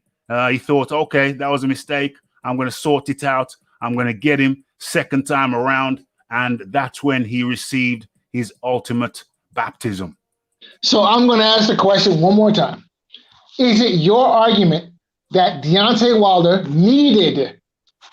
Speaker 1: he thought, okay, that was a mistake. I'm going to sort it out. I'm going to get him second time around. And that's when he received his ultimate baptism.
Speaker 5: So I'm going to ask the question one more time. Is it your argument that Deante Wilder needed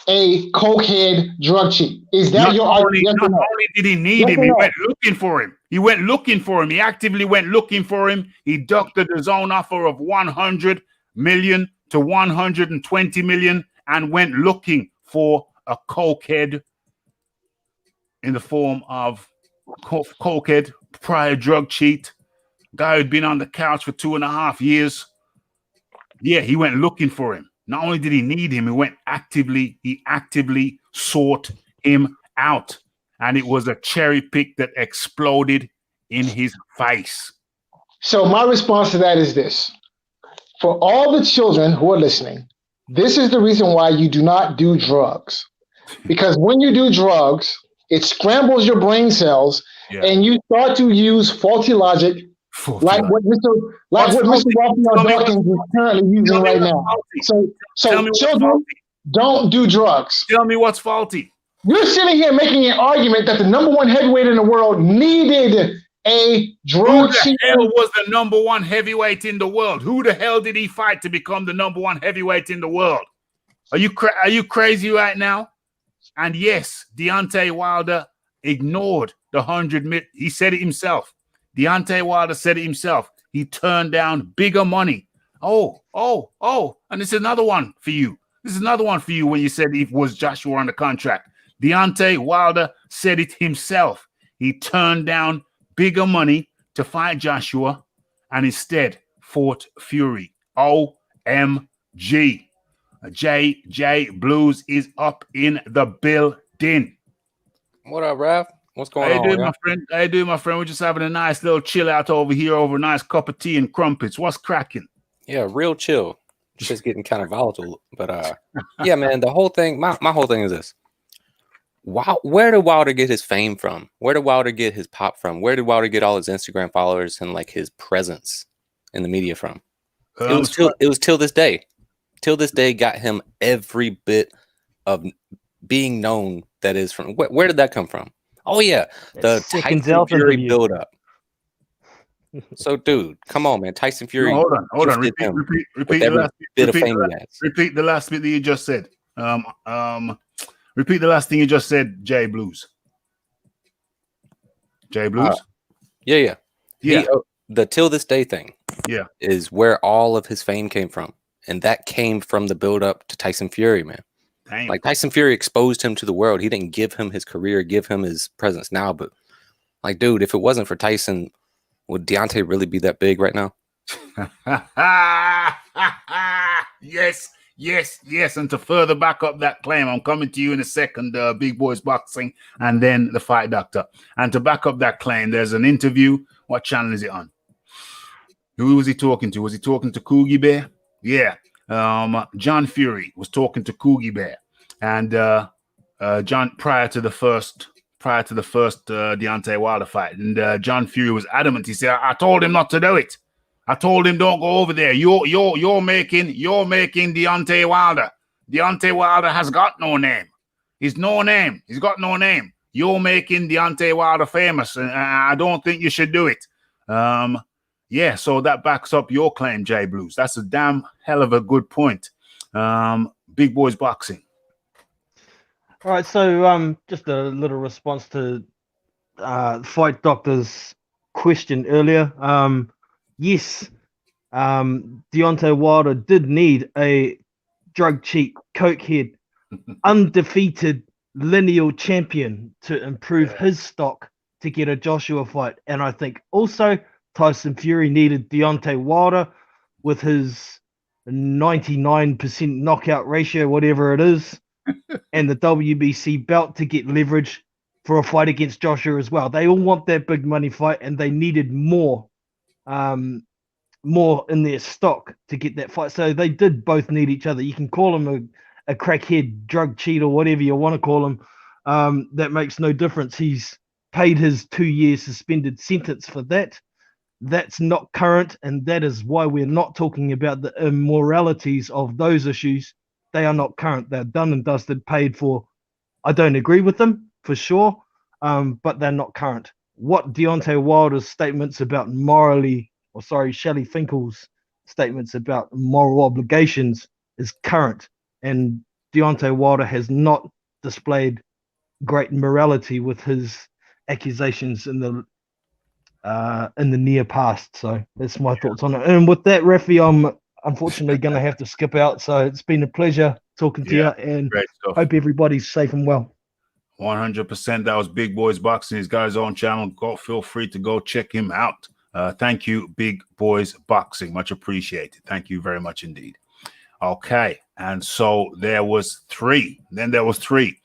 Speaker 5: a cokehead drug cheat? Is that your argument? Yes,
Speaker 1: not only did he need him, he went looking for him. He actively went looking for him. He ducked the DAZN offer of 100 million to 120 million and went looking for a cokehead in the form of cokehead, prior drug cheat, guy who'd been on the couch for 2.5 years. Yeah, he went looking for him. Not only did he need him, he actively sought him out. And it was a cherry pick that exploded in his face.
Speaker 5: So my response to that is this. For all the children who are listening, this is the reason why you do not do drugs. Because when you do drugs, it scrambles your brain cells, and you start to use faulty logic, like what Mr. Raphael Dawkins is currently using right now. So children, don't do drugs.
Speaker 1: Tell me what's faulty.
Speaker 5: You're sitting here making an argument that the number one heavyweight in the world needed a drug cheat.
Speaker 1: Who the hell was the number one heavyweight in the world? Who the hell did he fight to become the number one heavyweight in the world? Are you crazy right now? And yes, Deante Wilder ignored the 100 million. He said it himself. Deante Wilder said it himself. He turned down bigger money. Oh. And this is another one for you. When you said it was Joshua on the contract. Deante Wilder said it himself. He turned down bigger money to fight Joshua and instead fought Fury. OMG. JJ Blues is up in the building.
Speaker 6: What up, Raph? What's going on?
Speaker 1: How you doing, my friend? We're just having a nice little chill out over here over a nice cup of tea and crumpets. What's cracking?
Speaker 6: Yeah, real chill. Just getting kind of volatile. But yeah, man, the whole thing, my whole thing is this. Wow, where did Wilder get his fame from? Where did Wilder get his pop from? Where did Wilder get all his Instagram followers and like his presence in the media from? It was till this day. Till this day got him every bit of being known that is from. Where did that come from? Oh yeah, the Tyson Fury build up. So dude, come on, man, Tyson Fury.
Speaker 1: No, hold on. Repeat the last bit that you just said. Repeat the last thing you just said, J Blues. J Blues?
Speaker 6: Yeah. The till this day thing.
Speaker 1: Yeah.
Speaker 6: Is where all of his fame came from. And that came from the build up to Tyson Fury, man. Damn. Like Tyson Fury exposed him to the world. He didn't give him his career, give him his presence now. But like, dude, if it wasn't for Tyson, would Deante really be that big right now?
Speaker 1: Yes. And to further back up that claim, I'm coming to you in a second, Big Boys Boxing, and then the Fight Doctor. And to back up that claim, there's an interview. What channel is it on? Who was he talking to? Was he talking to Coogie Bear? Yeah. John Fury was talking to Coogie Bear. And John, prior to the first Deante Wilder fight. And John Fury was adamant. He said, I told him not to do it. I told him don't go over there. You're making Deante Wilder. Deante Wilder has got no name. He's no name. He's got no name. You're making Deante Wilder famous, and I don't think you should do it. Yeah, so that backs up your claim, J Blues. That's a damn hell of a good point. Big Boys Boxing.
Speaker 4: All right, so just a little response to Fight Doctor's question earlier. Yes, Deante Wilder did need a drug cheat, cokehead, undefeated lineal champion to improve his stock to get a Joshua fight. And I think also Tyson Fury needed Deante Wilder with his 99% knockout ratio, whatever it is, and the WBC belt to get leverage for a fight against Joshua as well. They all want that big money fight, and they needed more in their stock to get that fight. So they did both need each other. You can call him a crackhead, drug cheat, or whatever you want to call him, that makes no difference. He's paid his 2-year suspended sentence for that. That's not current, and that is why we're not talking about the immoralities of those issues. They are not current. They're done and dusted, paid for. I don't agree with them for sure, but they're not current. What Deontay Wilder's statements about Shelley Finkel's statements about moral obligations is current, and Deontay Wilder has not displayed great morality with his accusations in the near past. So that's my thoughts on it. And with that, Rafi, I'm unfortunately going to have to skip out. So it's been a pleasure talking to you, and hope everybody's safe and well.
Speaker 1: 100%. That was Big Boys Boxing. His guy's own channel. Feel free to go check him out. Thank you, Big Boys Boxing. Much appreciated. Thank you very much indeed. Okay, and so there was 3. Then there was 3.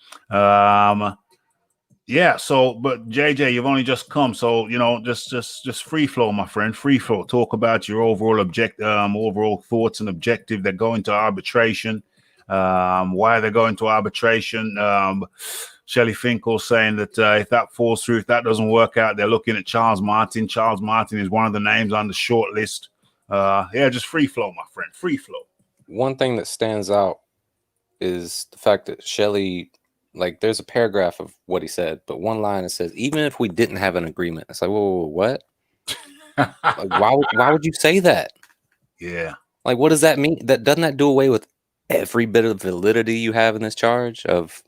Speaker 1: Yeah. So, but JJ, you've only just come, so just free flow, my friend. Free flow. Talk about your overall thoughts and objective that go into arbitration. Why they're going to arbitration. Shelley Finkel saying that if that falls through, if that doesn't work out, they're looking at Charles Martin. Charles Martin is one of the names on the short list. Yeah, just free flow, my friend. Free flow.
Speaker 6: One thing that stands out is the fact that Shelley, like, there's a paragraph of what he said, but one line it says, even if we didn't have an agreement. It's like, whoa, what? Like, why would you say that?
Speaker 1: Yeah.
Speaker 6: Like, what does that mean? Doesn't that do away with every bit of validity you have in this charge of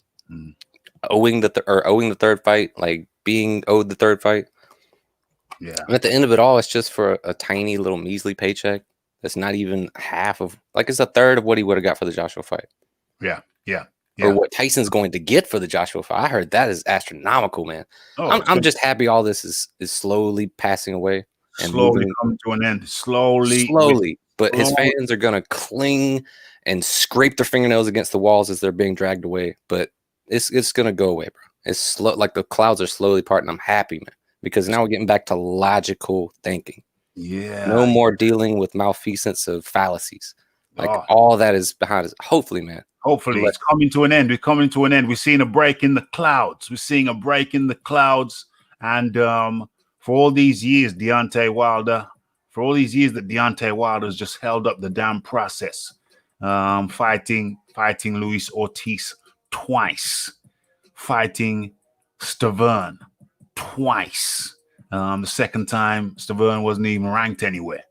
Speaker 6: owing the third fight, like being owed the third fight?
Speaker 1: Yeah.
Speaker 6: And at the end of it all, it's just for a tiny little measly paycheck. That's not even half of, like, it's a third of what he would have got for the Joshua fight.
Speaker 1: Yeah.
Speaker 6: Or what Tyson's going to get for the Joshua fight. I heard that is astronomical, man. Oh, I'm just happy all this is slowly passing away and
Speaker 1: slowly coming to an end. Slowly.
Speaker 6: But his fans are gonna cling and scrape their fingernails against the walls as they're being dragged away. But it's gonna go away, bro. It's slow, like the clouds are slowly parting. I'm happy, man, because now we're getting back to logical thinking.
Speaker 1: Yeah.
Speaker 6: No more dealing with malfeasance of fallacies. Like all that is behind us. Hopefully, man.
Speaker 1: Hopefully, it's coming to an end. We're coming to an end. We're seeing a break in the clouds. And for all these years, Deante Wilder, has just held up the damn process, fighting Luis Ortiz twice, fighting Stavern twice. The second time, Stavern wasn't even ranked anywhere.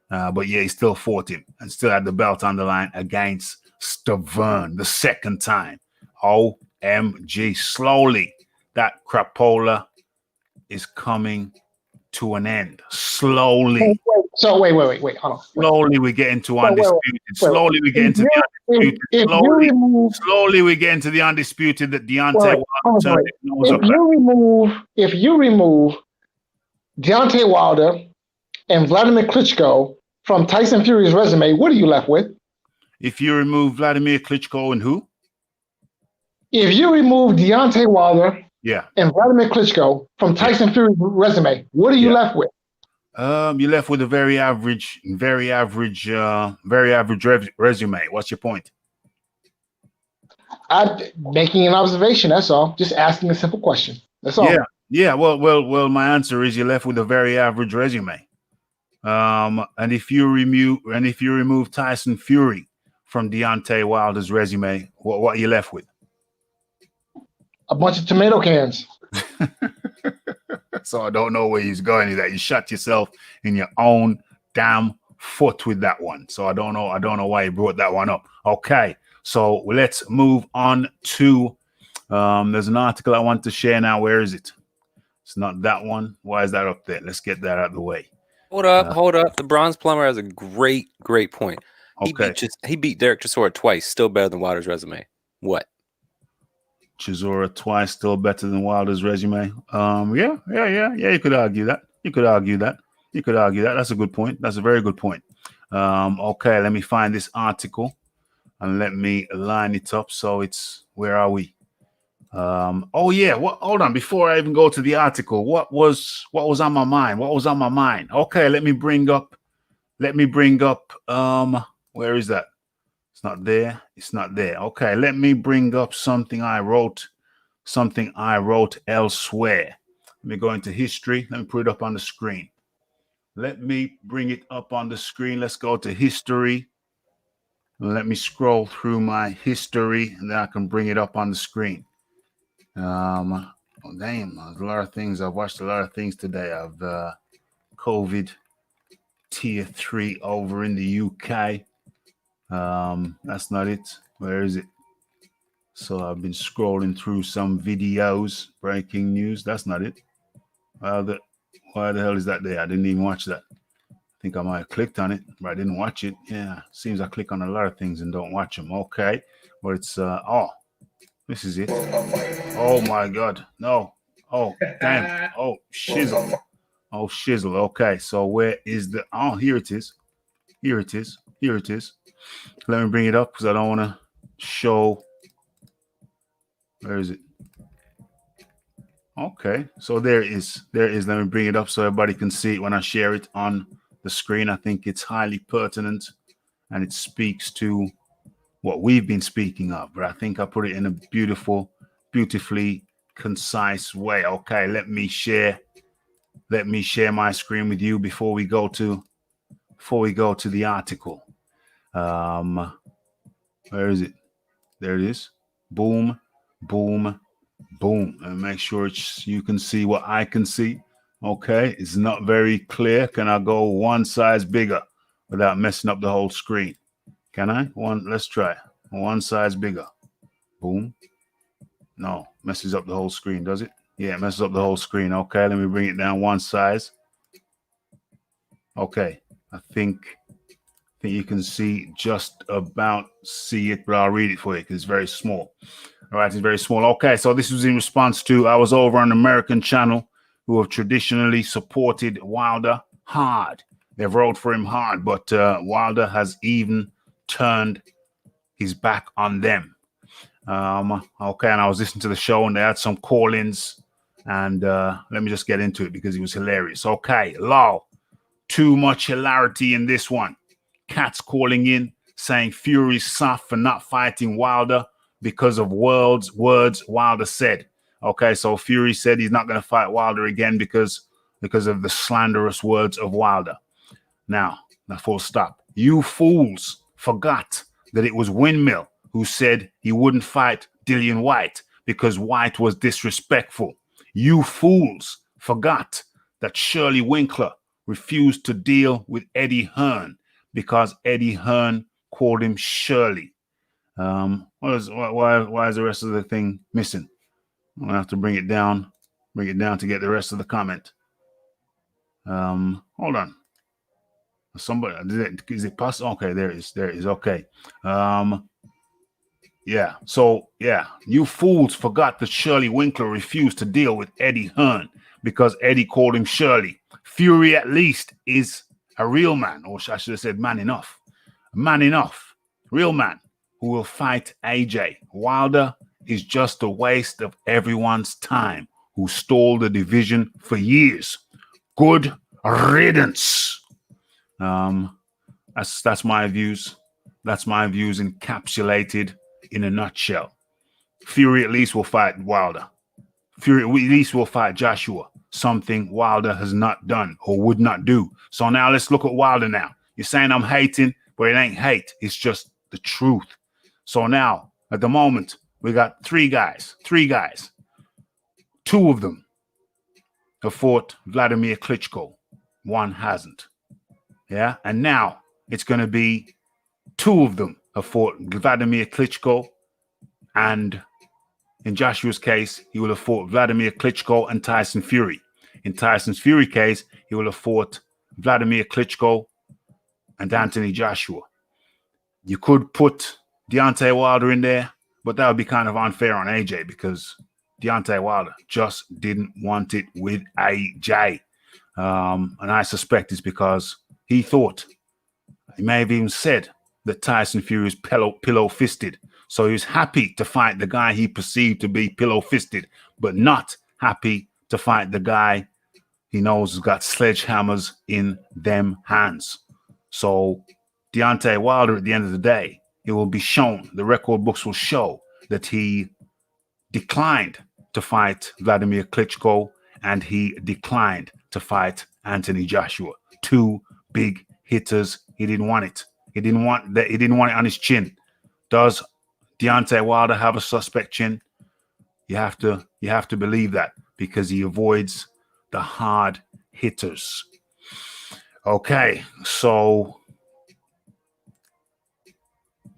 Speaker 1: But yeah, he still fought him and still had the belt on the line against Stavern the second time. OMG. Slowly, that crapola is coming to an end. Slowly.
Speaker 5: So wait. Hold on.
Speaker 1: Slowly we get into undisputed. Slowly we get into the undisputed. Slowly we get into the undisputed that Deante Wilder.
Speaker 5: If you remove Deontay Wilder and Vladimir Klitschko from Tyson Fury's resume, what are you left with?
Speaker 1: If you remove Vladimir Klitschko and who?
Speaker 5: If you remove Deontay Wilder and Vladimir Klitschko from Tyson Fury's resume, what are you left with?
Speaker 1: You're left with a very average resume. What's your point?
Speaker 5: I'm making an observation. That's all. Just asking a simple question. That's all.
Speaker 1: Yeah. Well. My answer is you're left with a very average resume. And if you remove Tyson Fury from Deontay Wilder's resume, what are you left with?
Speaker 5: A bunch of tomato cans.
Speaker 1: So I don't know where he's going with that. You shot yourself in your own damn foot with that one. So I don't know why you brought that one up. Okay, so let's move on to there's an article I want to share now. Where is it? It's not that one. Why is that up there? Let's get that out of the way.
Speaker 6: Hold up. The Bronze Plumber has a great point. He beat Derek Chisora twice, still better than Wilder's resume. What?
Speaker 1: Chisora twice, still better than Wilder's resume. Yeah. You could argue that. That's a good point. That's a very good point. Okay, let me find this article and let me line it up. So it's, where are we? Hold on. Before I even go to the article, what was on my mind? Okay, let me bring up. Where is that? It's not there. Okay, let me bring up something I wrote something I wrote elsewhere. Let me go into history. Let me put it up on the screen. Let me bring it up on the screen. Let's go to history. Let me scroll through my history, and then I can bring it up on the screen. Oh, damn, there's a lot of things. I've watched a lot of things today. I've COVID tier 3 over in the UK. That's not it. Where is it? So I've been scrolling through some videos, breaking news. That's not it. Why the hell is that there? I didn't even watch that. I think I might have clicked on it, but I didn't watch it. Yeah, seems I click on a lot of things and don't watch them. Okay, but it's oh, this is it. Oh my God, no. Oh damn. Oh shizzle. Oh shizzle. Okay, so where is the? Oh, here it is. Here it is. Here it is. Let me bring it up because I don't want to show. Where is it? Okay, so there it is. There it is. Let me bring it up so everybody can see it when I share it on the screen. I think it's highly pertinent and it speaks to what we've been speaking of. But I think I put it in a beautifully concise way. Okay, let me share my screen with you before we go to the article. Where is it? There it is. Boom, boom, boom. And make sure you can see what I can see. Okay, it's not very clear. Can I go one size bigger without messing up the whole screen? Can I? Let's try. One size bigger. Boom. No, messes up the whole screen, does it? Yeah, it messes up the whole screen. Okay, let me bring it down one size. Okay, I think you can just about see it, but I'll read it for you because it's very small. All right, it's very small. Okay, so this was in response to, I was over on an American channel who have traditionally supported Wilder hard. They've rolled for him hard, but Wilder has even turned his back on them. Okay, and I was listening to the show and they had some call-ins, and let me just get into it because it was hilarious. Okay, Law, too much hilarity in this one. Cats calling in saying Fury's soft for not fighting Wilder because of words Wilder said. Okay, so Fury said he's not going to fight Wilder again because of the slanderous words of Wilder. Now, full stop. You fools forgot that it was Windmill who said he wouldn't fight Dillian White because White was disrespectful. You fools forgot that Shirley Winkler refused to deal with Eddie Hearn because Eddie Hearn called him Shirley. Why is the rest of the thing missing? I'm gonna have to bring it down to get the rest of the comment. Hold on. Somebody, is it possible? Okay, there it is. Okay. Yeah. So yeah, you fools forgot that Shirley Winkler refused to deal with Eddie Hearn because Eddie called him Shirley. Fury at least is a real man, or I should have said man enough. Man enough. Real man who will fight AJ. Wilder is just a waste of everyone's time who stole the division for years. Good riddance. That's my views. That's my views encapsulated in a nutshell. Fury at least will fight Wilder. Fury at least will fight Joshua. Something Wilder has not done or would not do. So now let's look at Wilder now. You're saying I'm hating, but it ain't hate. It's just the truth. So now, at the moment, we got three guys. Two of them have fought Vladimir Klitschko. One hasn't. Yeah, and now it's going to be two of them have fought Vladimir Klitschko, and in Joshua's case, he will have fought Vladimir Klitschko and Tyson Fury. In Tyson's Fury case, he will have fought Vladimir Klitschko and Anthony Joshua. You could put Deante Wilder in there, but that would be kind of unfair on AJ because Deante Wilder just didn't want it with AJ. And I suspect it's because he thought, he may have even said that Tyson Fury is pillow-fisted. So he was happy to fight the guy he perceived to be pillow-fisted, but not happy to fight the guy he knows has got sledgehammers in them hands. So Deante Wilder, at the end of the day, it will be shown, the record books will show that he declined to fight Vladimir Klitschko, and he declined to fight Anthony Joshua. 2 big hitters. He didn't want it. He didn't want that. He didn't want it on his chin. Does Deante Wilder have a suspect chin? You have to believe that, because he avoids the hard hitters. Okay, so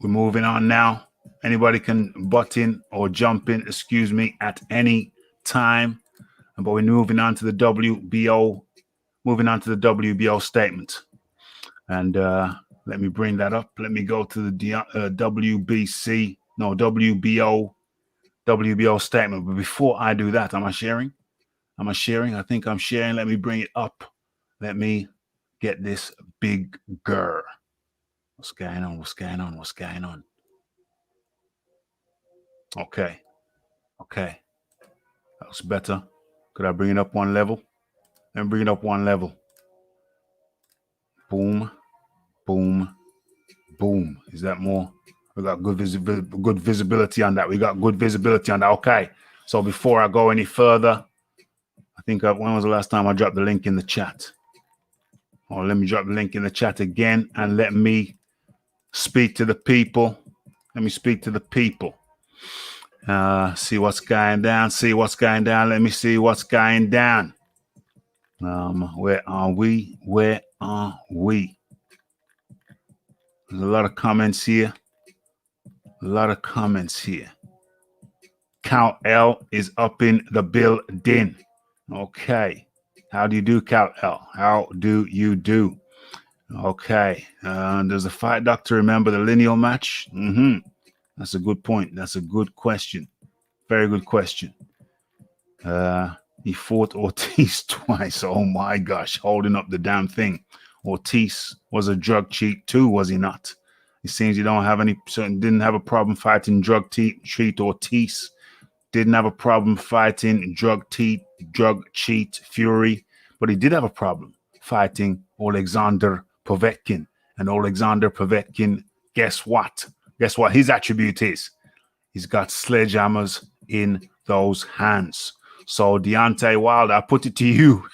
Speaker 1: we're moving on now. Anybody can butt in or jump in, excuse me, at any time. But we're moving on to the WBO, statement. And let me bring that up. Let me go to the WBO statement. But before I do that, am I sharing? I think I'm sharing. Let me bring it up. Let me get this big girl. What's going on? Okay. That was better. Could I bring it up one level? Let me bring it up one level. Boom. Is that more? We got good visibility on that. Okay. So before I go any further, I think when was the last time I dropped the link in the chat? Oh, let me drop the link in the chat again, and let me speak to the people. See what's going down. Let me see what's going down. Where are we? There's a lot of comments here. Cal L is up in the building. Okay. How do you do, Cal L? How do you do? Okay. Does the fight doctor remember the lineal match? That's a good point. That's a good question. Very good question. He fought Ortiz twice. Oh my gosh, holding up the damn thing. Ortiz was a drug cheat too, was he not? It seems you didn't have a problem fighting drug cheat Ortiz. Didn't have a problem fighting drug cheat Fury, but he did have a problem fighting Alexander Povetkin. And Alexander Povetkin, guess what? Guess what his attribute is? He's got sledgehammers in those hands. So Deante Wilder, I put it to you.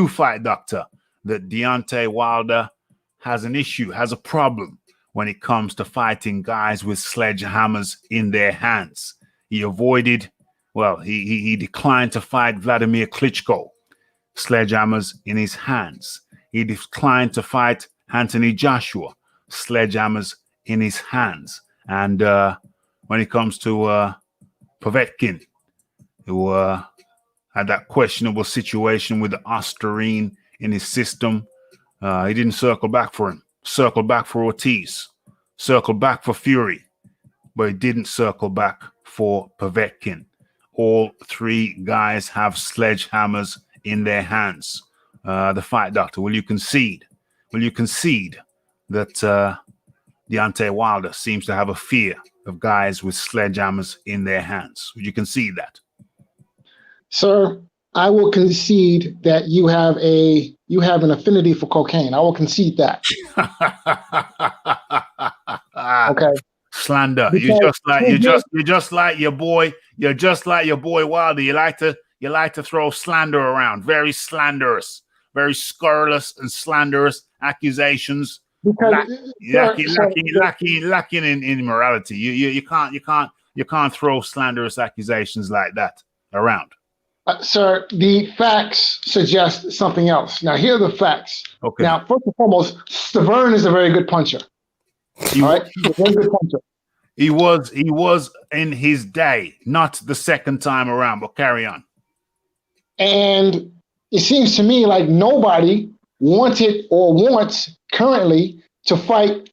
Speaker 1: Fight doctor, that Deante Wilder has an issue, has a problem when it comes to fighting guys with sledgehammers in their hands. He declined to fight Vladimir Klitschko, sledgehammers in his hands. He declined to fight Anthony Joshua, sledgehammers in his hands. And when it comes to Povetkin, who had that questionable situation with the Ostarine in his system, he didn't circle back for him. Circled back for Ortiz. Circled back for Fury. But he didn't circle back for Povetkin. All 3 guys have sledgehammers in their hands. The fight doctor, will you concede? That Deante Wilder seems to have a fear of guys with sledgehammers in their hands? Would you concede that?
Speaker 5: Sir, I will concede that you have an affinity for cocaine. I will concede that. Okay.
Speaker 1: Slander.
Speaker 5: Because
Speaker 1: You're just like your boy Wilder. You like to throw slander around. Very slanderous, very scurrilous and slanderous accusations.
Speaker 5: Because
Speaker 1: lacking in morality. You can't throw slanderous accusations like that around.
Speaker 5: Sir, the facts suggest something else. Now, here are the facts.
Speaker 1: Okay.
Speaker 5: Now, first and foremost, Stavern is a very good puncher. All right? He's a very good puncher.
Speaker 1: He was in his day, not the second time around, but carry on.
Speaker 5: And it seems to me like nobody wanted or wants currently to fight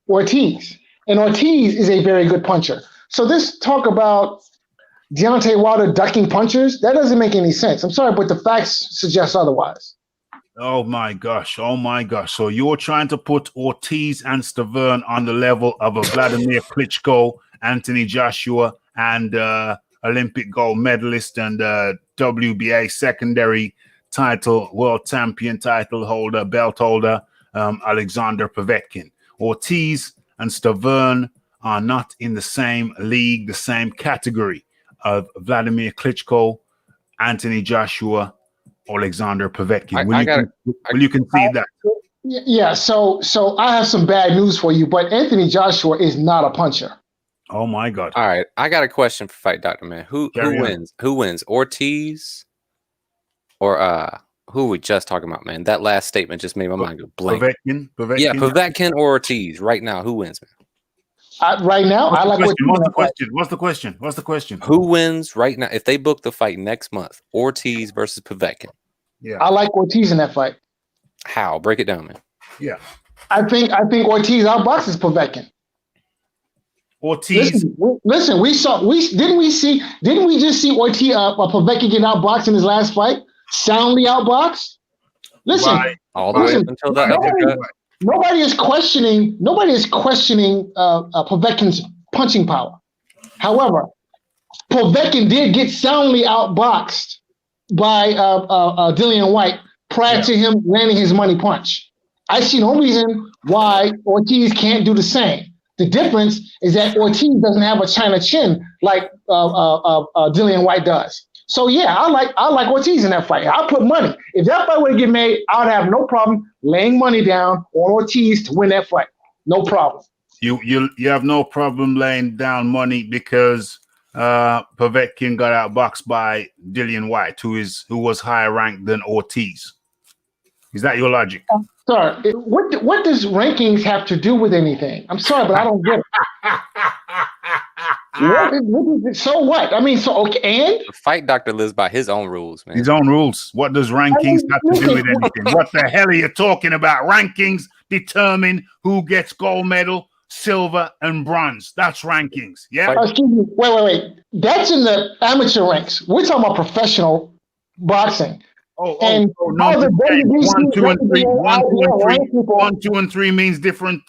Speaker 5: Ortiz. And Ortiz is a very good puncher. So this talk about Deante Wilder ducking punchers, that doesn't make any sense. I'm sorry, but the facts suggest otherwise.
Speaker 1: Oh my gosh. So you're trying to put Ortiz and Stavern on the level of a Vladimir Klitschko, Anthony Joshua, and Olympic gold medalist and WBA secondary title, world champion title holder, belt holder, Alexander Povetkin. Ortiz and Stavern are not in the same league, the same category of Vladimir Klitschko, Anthony Joshua, Alexander Povetkin. Will you concede that?
Speaker 5: Yeah. So I have some bad news for you, but Anthony Joshua is not a puncher.
Speaker 1: Oh my God!
Speaker 6: All right, I got a question for Fight Doctor Man. Who
Speaker 1: Carry on.
Speaker 6: wins? Who wins? Ortiz or who we just talking about, man? That last statement just made my mind go blank.
Speaker 1: Povetkin.
Speaker 6: Yeah, Povetkin or Ortiz right now. Who wins, man?
Speaker 5: Right now, I like
Speaker 1: What's the question?
Speaker 6: Who wins right now? If they book the fight next month, Ortiz versus Povetkin.
Speaker 1: Yeah,
Speaker 5: I like Ortiz in that fight.
Speaker 6: How? Break it down, man.
Speaker 1: Yeah,
Speaker 5: I think Ortiz outboxes Povetkin.
Speaker 1: Ortiz.
Speaker 5: Listen, didn't we just see Ortiz Povetkin get outboxed in his last fight? Soundly outboxed. Listen,
Speaker 6: all the way up until that uppercut.
Speaker 5: Nobody is questioning Povetkin's punching power. However, Povetkin did get soundly outboxed by Dillian White prior to him landing his money punch. I see no reason why Ortiz can't do the same. The difference is that Ortiz doesn't have a China chin like Dillian White does. So yeah, I like Ortiz in that fight. I'll put money. If that fight were to get made, I'd have no problem laying money down on Ortiz to win that fight. No problem.
Speaker 1: You have no problem laying down money because Povetkin got outboxed by Dillian White, who was higher ranked than Ortiz. Is that your logic?
Speaker 5: Sir, what does rankings have to do with anything? I'm sorry, but I don't get it. So what? I mean, so okay, and
Speaker 6: The Fight Doctor lives by his own rules, man.
Speaker 1: His own rules. What does rankings have to do with anything? What the hell are you talking about? Rankings determine who gets gold medal, silver, and bronze. That's rankings. Yeah.
Speaker 5: Excuse me. Wait. That's in the amateur ranks. We're talking about professional boxing.
Speaker 1: No.
Speaker 5: All the WBC
Speaker 1: 1, 2, and 3. 1, 2, and 3.
Speaker 5: ranked people-
Speaker 1: 1, 2, and 3 means different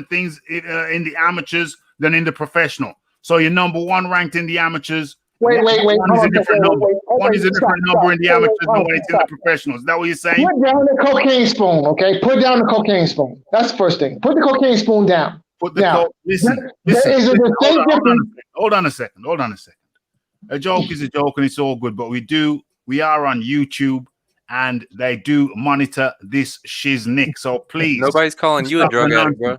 Speaker 1: things in the amateurs than in the professional. So you're number one ranked in the amateurs.
Speaker 5: Wait.
Speaker 1: One is a different number. One is a
Speaker 5: Stop,
Speaker 1: different number in the amateurs than
Speaker 5: stop,
Speaker 1: what it's in the professionals. Is that what you're saying?
Speaker 5: Put down the cocaine spoon, okay? Put down the cocaine spoon. That's the first thing. Put the cocaine spoon down. Listen. Hold
Speaker 1: on a second. A joke is a joke and it's all good, but we are on YouTube and they do monitor this shiznick. So please.
Speaker 6: Nobody's calling you a drug addict, bro.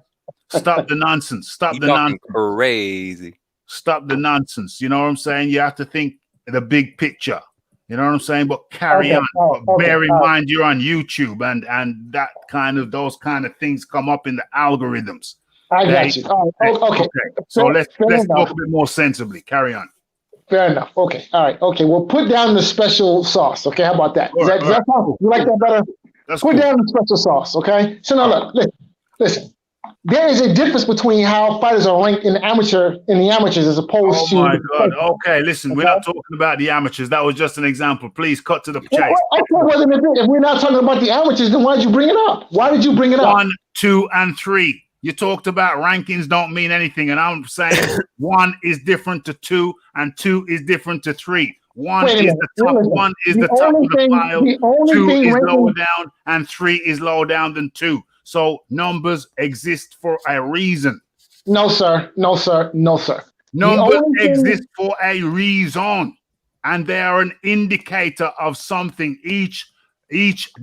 Speaker 1: Stop the nonsense.
Speaker 6: You talking crazy.
Speaker 1: Stop the nonsense. You know what I'm saying? You have to think the big picture. You know what I'm saying? But carry on. But bear in mind you're on YouTube and those kind of things come up in the algorithms.
Speaker 5: I got you. Okay.
Speaker 1: So let's talk a bit more sensibly. Carry on.
Speaker 5: Fair enough. Okay. All right. Okay. We'll put down the special sauce. Okay. How about that? Does that sound, you like that better? Put down the special sauce. Okay. So now look, listen. There is a difference between how fighters are ranked in the amateurs as opposed to.
Speaker 1: Oh my God. Okay. Listen, we're not talking about the amateurs. That was just an example. Please cut to the chase.
Speaker 5: If we're not talking about the amateurs, then why did you bring it up? Why did you bring it up?
Speaker 1: 1, 2, and 3. You talked about rankings don't mean anything, and I'm saying 1 is different to 2, and 2 is different to 3. 1 is the top. 1 is the top of the pile. 2 is lower down, and 3 is lower down than 2. So numbers exist for a reason.
Speaker 5: No, sir.
Speaker 1: Numbers exist for a reason, and they are an indicator of something. Each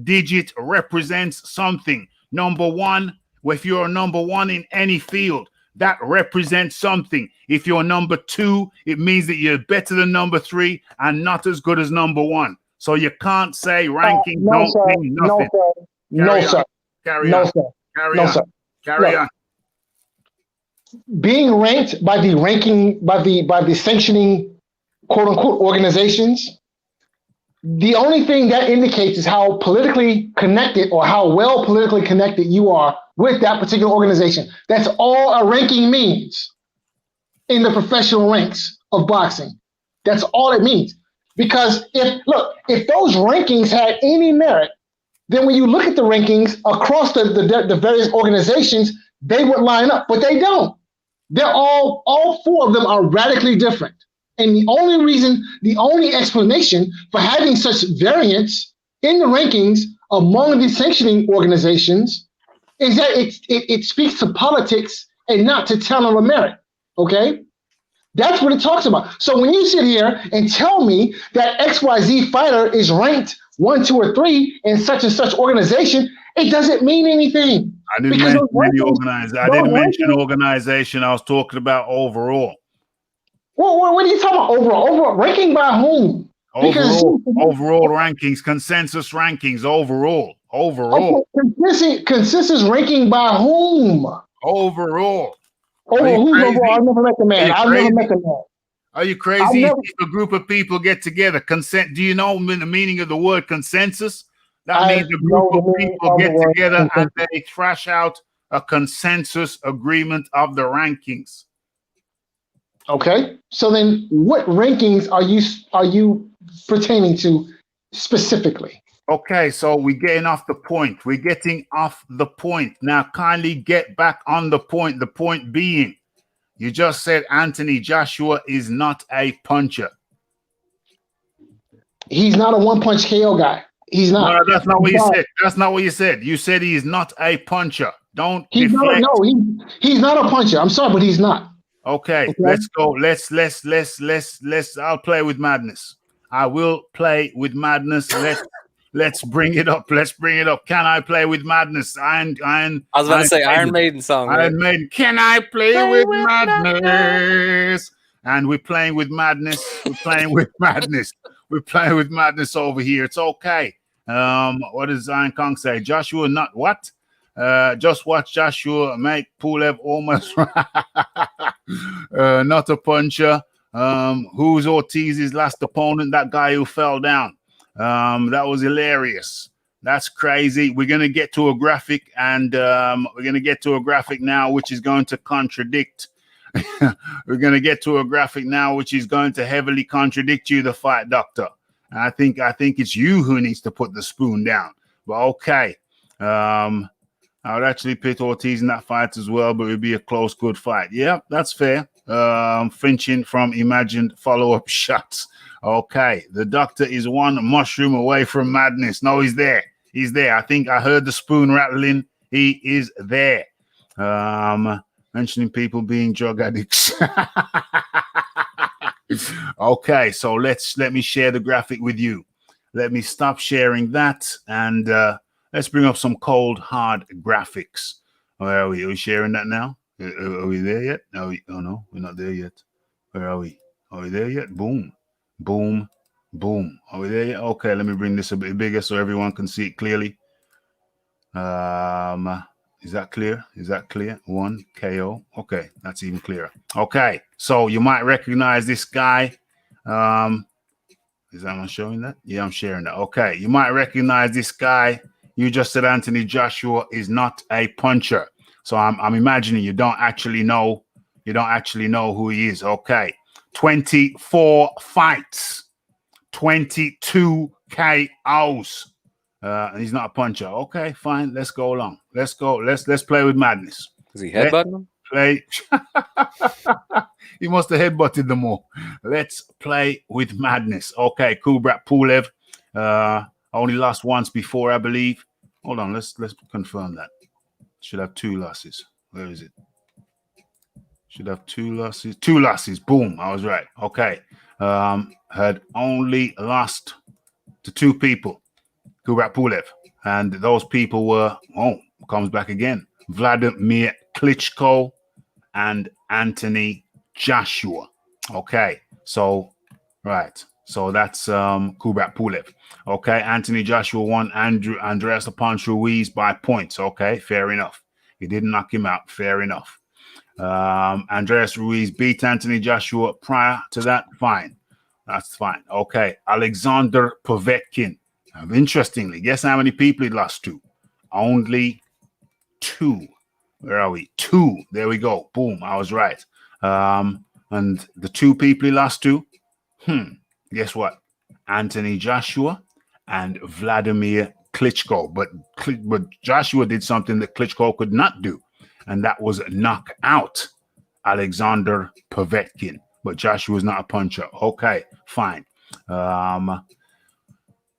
Speaker 1: digit represents something. Number 1. If you're number 1 in any field, that represents something. If you're number 2, it means that you're better than number 3 and not as good as number 1. So you can't say ranking don't mean nothing.
Speaker 5: No, sir.
Speaker 1: Carry on. Carry on.
Speaker 5: Being ranked by the sanctioning quote unquote organizations, the only thing that indicates is how politically connected or how well politically connected you are with that particular organization. That's all a ranking means in the professional ranks of boxing. That's all it means. Because if those rankings had any merit, then when you look at the rankings across the various organizations, they would line up, but they don't. They're all 4 of them are radically different. And the only explanation for having such variance in the rankings among the sanctioning organizations is that it speaks to politics and not to talent or merit. Okay? That's what it talks about. So when you sit here and tell me that XYZ fighter is ranked 1, 2, or 3 in such and such organization, it doesn't mean anything.
Speaker 1: I didn't
Speaker 5: Because
Speaker 1: mention
Speaker 5: those
Speaker 1: any
Speaker 5: rankings-
Speaker 1: organization. I
Speaker 5: those
Speaker 1: didn't mention
Speaker 5: rankings-
Speaker 1: organization. I was talking about overall.
Speaker 5: Well, what are you talking about? Overall ranking by whom? Because-
Speaker 1: Overall rankings, consensus rankings, overall.
Speaker 5: Okay, consensus ranking by whom?
Speaker 1: Overall.
Speaker 5: Oh,
Speaker 1: Are you
Speaker 5: who's
Speaker 1: crazy?
Speaker 5: overall? I've never met the man.
Speaker 1: Are you
Speaker 5: I've never
Speaker 1: crazy?
Speaker 5: met the man.
Speaker 1: Are you crazy?
Speaker 5: never-
Speaker 1: If a group of people get together, consent. Do you know the meaning of the word consensus? That
Speaker 5: I
Speaker 1: means a
Speaker 5: know
Speaker 1: group
Speaker 5: the
Speaker 1: of
Speaker 5: meaning
Speaker 1: people
Speaker 5: of the
Speaker 1: get
Speaker 5: word
Speaker 1: together and
Speaker 5: consensus.
Speaker 1: they thrash out a consensus agreement of the rankings.
Speaker 5: Okay, so then what rankings are you pertaining to specifically?
Speaker 1: Okay, so we're getting off the point. We're getting off the point. Now, kindly get back on the point. The point being, you just said Anthony Joshua is not a puncher.
Speaker 5: He's not a one-punch KO guy. He's not.
Speaker 1: No, that's not what you
Speaker 5: But
Speaker 1: said. That's not what you said. You said he is not a puncher. Don't
Speaker 5: He's
Speaker 1: deflect.
Speaker 5: not. No, he's not a puncher. I'm sorry, but he's not.
Speaker 1: Okay,
Speaker 5: Okay.
Speaker 1: let's go. Let's. I'll play with madness. I will play with madness. Let's bring it up. Let's bring it up. Can I play with madness?
Speaker 6: I was about to say Iron Maiden song.
Speaker 1: Iron Maiden. Can I play with madness? And we're playing with madness. We're playing with madness. We're playing with madness over here. It's okay. What does Zion Kong say? Joshua, not what? Just watch Joshua make Pulev almost not a puncher. Who's Ortiz's last opponent? That guy who fell down. That was hilarious. That's crazy. We're gonna get to a graphic, and we're gonna get to a graphic now, which is going to contradict. We're gonna get to a graphic now, which is going to heavily contradict you, the fight doctor. And I think it's you who needs to put the spoon down. But okay. I would actually pit Ortiz in that fight as well, but it would be a close, good fight. Yeah, that's fair. Flinching from imagined follow-up shots. Okay, the doctor is one mushroom away from madness. No, he's there. He's there. I think I heard the spoon rattling. He is there. Mentioning people being drug addicts. Okay, so let me share the graphic with you. Let me stop sharing that and let's bring up some cold, hard graphics. Where are we? Are we sharing that now? Are we there yet? Oh no, we're not there yet. Where are we? Are we there yet? Boom, boom, boom. Are we there yet? Okay, let me bring this a bit bigger so everyone can see it clearly. Is that clear? Is that clear? 1 KO. Okay, that's even clearer. Okay, so you might recognize this guy. Is that one showing that? Yeah, I'm sharing that. Okay, you might recognize this guy. You just said Anthony Joshua is not a puncher. So I'm imagining you don't actually know who he is. Okay. 24 fights, 22 KOs. And he's not a puncher. Okay, fine. Let's go along. Let's go. Let's play with madness.
Speaker 6: Is he headbutting him?
Speaker 1: Play. He must have headbutted them all. Let's play with madness. Okay, Kubrat Pulev. Only lost once before, I believe. Hold on, let's confirm that. Should have 2 losses. Where is it? Should have 2 losses. 2 losses. Boom. I was right. Okay. Had only lost to 2 people. Kubrat Pulev. And those people were, comes back again. Vladimir Klitschko and Anthony Joshua. Okay. So, right. So that's Kubrat Pulev. Okay, Anthony Joshua won Andreas Ponce Ruiz by points. Okay, fair enough. He didn't knock him out. Fair enough. Andreas Ruiz beat Anthony Joshua prior to that. Fine. That's fine. Okay, Alexander Povetkin. Interestingly, guess how many people he lost to? Only 2. Where are we? 2. There we go. Boom. I was right. And the 2 people he lost to, guess what? Anthony Joshua and Vladimir Klitschko. But Joshua did something that Klitschko could not do, and that was knock out Alexander Povetkin. But Joshua is not a puncher. Okay, fine.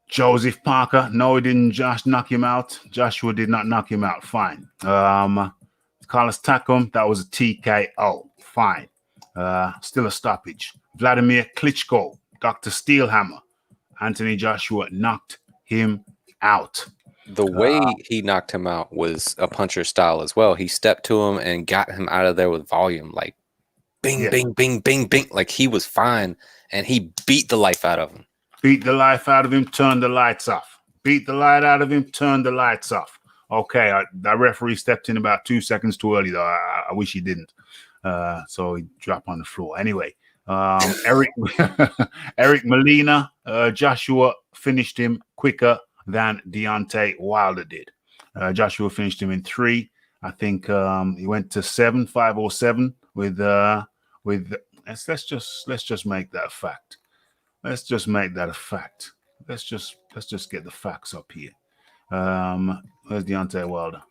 Speaker 1: Joseph Parker. No, he didn't just knock him out. Joshua did not knock him out. Fine. Carlos Takam. That was a TKO. Fine. Still a stoppage. Vladimir Klitschko, Dr. Steelhammer, Anthony Joshua knocked him out.
Speaker 6: The way he knocked him out was a puncher style as well. He stepped to him and got him out of there with volume, like bing, bing, bing, bing, bing. Like he was fine, and he beat the life out of him.
Speaker 1: Beat the life out of him, turned the lights off. Beat the light out of him, turned the lights off. Okay, that referee stepped in about 2 seconds too early, though. I wish he didn't. So he dropped on the floor. Anyway, Eric Molina, Joshua finished him quicker than Deante Wilder did. Joshua finished him in 3. I think he went to 7, 5 or 7 with let's just make that a fact. Let's just make that a fact. Let's just get the facts up here. Where's Deante Wilder?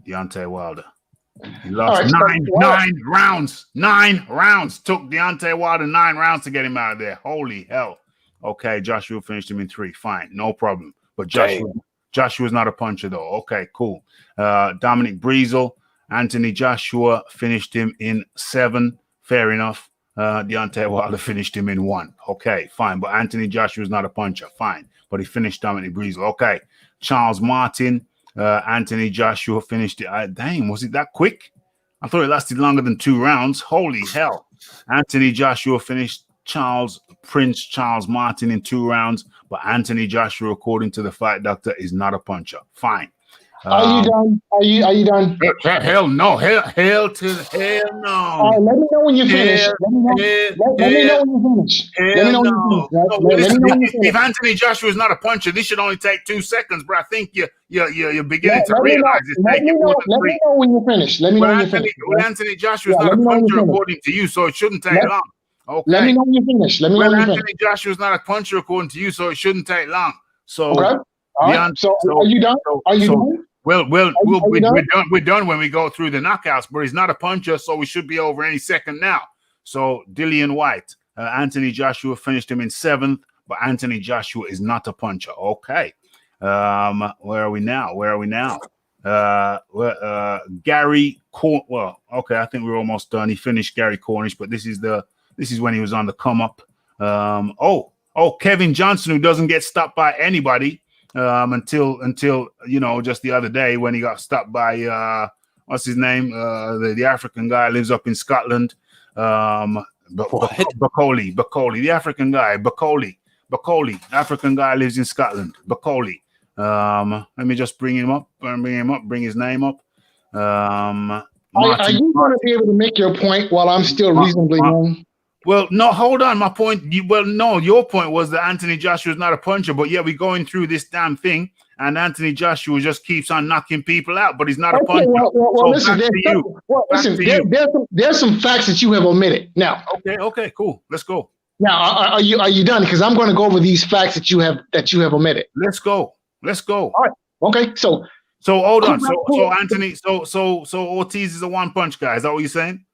Speaker 1: Deante Wilder. He lost nine rounds. 9 rounds. Took Deante Wilder 9 rounds to get him out of there. Holy hell. Okay, Joshua finished him in 3. Fine, no problem. But Joshua's not a puncher, though. Okay, cool. Dominic Breezel, Anthony Joshua finished him in 7. Fair enough. Deante Wilder finished him in 1. Okay, fine. But Anthony Joshua's not a puncher. Fine. But he finished Dominic Breezel. Okay. Charles Martin, Anthony Joshua finished it. Dang, was it that quick? I thought it lasted longer than 2 rounds. Holy hell. Anthony Joshua finished Prince Charles Martin in 2 rounds. But Anthony Joshua, according to the fight doctor, is not a puncher. Fine.
Speaker 5: Are you done? Are you done?
Speaker 1: Hell no. Hell to hell no.
Speaker 5: All right, let me know when you finish. Let me know when you finish. Let me know when you finish.
Speaker 1: If Anthony Joshua is not a puncher, this should only take 2 seconds, but I think you're beginning to realize it's taking more than 3.
Speaker 5: Let me know when you finish. Let me know when you finish.
Speaker 1: Anthony Joshua is not a puncher according to you, so it shouldn't take long. Okay.
Speaker 5: Let me know when you finish. Let me know when you finish.
Speaker 1: Anthony Joshua is not a puncher according to you, so it shouldn't take long. So,
Speaker 5: okay. All right. So are you done? Are you done?
Speaker 1: We're done when we go through the knockouts, but he's not a puncher, so we should be over any second now. So Dillian White, Anthony Joshua finished him in 7th, but Anthony Joshua is not a puncher. Okay. Where are we now? Gary well, okay, I think we're almost done. He finished Gary Cornish, but this is when he was on the come up. Kevin Johnson, who doesn't get stopped by anybody. Until just the other day when he got stopped by what's his name? The African guy lives up in Scotland. Bakoli, the African guy, Bakoli, African guy lives in Scotland. Bakoli. Let me just bring his name up.
Speaker 5: Are you going to be able to make your point while I'm still reasonably young?
Speaker 1: Well, no, hold on. My point, your point was that Anthony Joshua is not a puncher, but we're going through this damn thing, and Anthony Joshua just keeps on knocking people out, but he's not a puncher.
Speaker 5: There's some facts that you have omitted. Now,
Speaker 1: okay, cool. Let's go.
Speaker 5: Now, are you done? Because I'm going to go over these facts that you have omitted.
Speaker 1: Let's go.
Speaker 5: All right. Okay. So
Speaker 1: hold on. So Anthony, so Ortiz is a 1 punch guy. Is that what you're saying?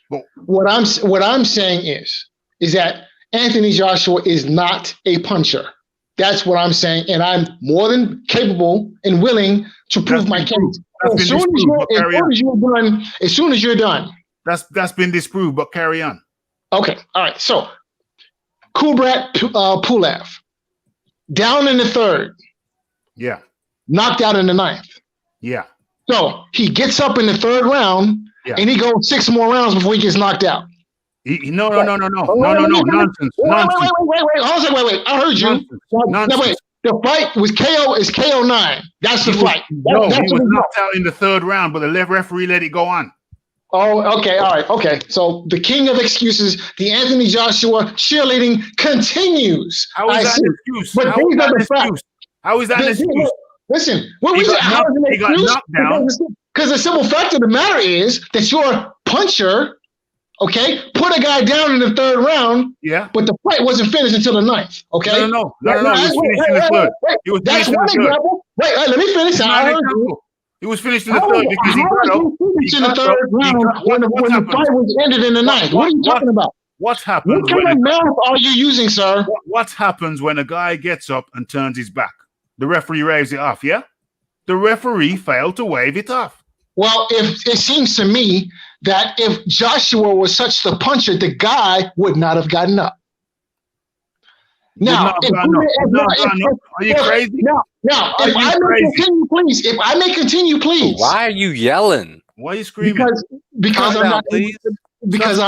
Speaker 5: But what I'm saying is that Anthony Joshua is not a puncher. That's what I'm saying, and I'm more than capable and willing to prove my case. As soon as you're done.
Speaker 1: That's been disproved, but carry on.
Speaker 5: Okay, all right. So Kubrat Pulev, down in the 3rd.
Speaker 1: Yeah.
Speaker 5: Knocked out in the 9th.
Speaker 1: Yeah.
Speaker 5: So he gets up in the 3rd round. Yeah. And he goes 6 more rounds before he gets knocked out.
Speaker 1: No, nonsense.
Speaker 5: Wait. Hold on, I heard you.
Speaker 1: Nonsense.
Speaker 5: The fight was KO 9. That's the fight.
Speaker 1: He was knocked out in the 3rd round, but the referee let it go on.
Speaker 5: Oh, okay, all right, okay. So the king of excuses, the Anthony Joshua cheerleading continues.
Speaker 1: How is that an excuse?
Speaker 5: But
Speaker 1: How is that an excuse?
Speaker 5: Listen,
Speaker 1: he got knocked down.
Speaker 5: Because the simple fact of the matter is that your puncher, okay, put a guy down in the 3rd round.
Speaker 1: Yeah.
Speaker 5: But the fight wasn't finished until the 9th. Okay.
Speaker 1: No. He was finished in the 3rd.
Speaker 5: That's one example. Wait, let me finish.
Speaker 1: He was finished in the 3rd because he got up.
Speaker 5: In the 3rd round when the fight was ended in the 9th. What are you talking about?
Speaker 1: What happens?
Speaker 5: What kind of math are you using, sir?
Speaker 1: What happens when a guy gets up and turns his back? The referee waves it off. Yeah. The referee failed to wave it off.
Speaker 5: Well, if it seems to me that if Joshua was such the puncher, the guy would not have gotten up. Now,
Speaker 1: Are you crazy?
Speaker 5: Now, if I may continue, please. If I may continue, please.
Speaker 6: Why are you yelling?
Speaker 1: Why are you screaming?
Speaker 5: Because I'm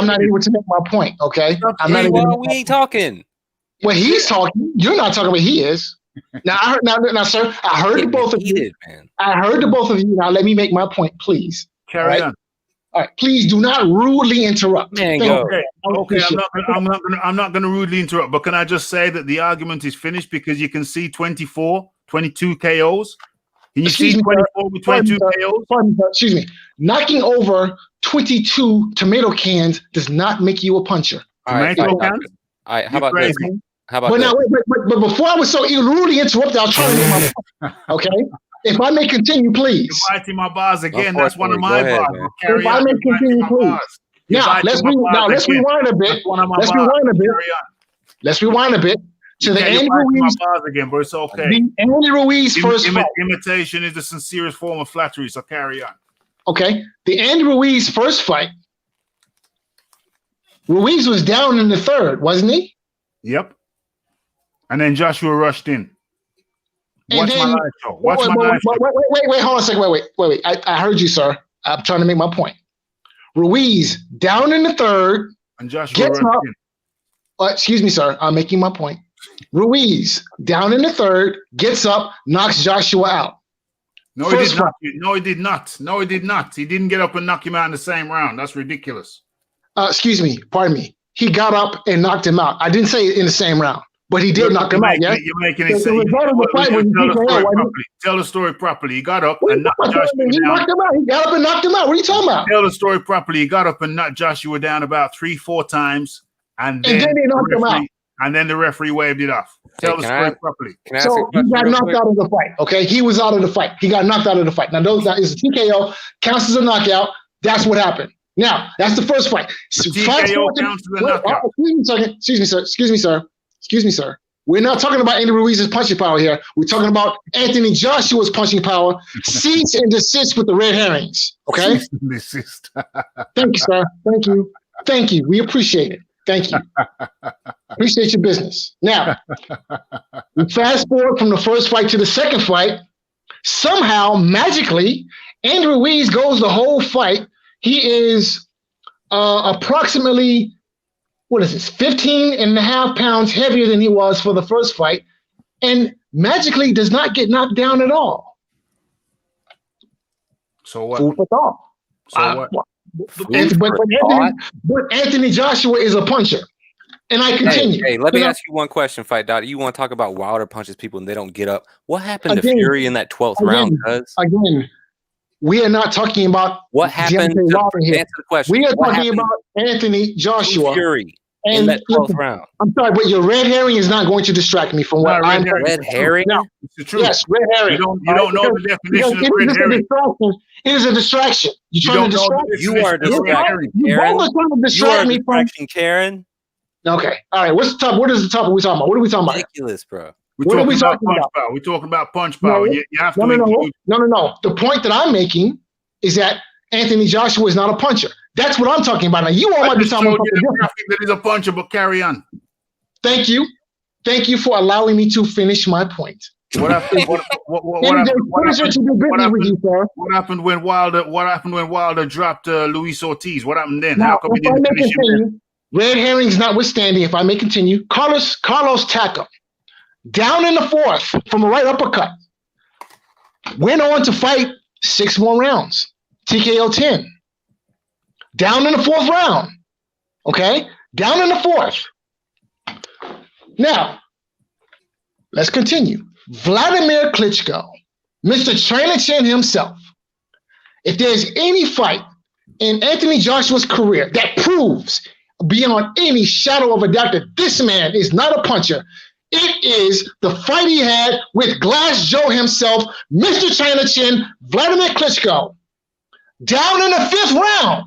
Speaker 5: not able to make my point. Okay, I'm not able.
Speaker 6: Well, we ain't talking.
Speaker 5: Well, he's talking. You're not talking, but he is. Now, sir. I heard the both of you.
Speaker 6: Man.
Speaker 5: I heard the both of you. Now, let me make my point, please.
Speaker 1: Carry on.
Speaker 5: All right, please do not rudely interrupt.
Speaker 6: Man, go.
Speaker 1: Okay, I'm not going to rudely interrupt, but can I just say that the argument is finished because you can see 24, 22 KOs? Can you see 24 with 22 KOs?
Speaker 5: Excuse me. Knocking over 22 tomato cans does not make you a puncher.
Speaker 6: All right, how about this?
Speaker 5: But before I was so rudely interrupted, I was trying to make my point. Okay? If I may continue, please.
Speaker 1: You're biting my bars again. That's one of my bars.
Speaker 5: If I may continue, please. Now, let's rewind a bit. Let's rewind a bit to the Andy Ruiz.
Speaker 1: Again, but it's okay.
Speaker 5: The Andy Ruiz first fight.
Speaker 1: Imitation is the sincerest form of flattery, so carry on.
Speaker 5: Okay. The Andy Ruiz first fight. Ruiz was down in the third, wasn't he?
Speaker 1: Yep. And then Joshua rushed in. Wait, hold
Speaker 5: on a second. Wait. I heard you, sir. I'm trying to make my point. Ruiz down in the third.
Speaker 1: And Joshua rushed in.
Speaker 5: Excuse me, sir. I'm making my point. Ruiz down in the third, gets up, knocks Joshua out.
Speaker 1: No, he did not. No, he did not. No, he did not. He didn't get up and knock him out in the same round. That's ridiculous.
Speaker 5: Excuse me. Pardon me. He got up and knocked him out. I didn't say in the same round. But he did knock him out, yeah?
Speaker 1: You're making it say. Tell the story properly. He got up and knocked Joshua down.
Speaker 5: He knocked him out. He got up and knocked him out. What are you talking about?
Speaker 1: Tell the story properly. He got up and knocked Joshua down about 3-4 times. And then
Speaker 5: they knocked him out.
Speaker 1: And then the referee waved it off. Tell the story properly.
Speaker 5: So he got knocked out of the fight, okay? He was out of the fight. He got knocked out of the fight. Now, is a TKO, counts as a knockout. That's what happened. Now, that's the first fight.
Speaker 1: TKO counts as a knockout.
Speaker 5: Excuse me, sir. We're not talking about Andy Ruiz's punching power here. We're talking about Anthony Joshua's punching power. Cease and desist with the red herrings. Okay?
Speaker 1: Cease and desist.
Speaker 5: Thank you, sir. Thank you. We appreciate it. Thank you. Appreciate your business. Now, we fast forward from the first fight to the second fight. Somehow, magically, Andy Ruiz goes the whole fight. He is approximately 15.5 pounds heavier than he was for the first fight, and magically does not get knocked down at all.
Speaker 1: So what?
Speaker 5: Food for thought.
Speaker 1: So what?
Speaker 5: But Anthony Joshua is a puncher. And I continue.
Speaker 6: Hey, let me ask you one question, Fight Dot. You want to talk about Wilder punches people and they don't get up. What happened to Fury in that 12th round?
Speaker 5: Again, we are not talking about
Speaker 6: what happened to answer the question.
Speaker 5: We are talking about Anthony Joshua.
Speaker 6: Fury in that 12th round.
Speaker 5: I'm sorry, but your red herring is not going to distract me from what I'm
Speaker 6: saying. Red herring?
Speaker 5: No.
Speaker 1: It's the truth.
Speaker 5: Yes, red herring.
Speaker 1: You don't know the definition of red herring.
Speaker 5: It is a distraction. You're trying to distract me.
Speaker 6: You are distracting, Karen.
Speaker 5: You both are trying to distract me from
Speaker 6: Karen.
Speaker 5: Okay. All right. What's the top? What is the topic we're talking about? What are we talking about?
Speaker 6: Ridiculous, bro.
Speaker 1: We're talking about punch power. You have to
Speaker 5: No. The point that I'm making is that Anthony Joshua is not a puncher. That's what I'm talking about. Now, you all might be talking about
Speaker 1: that he's a puncher, but carry on.
Speaker 5: Thank you. Thank you for allowing me to finish my point.
Speaker 1: What happened? What happened when Wilder dropped Luis Ortiz? What happened then? How come he didn't finish him?
Speaker 5: Red herrings notwithstanding, if I may continue, Carlos Takam, down in the fourth from a right uppercut, went on to fight 6 more rounds, TKO 10. Down in the fourth round, okay? Down in the fourth. Now, let's continue. Vladimir Klitschko, Mr. Trainer Chin himself, if there's any fight in Anthony Joshua's career that proves beyond any shadow of a doubt that this man is not a puncher, it is the fight he had with Glass Joe himself, Mr. China Chin, Vladimir Klitschko. Down in the 5th round.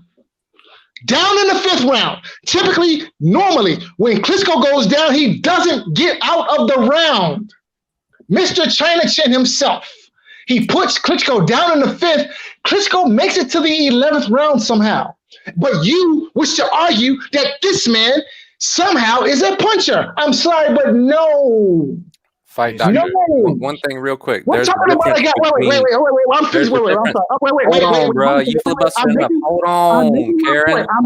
Speaker 5: Down in the 5th round. Typically, normally, when Klitschko goes down, he doesn't get out of the round. Mr. China Chin himself He puts Klitschko down in the 5th. Klitschko makes it to the 11th round somehow. But you wish to argue that this man somehow is a puncher. I'm sorry, but no.
Speaker 6: Fight doctor.
Speaker 5: No.
Speaker 6: One thing real quick.
Speaker 5: We're talking about a guy. Wait. I'm finished. Wait. I'm sorry. Wait.
Speaker 6: Hold on, bro. You filibustering enough. Hold on, Karen.
Speaker 5: I'm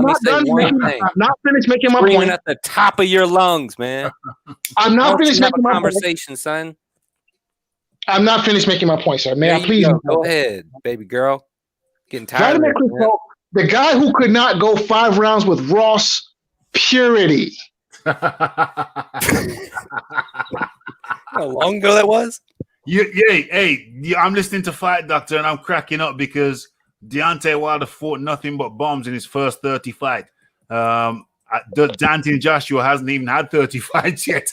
Speaker 5: not finished making my
Speaker 6: Screaming
Speaker 5: point.
Speaker 6: at the top of your lungs, man.
Speaker 5: I'm not finished making my point.
Speaker 6: Conversation, son.
Speaker 5: I'm not finished making my point, sir. May I please?
Speaker 6: Go ahead, baby girl. Getting tired.
Speaker 5: Vladimir Klitschko, the guy who could not go 5 rounds with Ross purity.
Speaker 6: How long ago that was?
Speaker 1: I'm listening to Fight Doctor and I'm cracking up because Deante Wilder fought nothing but bombs in his first 30 fight. Deante and Joshua hasn't even had 30 fights yet.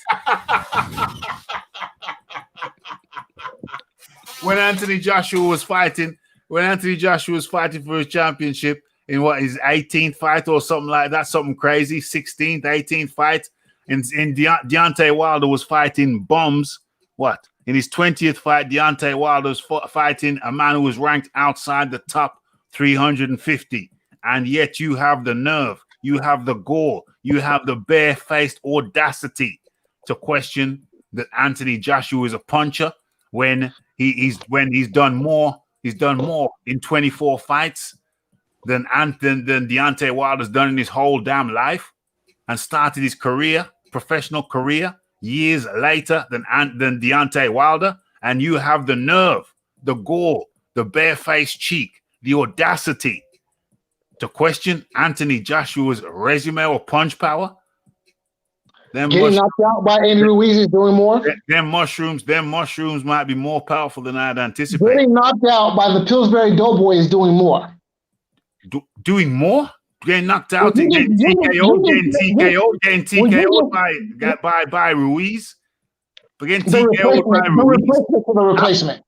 Speaker 1: When Anthony Joshua was fighting for his championship in his 18th fight or something like that, something crazy, 16th, 18th fight. And Deante Wilder was fighting bombs. What? In his 20th fight, Deante Wilder was fighting a man who was ranked outside the top 350. And yet you have the nerve, you have the gall, you have the bare-faced audacity to question that Anthony Joshua is a puncher when he's done more in 24 fights than Deante Wilder's done in his whole damn life, and started his professional career years later than Deante Wilder. And you have the nerve, the gall, the bare-faced cheek, the audacity to question Anthony Joshua's resume or punch power.
Speaker 5: Getting knocked out by Andy Ruiz is doing more.
Speaker 1: Them mushrooms might be more powerful than I'd anticipated.
Speaker 5: Getting knocked out by the Pillsbury Doughboy is doing more.
Speaker 1: Doing more? Getting knocked out, getting TKO'd by Ruiz. But getting TKO'd by Ruiz.
Speaker 5: The replacement.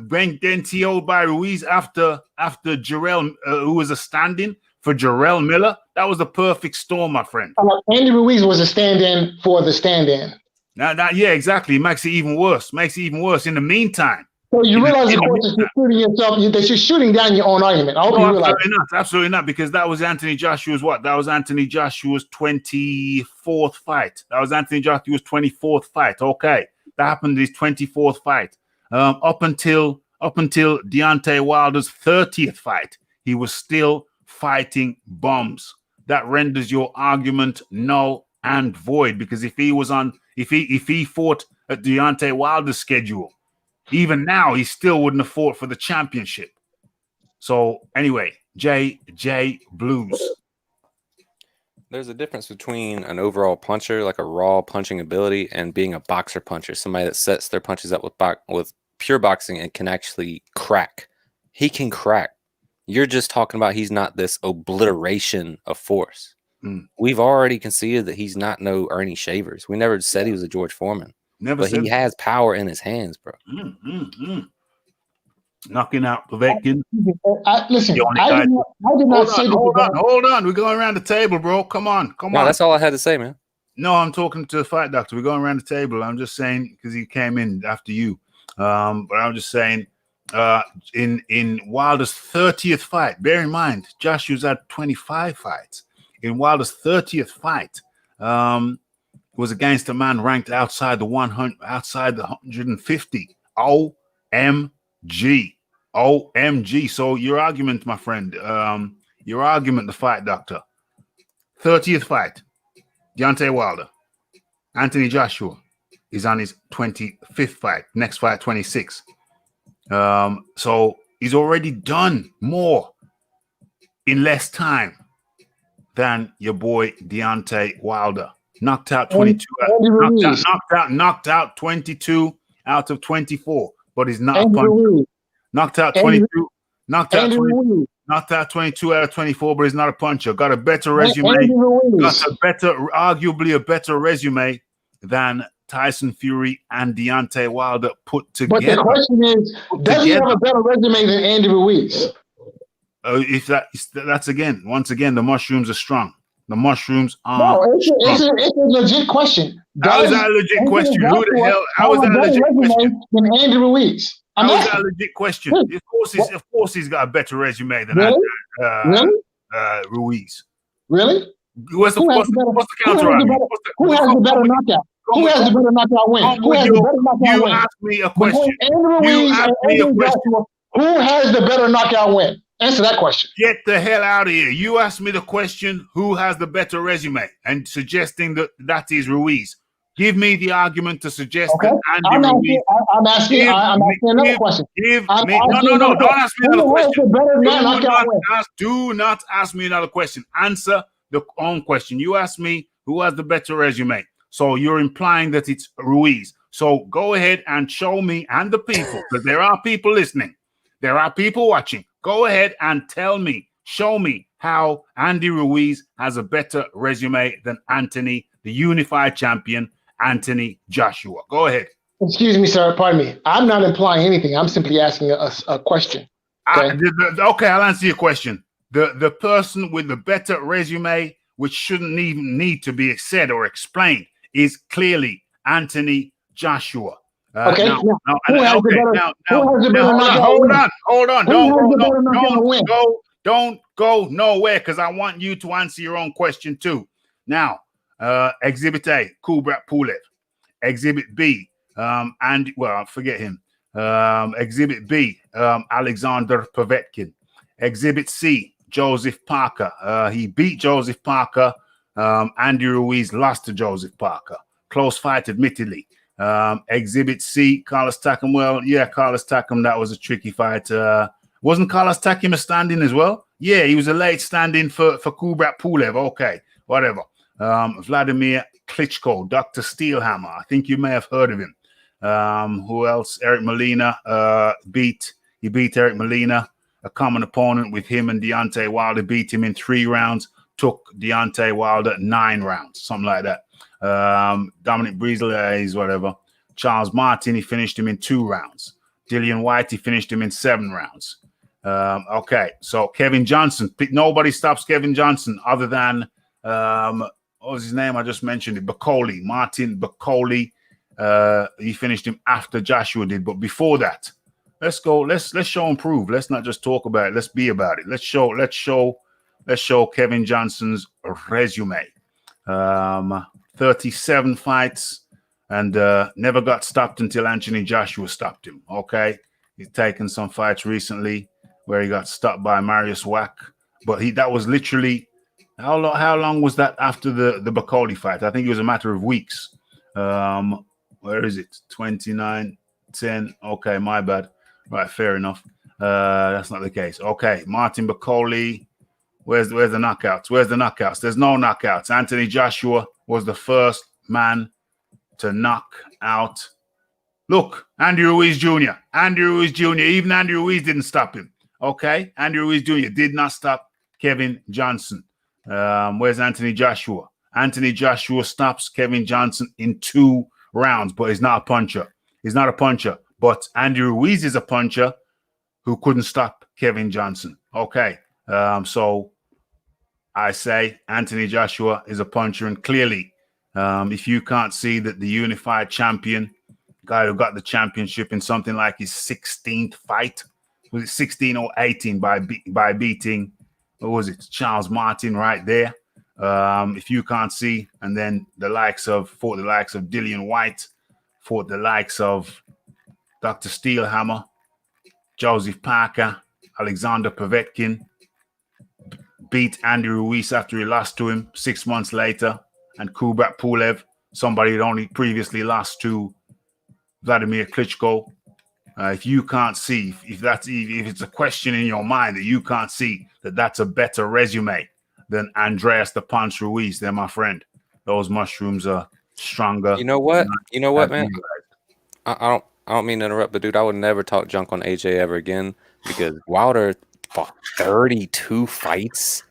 Speaker 1: Getting TKO'd by Ruiz after Jarrell, who was a stand-in for Jarrell Miller. That was the perfect storm, my friend.
Speaker 5: Andy Ruiz was a stand-in for the stand-in.
Speaker 1: Yeah, exactly. It makes it even worse. In the meantime.
Speaker 5: So you realize, of course, that you're shooting down your own argument. I hope you realize.
Speaker 1: Absolutely not, because that was Anthony Joshua's what? That was Anthony Joshua's 24th fight. Okay. That happened in his 24th fight. Up until Deante Wilder's 30th fight, he was still fighting bombs. That renders your argument null and void, because if he fought at Deante Wilder's schedule, even now he still wouldn't have fought for the championship. So anyway, J Blues.
Speaker 6: There's a difference between an overall puncher, like a raw punching ability, and being a boxer puncher, somebody that sets their punches up with pure boxing and can actually crack. He can crack. You're just talking about he's not this obliteration of force. We've already conceded that he's not no Ernie Shavers. We never said he was a George Foreman. But he has power in his hands, bro.
Speaker 1: Knocking out Povetkin.
Speaker 5: Listen, I did not say that.
Speaker 1: Hold on. We're going around the table, bro. Come on.
Speaker 6: No, that's all I had to say, man.
Speaker 1: No, I'm talking to the Fight Doctor. We're going around the table. I'm just saying, because he came in after you. But I'm just saying, in Wilder's 30th fight, bear in mind, Joshua's had 25 fights. In Wilder's 30th fight, was against a man ranked outside the 150. OMG. So your argument, my friend, the Fight Doctor. 30th fight, Deante Wilder. Anthony Joshua is on his 25th fight. Next fight, 26. So he's already done more in less time than your boy Deante Wilder. Knocked out 22. Knocked out 22 out of 24, but he's not a puncher. Knocked out 22. Knocked out 22 out of 24, but he's not a puncher. Got a better resume. Arguably a better resume than Tyson Fury and Deante Wilder put together.
Speaker 5: But the question is, does he have a better resume than Andy Ruiz?
Speaker 1: That's once again, the mushrooms are strong. The mushrooms are.
Speaker 5: No, it's a legit question.
Speaker 1: How is that a legit question? Who the hell? How is that a legit question?
Speaker 5: Than Andy Ruiz. I'm
Speaker 1: That was a
Speaker 5: asking.
Speaker 1: legit question.
Speaker 5: Really?
Speaker 1: Of course, he's got a better resume than
Speaker 5: Really? Really?
Speaker 1: Ruiz.
Speaker 5: Really?
Speaker 1: What's the
Speaker 5: Who has the better?
Speaker 1: counter argument?
Speaker 5: Who has the better knockout? Who has the better knockout win? Who has the better knockout win?
Speaker 1: You asked me a question.
Speaker 5: Between Ruiz and Anthony Joshua, who has the better knockout win? Answer that question.
Speaker 1: Get the hell out of here. You asked me the question, who has the better resume? And suggesting that is Ruiz. Give me the argument to suggest that Andy Ruiz.
Speaker 5: I'm asking another question.
Speaker 1: Don't ask me another question. Do not ask me another question. Answer the own question. You asked me who has the better resume. So you're implying that it's Ruiz. So go ahead and show me and the people, because there are people listening. There are people watching. Go ahead and show me how Andy Ruiz has a better resume than Anthony, the unified champion, Anthony Joshua. Go ahead.
Speaker 5: Excuse me, sir. Pardon me. I'm not implying anything. I'm simply asking a question. Okay?
Speaker 1: Okay, I'll answer your question. The person with the better resume, which shouldn't even need to be said or explained, is clearly Anthony Joshua. Hold on. Don't go nowhere, because I want you to answer your own question too. Now, Exhibit A, Kubrat Pulev. Exhibit B, forget him. Exhibit B, Alexander Povetkin. Exhibit C, Joseph Parker. He beat Joseph Parker. Andy Ruiz lost to Joseph Parker. Close fight, admittedly. Exhibit C, Carlos Takam. Well, yeah, Carlos Takam, that was a tricky fight. Wasn't Carlos Takam a stand-in as well? Yeah, he was a late stand-in for Kubrat Pulev. Okay, whatever. Vladimir Klitschko, Dr. Steelhammer. I think you may have heard of him. Who else? Eric Molina beat Eric Molina, a common opponent with him and Deante Wilder. Beat him in 3 rounds. Took Deante Wilder 9 rounds, something like that. Dominic Breezel, he's whatever. Charles Martin, he finished him in 2 rounds. Dillian White, he finished him in 7 rounds. Okay, so Kevin Johnson. Nobody stops Kevin Johnson other than what was his name? I just mentioned it. Bacoli, Martin Bacoli. He finished him after Joshua did, but before that, let's go. Let's show and prove. Let's not just talk about it. Let's be about it. Let's show Kevin Johnson's resume. 37 fights and never got stopped until Anthony Joshua stopped him. Okay, he's taken some fights recently where he got stopped by Marius Wack, but that was literally how long was that after the Bacoli fight? I think it was a matter of weeks. Where is it? 29-10. Okay, my bad. Right, fair enough. That's not the case. Okay, Martin Bacoli. Where's the knockouts? Where's the knockouts? There's no knockouts. Anthony Joshua was the first man to knock out. Look, Andy Ruiz Jr. Even Andy Ruiz didn't stop him. Okay, Andy Ruiz Jr. did not stop Kevin Johnson. Where's Anthony Joshua? Anthony Joshua stops Kevin Johnson in 2 rounds, but he's not a puncher. He's not a puncher. But Andy Ruiz is a puncher who couldn't stop Kevin Johnson. Okay. So I say Anthony Joshua is a puncher, and clearly, if you can't see that the unified champion, guy who got the championship in something like his 16th fight, was it 16 or 18 by beating, what was it, Charles Martin right there? If you can't see, and then fought the likes of Dillian White, fought the likes of Dr. Steelhammer, Joseph Parker, Alexander Povetkin, beat Andy Ruiz after he lost to him 6 months later, and Kubrat Pulev, somebody that only previously lost to Vladimir Klitschko. If you can't see, if it's a question in your mind that you can't see that that's a better resume than Andreas the Punch Ruiz, then my friend, those mushrooms are stronger.
Speaker 6: You know what? Man? I don't mean to interrupt, but dude, I would never talk junk on AJ ever again, because Wilder fought 32 fights.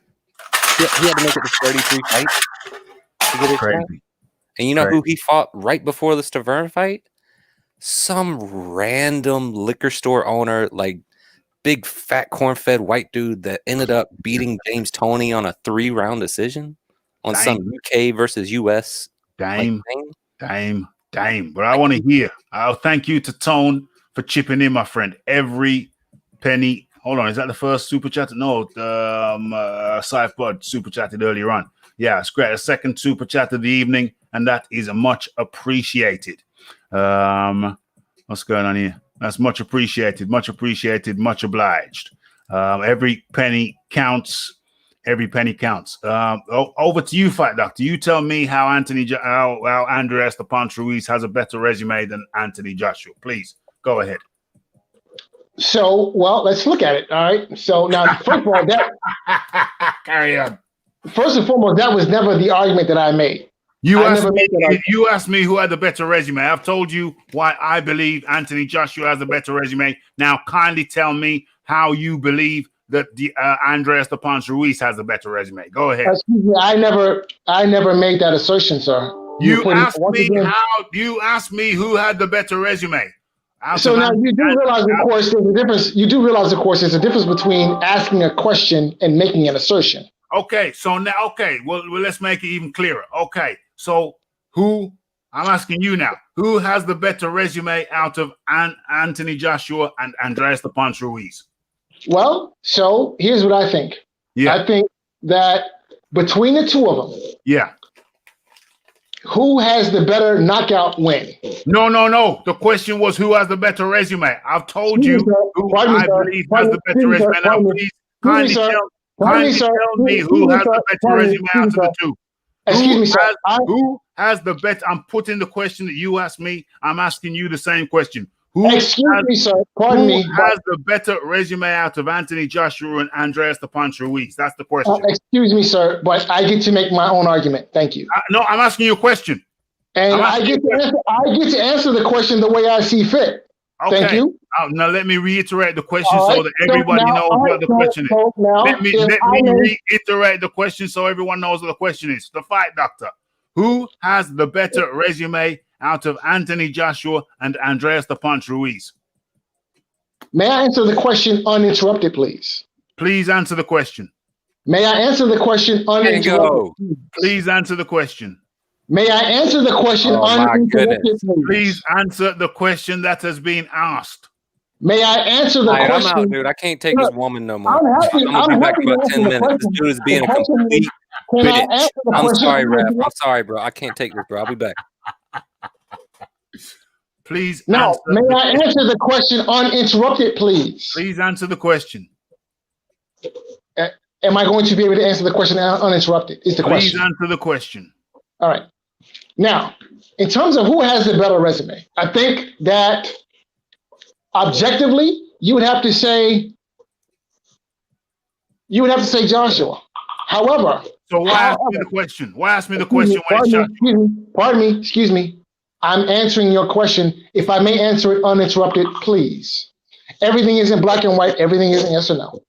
Speaker 6: He had to make it to 33 fights to get it done. And you know who he fought right before the Stavern fight? Some random liquor store owner, like big fat corn-fed white dude that ended up beating James Toney on a 3-round decision on some UK versus US.
Speaker 1: Damn. But I want to hear. I'll thank you to Tone for for chipping in, my friend. Every penny. Hold on, is that the first super chat? No, Scythe Blood super chatted earlier on. Yeah, it's great. A second super chat of the evening, and that is much appreciated. What's going on here? That's much appreciated, much obliged. Every penny counts. Every penny counts. Over to you, Fight Doctor. You tell me how Andreas the Punch Ruiz has a better resume than Anthony Joshua. Please go ahead.
Speaker 5: So, well, let's look at it. All right. So now, first of all,
Speaker 1: carry on.
Speaker 5: First and foremost, that was never the argument that I made.
Speaker 1: You asked me who had the better resume. I've told you why I believe Anthony Joshua has a better resume. Now, kindly tell me how you believe that the Andreas the Punch Ruiz has a better resume. Go ahead.
Speaker 5: Excuse me, I never made that assertion, sir.
Speaker 1: You asked me who had the better resume.
Speaker 5: So now you do realize, of course, there's a difference. You do realize, of course, there's a difference between asking a question and making an assertion.
Speaker 1: Okay, so now, well, let's make it even clearer. Okay, so I'm asking you now, who has the better resume out of Anthony Joshua and Andreas the Punch Ruiz?
Speaker 5: Well, so here's what I think.
Speaker 1: Yeah.
Speaker 5: I think that between the two of them,
Speaker 1: yeah,
Speaker 5: who has the better knockout win?
Speaker 1: No. The question was who has the better resume. I've told you who I believe has the better resume. Now, please kindly tell me who has the better resume out of the two.
Speaker 5: Excuse me, sir.
Speaker 1: Who has the better? I'm putting the question that you asked me. I'm asking you the same question.
Speaker 5: Excuse me, sir. Pardon me.
Speaker 1: Who has the better resume out of Anthony Joshua and Andreas the Punch Ruiz? That's the question.
Speaker 5: Excuse me, sir, but I get to make my own argument. Thank you.
Speaker 1: No, I'm asking you a question.
Speaker 5: And I get to answer the question the way I see fit.
Speaker 1: Okay.
Speaker 5: Thank you.
Speaker 1: Now let me reiterate the question so that everybody knows what the question is. Let me reiterate the question so everyone knows what the question is. The Fight Doctor. Who has the better resume out of Anthony Joshua and Andreas the Punch Ruiz?
Speaker 5: May I answer the question uninterrupted, please?
Speaker 1: Please answer the question.
Speaker 5: May I answer the question uninterrupted?
Speaker 1: Please answer the question.
Speaker 5: May I answer the question uninterrupted, please?
Speaker 1: Please answer the question that has been asked.
Speaker 5: May I answer the question?
Speaker 6: I'm out, dude. I can't take this woman no more. I'm gonna be back in about 10 minutes. This dude is being a complete bitch. I'm sorry, Rap. I'm sorry, bro. I can't take this, bro. I'll be back.
Speaker 1: Please.
Speaker 5: Now, may I answer the question uninterrupted, please?
Speaker 1: Please answer the question.
Speaker 5: Am I going to be able to answer the question uninterrupted? Is the question.
Speaker 1: Please answer the question.
Speaker 5: All right. Now, in terms of who has the better resume, I think that objectively, you would have to say Joshua. However,
Speaker 1: so why ask me the question? Why ask me the question
Speaker 5: Pardon me, excuse me. I'm answering your question. If I may answer it uninterrupted, please. Everything is in black and white. Everything is in yes or no.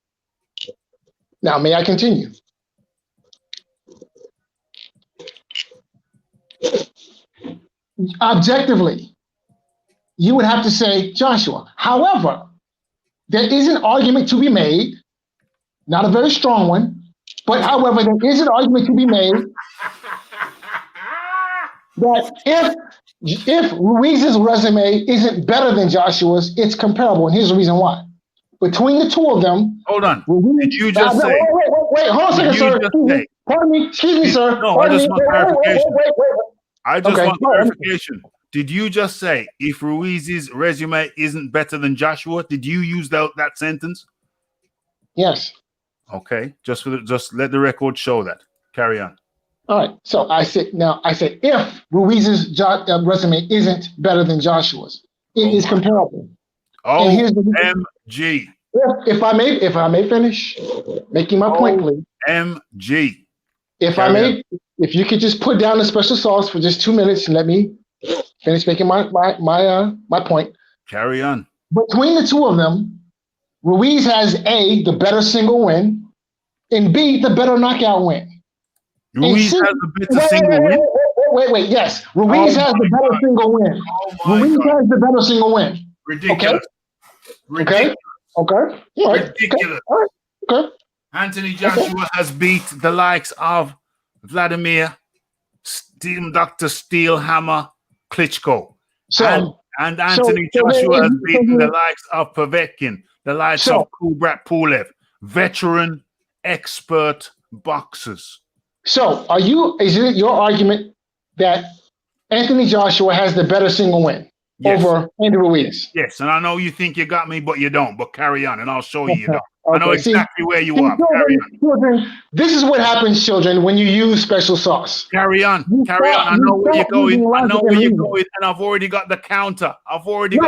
Speaker 5: Now, may I continue? Objectively, you would have to say Joshua. However, there is an argument to be made, not a very strong one, but however, there is an argument to be made that if Ruiz's resume isn't better than Joshua's, it's comparable, and here's the reason why. Between the two of them,
Speaker 1: hold on. Did you just say?
Speaker 5: Wait, hold on a second, sir. Pardon me, excuse me, sir.
Speaker 1: No, I just want clarification. I just want clarification. Did you just say if Ruiz's resume isn't better than Joshua? Did you use that sentence?
Speaker 5: Yes.
Speaker 1: Okay, just let the record show that. Carry on.
Speaker 5: All right. So I said if Ruiz's resume isn't better than Joshua's, it is comparable.
Speaker 1: Oh, OMG.
Speaker 5: If I may finish making my point, please.
Speaker 1: OMG.
Speaker 5: If you could just put down the special sauce for just 2 minutes and let me finish making my point.
Speaker 1: Carry on.
Speaker 5: Between the two of them, Ruiz has A, the better single win, and B, the better knockout win.
Speaker 1: Ruiz has the better single win?
Speaker 5: Wait. Yes. Ruiz has the better single win. Ruiz has the better single win.
Speaker 1: Ridiculous.
Speaker 5: Okay. Okay.
Speaker 1: Ridiculous.
Speaker 5: Okay.
Speaker 1: Anthony Joshua has beat the likes of Vladimir, Dr. Steelhammer, Klitschko.
Speaker 5: So,
Speaker 1: And Anthony Joshua has beaten the likes of Povetkin, the likes of Kubrat Pulev, veteran, expert boxers.
Speaker 5: So, is it your argument that Anthony Joshua has the better single win over Andy Ruiz?
Speaker 1: Yes, and I know you think you got me, but you don't. But carry on, and I'll show you don't. I know exactly where you are.
Speaker 5: Children, this is what happens, children, when you use special sauce.
Speaker 1: Carry on. I know where you're going. I know where you're going, and I've already got the counter. Listen.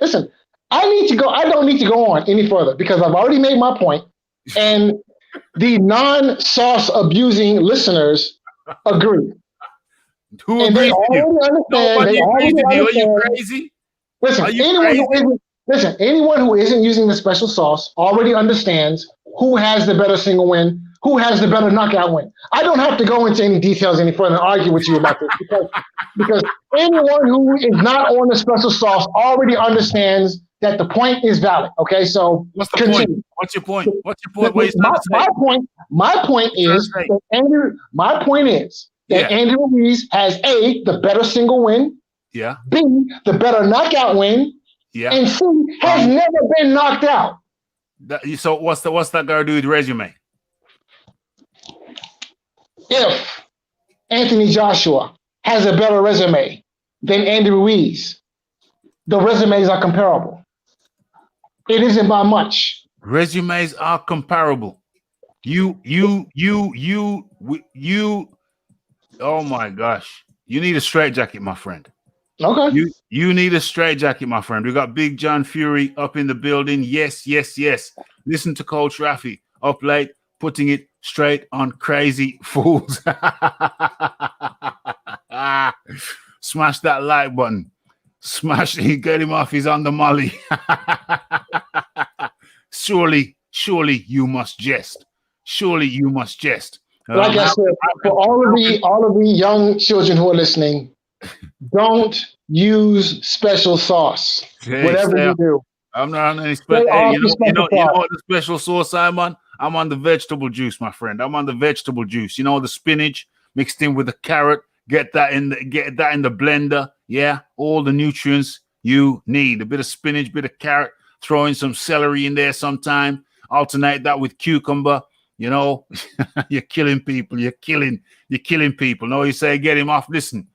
Speaker 5: Listen. I need to go. I don't need to go on any further because I've already made my point, and the non-sauce abusing listeners agree.
Speaker 1: Who agrees with you? Nobody agrees with you. Are you crazy?
Speaker 5: Listen, anyone who isn't using the special sauce already understands who has the better single win, who has the better knockout win. I don't have to go into any details any further and argue with you about this because anyone who is not on the special sauce already understands that the point is valid. Okay, so
Speaker 1: what's the point? What's your point?
Speaker 5: My point is that Andy Ruiz has A, the better single win, B, the better knockout win, and C, has never been knocked out.
Speaker 1: So what's that got to do with resume?
Speaker 5: If Anthony Joshua has a better resume than Andy Ruiz, the resumes are comparable. It isn't by much.
Speaker 1: Resumes are comparable. You. Oh my gosh! You need a straitjacket, my friend.
Speaker 5: Okay.
Speaker 1: You need a straitjacket, my friend. We got Big John Fury up in the building. Yes. Listen to Coach Rafi up late, putting it straight on crazy fools. Smash that like button. Smash it. Get him off. He's on the molly. Surely you must jest. Surely you must jest.
Speaker 5: Like I said, for all of the young children who are listening, don't use special sauce. Whatever you do.
Speaker 1: I'm not on any special. Hey, you know what the special sauce I'm on? I'm on the vegetable juice, my friend. I'm on the vegetable juice. You know, the spinach mixed in with the carrot. Get that in the blender. Yeah, all the nutrients you need. A bit of spinach, bit of carrot. Throw in some celery in there sometime. Alternate that with cucumber. You know, you're killing people. You're killing people. No, you say, get him off. Listen,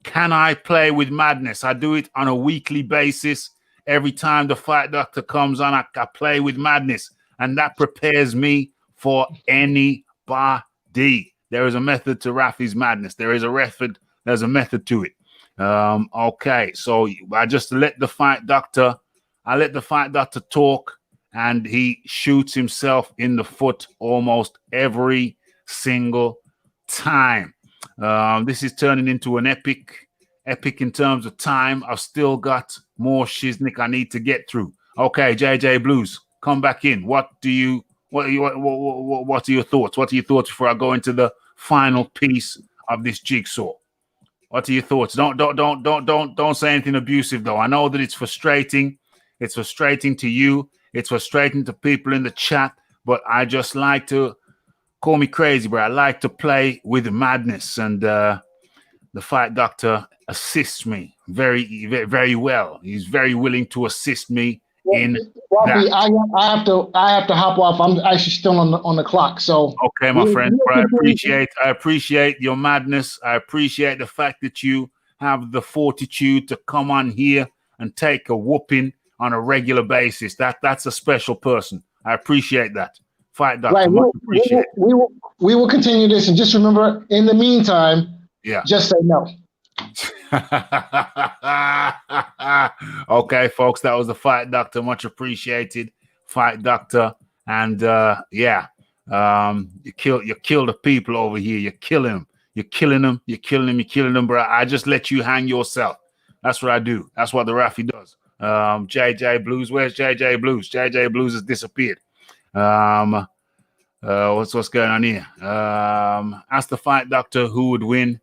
Speaker 1: can I play with madness? I do it on a weekly basis. Every time the Fight Doctor comes on, I play with madness. And that prepares me for anybody. There is a method to Rafi's madness. There's a method to it. Okay, so I just let the Fight Doctor talk. And he shoots himself in the foot almost every single time. This is turning into an epic in terms of time. I've still got more shiznick I need to get through. Okay, JJ Blues, come back in. What are your thoughts? What are your thoughts before I go into the final piece of this jigsaw? What are your thoughts? Don't say anything abusive though. I know that it's frustrating. It's frustrating to you. It's frustrating to people in the chat, but I just like to call me crazy, bro. I like to play with madness, and the Fight Doctor assists me very, very, very well. He's very willing to assist me in
Speaker 5: Robbie, that. I have to hop off. I'm actually still on the clock. So
Speaker 1: okay, my friend. I appreciate your madness. I appreciate the fact that you have the fortitude to come on here and take a whooping on a regular basis. That's a special person. I appreciate that. Fight Doctor. Right.
Speaker 5: We will continue this, and just remember, in the meantime, just say no.
Speaker 1: Okay, folks, that was the Fight Doctor. Much appreciated, Fight Doctor. And you kill the people over here. You're killing them, bro. I just let you hang yourself. That's what I do. That's what the Rafi does. JJ Blues, where's JJ Blues? JJ Blues has disappeared. What's going on here? Ask the Fight Doctor who would win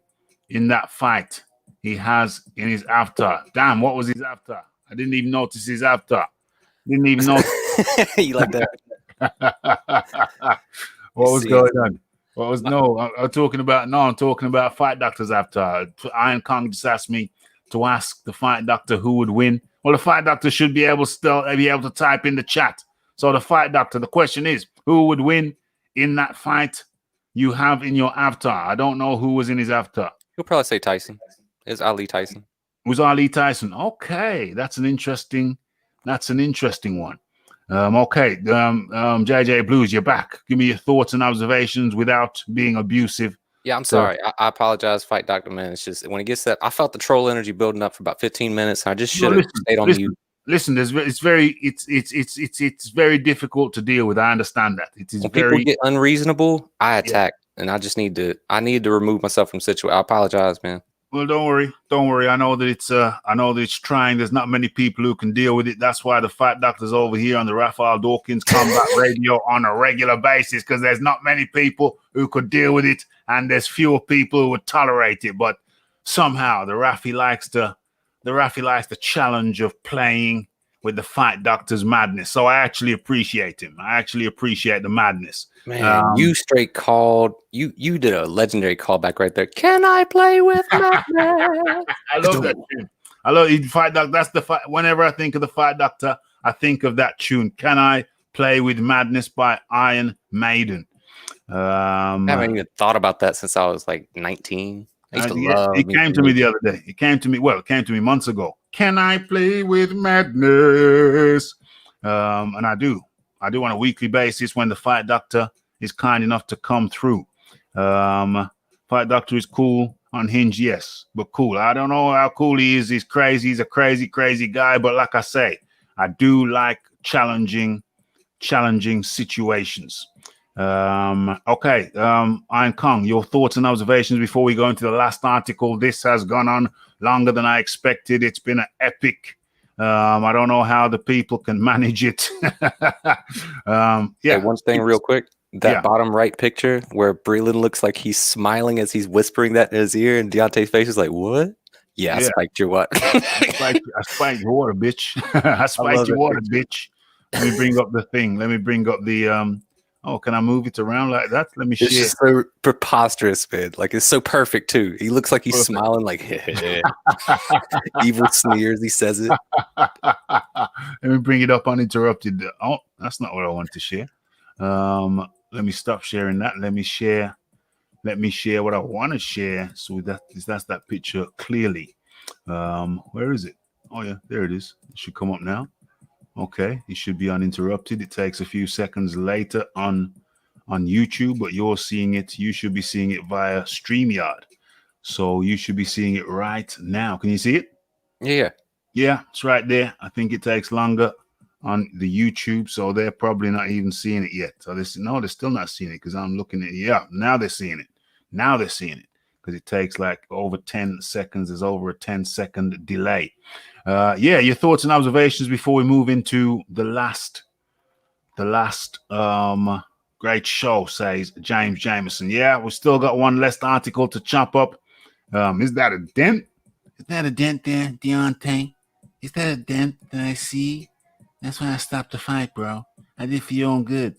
Speaker 1: in that fight he has in his avatar. Damn, what was his avatar? I didn't even notice his avatar. Didn't even notice.
Speaker 6: You like that?
Speaker 1: What was going on? I'm talking about Fight Doctor's avatar. Iron Kong just asked me to ask the fight doctor who would win? Well, the fight doctor should be able to type in the chat. So the fight doctor, the question is, who would win in that fight you have in your avatar? I don't know who was in his avatar.
Speaker 6: You'll probably say Tyson. It's Ali Tyson.
Speaker 1: It was Ali Tyson. Okay, that's an interesting one. JJ Blues, you're back. Give me your thoughts and observations without being abusive.
Speaker 6: Yeah, I'm sorry. I apologize, Fight Doctor, man. It's just when it gets that, I felt the troll energy building up for about 15 minutes. And I just should have stayed on mute.
Speaker 1: Listen, it's very difficult to deal with. I understand that. It is
Speaker 6: when people get unreasonable, I attack, and I just need to remove myself from situation. I apologize, man.
Speaker 1: Well, don't worry. I know that it's trying. There's not many people who can deal with it. That's why the Fight Doctor's over here on the Raphael Dawkins Combat Radio on a regular basis, because there's not many people who could deal with it, and there's fewer people who would tolerate it. But somehow the Rafi likes the challenge of playing with the Fight Doctor's madness. So I actually appreciate him. I actually appreciate the madness.
Speaker 6: Man, you straight called. You did a legendary callback right there. Can I play with madness?
Speaker 1: I love that tune. I love it. Fight Doctor. That's the fight. Whenever I think of the Fight Doctor, I think of that tune. Can I play with madness by Iron Maiden?
Speaker 6: I haven't even thought about that since I was like 19.
Speaker 1: It came to me the other day. It came to me months ago. Can I play with madness? And I do on a weekly basis when the Fight Doctor is kind enough to come through. Fight Doctor is cool, unhinged, yes, but cool. I don't know how cool he is. He's crazy. He's a crazy guy. But like I say, I do like challenging situations. Iron Kong, your thoughts and observations before we go into the last article. This has gone on longer than I expected. It's been an epic. I don't know how the people can manage it.
Speaker 6: Hey, one thing real quick. That bottom right picture where Breland looks like he's smiling as he's whispering that in his ear, and Deante's face is like, what? Yeah, I spiked your what?
Speaker 1: I spiked your water, bitch. I spiked your water, bitch. Let me bring up the thing. Let me bring up the can I move it around like that? Let me share.
Speaker 6: It's just so preposterous, man. Like, it's so perfect too. He looks like he's smiling, like evil sneers. He says it.
Speaker 1: Let me bring it up uninterrupted. Oh, that's not what I want to share. Let me stop sharing that. Let me share what I want to share. So that's that picture clearly. Where is it? Oh yeah, there it is. It should come up now. Okay, it should be uninterrupted. It takes a few seconds later on YouTube, but you're seeing it. You should be seeing it via StreamYard. So you should be seeing it right now. Can you see it? Yeah, it's right there. I think it takes longer on the YouTube, so they're probably not even seeing it yet. So they're still not seeing it because I'm looking at it. Yeah, now they're seeing it. Because it takes like over 10 seconds. There's over a 10-second delay. Your thoughts and observations before we move into the last great show, says James Jameson. Yeah, we've still got one last article to chop up. Is that a dent? Is that a dent there, Deante? Is that a dent that I see? That's why I stopped the fight, bro. I did for your own good.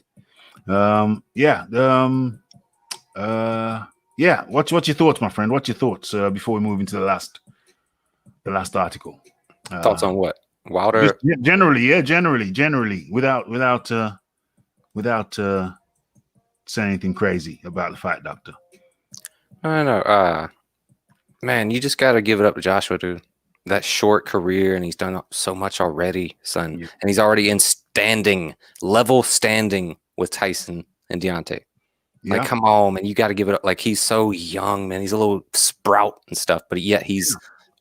Speaker 1: What's your thoughts, my friend? What's your thoughts before we move into the last article?
Speaker 6: Thoughts on what? Wilder?
Speaker 1: Generally, without saying anything crazy about the Fight Doctor.
Speaker 6: I know. Man, you just got to give it up to Joshua, dude. That short career, and he's done so much already, son. Yeah. And he's already in level standing with Tyson and Deante. Yeah. Like, come on, man. You got to give it up. Like, he's so young, man. He's a little sprout and stuff, but yet he's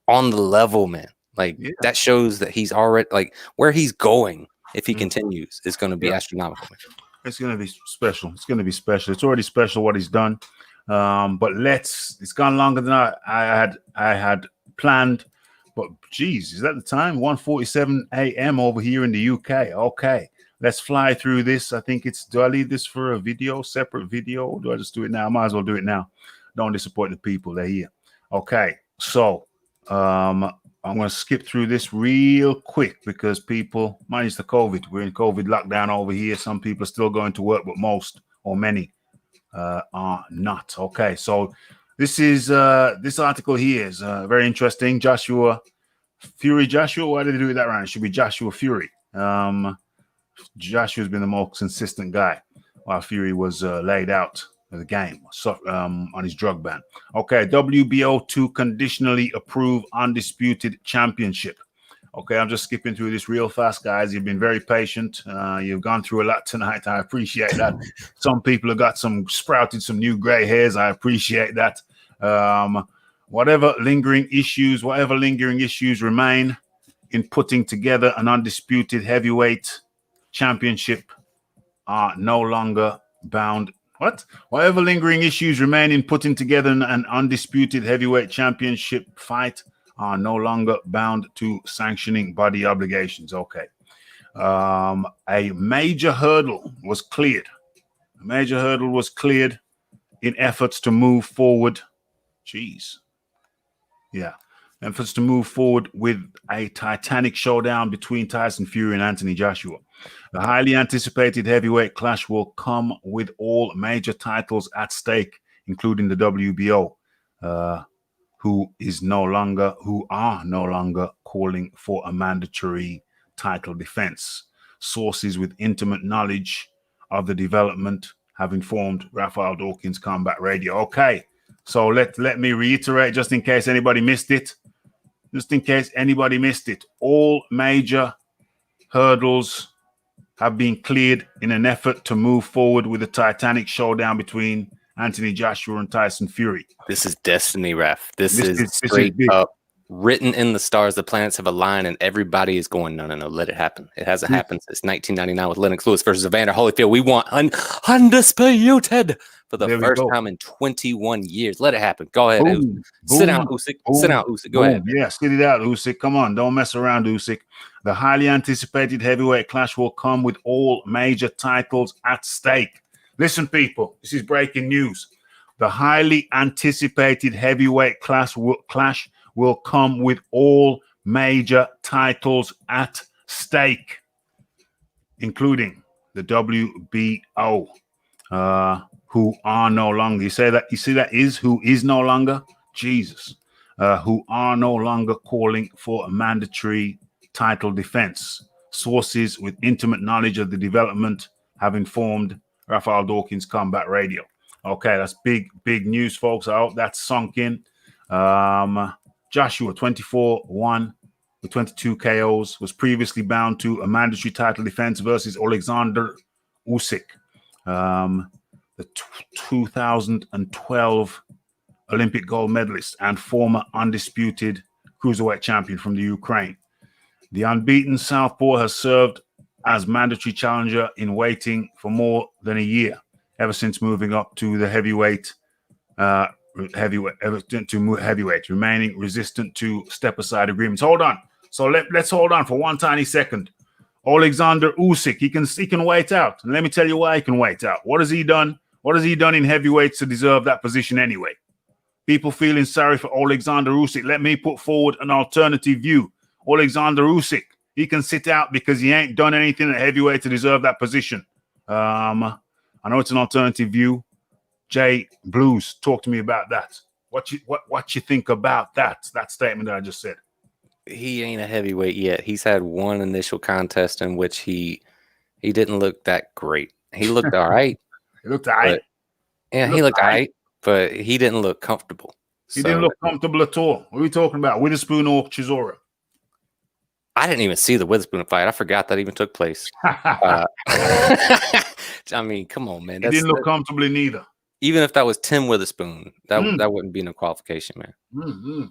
Speaker 6: on the level, man. Like, that shows that he's already, like, where he's going, if he continues, is going to be astronomical, man.
Speaker 1: It's going to be special. It's already special what he's done. But it's gone longer than I had planned. But geez, is that the time? 1:47 a.m. over here in the UK. Okay, let's fly through this. I think do I leave this for a video, separate video, or do I just do it now? I might as well do it now. Don't disappoint the people. They're here. Okay, so I'm going to skip through this real quick because people, minus the COVID, we're in COVID lockdown over here. Some people are still going to work, but most or many are not. Okay, so This article here is very interesting. Joshua, why did they do it that round? It should be Joshua Fury. Joshua's been the more consistent guy while Fury was laid out of the game on his drug ban. Okay, WBO to conditionally approve Undisputed Championship. Okay, I'm just skipping through this real fast, guys. You've been very patient. You've gone through a lot tonight. I appreciate that. Some people have got sprouted some new gray hairs. I appreciate that. Whatever lingering issues remain in putting together an undisputed heavyweight championship are no longer bound. Whatever lingering issues remain in putting together an undisputed heavyweight championship fight are no longer bound to sanctioning body obligations. Okay. A major hurdle was cleared. In efforts to move forward. Efforts to move forward with a titanic showdown between Tyson Fury and Anthony Joshua. The highly anticipated heavyweight clash will come with all major titles at stake, including the WBO, who are no longer calling for a mandatory title defense. Sources with intimate knowledge of the development have informed Rafael Dawkins Combat Radio. Okay, so let me reiterate, just in case anybody missed it. All major hurdles have been cleared in an effort to move forward with a titanic showdown between Anthony Joshua and Tyson Fury.
Speaker 6: This is destiny, ref. This is straight up written in the stars. The planets have aligned, and everybody is going, no, let it happen. It hasn't happened since 1999 with Lennox Lewis versus Evander Holyfield. We want undisputed for the first time in 21 years. Let it happen. Go ahead. Sit down, Usyk. Sit down, Usyk. Go ahead.
Speaker 1: Yeah, sit it out, Usyk. Come on, don't mess around, Usyk. The highly anticipated heavyweight clash will come with all major titles at stake. Listen, people, this is breaking news. The highly anticipated heavyweight clash will come with all major titles at stake, including the WBO, who are no longer. You see that is who is no longer? Jesus. Who are no longer calling for a mandatory title defense. Sources with intimate knowledge of the development have informed Rafael Dawkins Combat Radio. Okay, that's big news, folks. I hope that's sunk in. Joshua, 24-1 with 22 KOs, was previously bound to a mandatory title defense versus Alexander Usyk, the 2012 Olympic gold medalist and former undisputed cruiserweight champion from the Ukraine. The unbeaten Southpaw has served as mandatory challenger in waiting for more than a year, ever since moving up to the heavyweight, remaining resistant to step-aside agreements. Hold on. So let's hold on for one tiny second. Alexander Usyk, he can wait out. And let me tell you why he can wait out. What has he done? What has he done in heavyweights to deserve that position anyway? People feeling sorry for Alexander Usyk. Let me put forward an alternative view. Alexander Usyk, he can sit out because he ain't done anything at heavyweight to deserve that position. I know it's an alternative view. Jay Blues, talk to me about that. What you think about that statement that I just said?
Speaker 6: He ain't a heavyweight yet. He's had one initial contest in which he didn't look that great. He looked all right.
Speaker 1: He looked all right.
Speaker 6: He looked all right, but he didn't look comfortable.
Speaker 1: He didn't look comfortable at all. What are we talking about? Witherspoon or Chisora?
Speaker 6: I didn't even see the Witherspoon fight. I forgot that even took place. I mean, come on, man.
Speaker 1: He didn't look comfortably neither.
Speaker 6: Even if that was Tim Witherspoon, that wouldn't be no qualification, man.
Speaker 1: Mm-hmm.